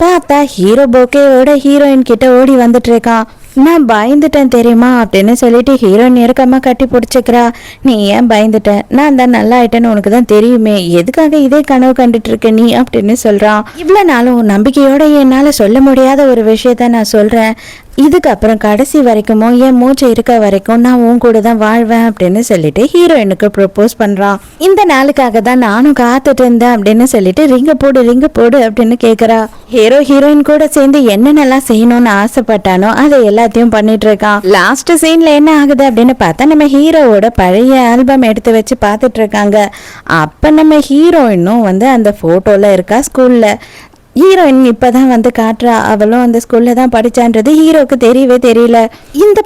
பார்த்தா ஹீரோ பொக்கேயோட ஹீரோயின் கிட்ட ஓடி வந்துட்டு இருக்கான். நான் பயந்துட்டேன் தெரியுமா அப்படின்னு சொல்லிட்டு ஹீரோயின் நெருக்கமா கட்டி பிடிச்சிக்கிறா. நீ ஏன் பயந்துட்ட? நான் தான் நல்லா ஆயிட்டேன்னு உனக்கு தான் தெரியுமே, எதுக்காக இதே கனவு கண்டுட்டு இருக்க நீ அப்படின்னு சொல்றான். இவ்வளவு நாளும் நம்பிக்கையோட என்னால சொல்ல முடியாத ஒரு விஷயத்த நான் சொல்றேன். இதுக்கப்புறம் கடைசி வரைக்கும் என் மூச்சு இருக்க வரைக்கும் நான் உன் கூட தான் வாழ்வேன் அப்படின்னு சொல்லிட்டு ஹீரோயினுக்கு ப்ரொப்போஸ் பண்றான். இந்த நாளுக்காக தான் நானும் காத்துட்டு இருந்தேன் அப்படின்னு சொல்லிட்டு ரிங்க போடு அப்படின்னு கேக்குறா. ஹீரோயின் கூட சேர்ந்து என்னென்னலாம் செய்யணும்னு ஆசைப்பட்டானோ அதை எல்லாத்தையும் பண்ணிட்டு இருக்கான். லாஸ்ட் சீன்ல என்ன ஆகுது அப்படின்னு பார்த்தா நம்ம ஹீரோவோட பழைய ஆல்பம் எடுத்து வச்சு பார்த்துட்டு இருக்காங்க. அப்ப நம்ம ஹீரோயினும் வந்து அந்த போட்டோல இருக்கா ஸ்கூல்ல. ஹீரோயின் இப்பதான் வந்து காட்டுறா. அவளும் அந்த ஸ்கூல்ல தான் படிச்சான்றது ஹீரோக்கு தெரியவே தெரியல. இந்த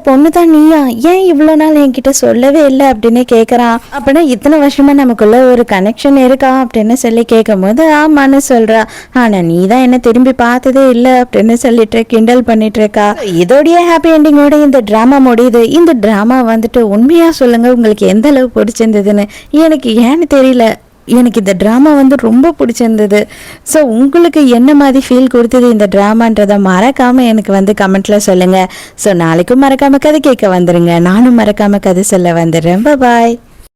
பொண்ணு தான் நீயா, ஏன் இவ்வளவு நாள் என்கிட்ட சொல்லவே இல்லை அப்படின்னு கேக்குறான். அப்படின்னா இத்தனை வருஷமா நமக்குள்ள ஒரு கனெக்ஷன் இருக்கா அப்படின்னு சொல்லி கேட்கும் போது ஆமான்னு சொல்றா. ஆனா நீ தான் என்ன திரும்பி பார்த்ததே இல்லை அப்படின்னு சொல்லிட்டு கிண்டல் பண்ணிட்டு இருக்கா. இதோடைய ஹாப்பி எண்டிங்கோட இந்த டிராமா முடியுது. இந்த டிராமா வந்துட்டு உண்மையா சொல்லுங்க உங்களுக்கு எந்த அளவு பிடிச்சிருந்ததுன்னு. எனக்கு ஏன்னு தெரியல, எனக்கு இந்த ட்ராமா வந்து ரொம்ப பிடிச்சிருந்தது. ஸோ உங்களுக்கு என்ன மாதிரி ஃபீல் கொடுத்தது இந்த ட்ராமான்றதை மறக்காமல் எனக்கு வந்து கமெண்ட்டில் சொல்லுங்கள். ஸோ நாளைக்கும் மறக்காமல் கதை கேட்க வந்துடுங்க. நானும் மறக்காமல் கதை சொல்ல வந்துடுறேன். பாய்.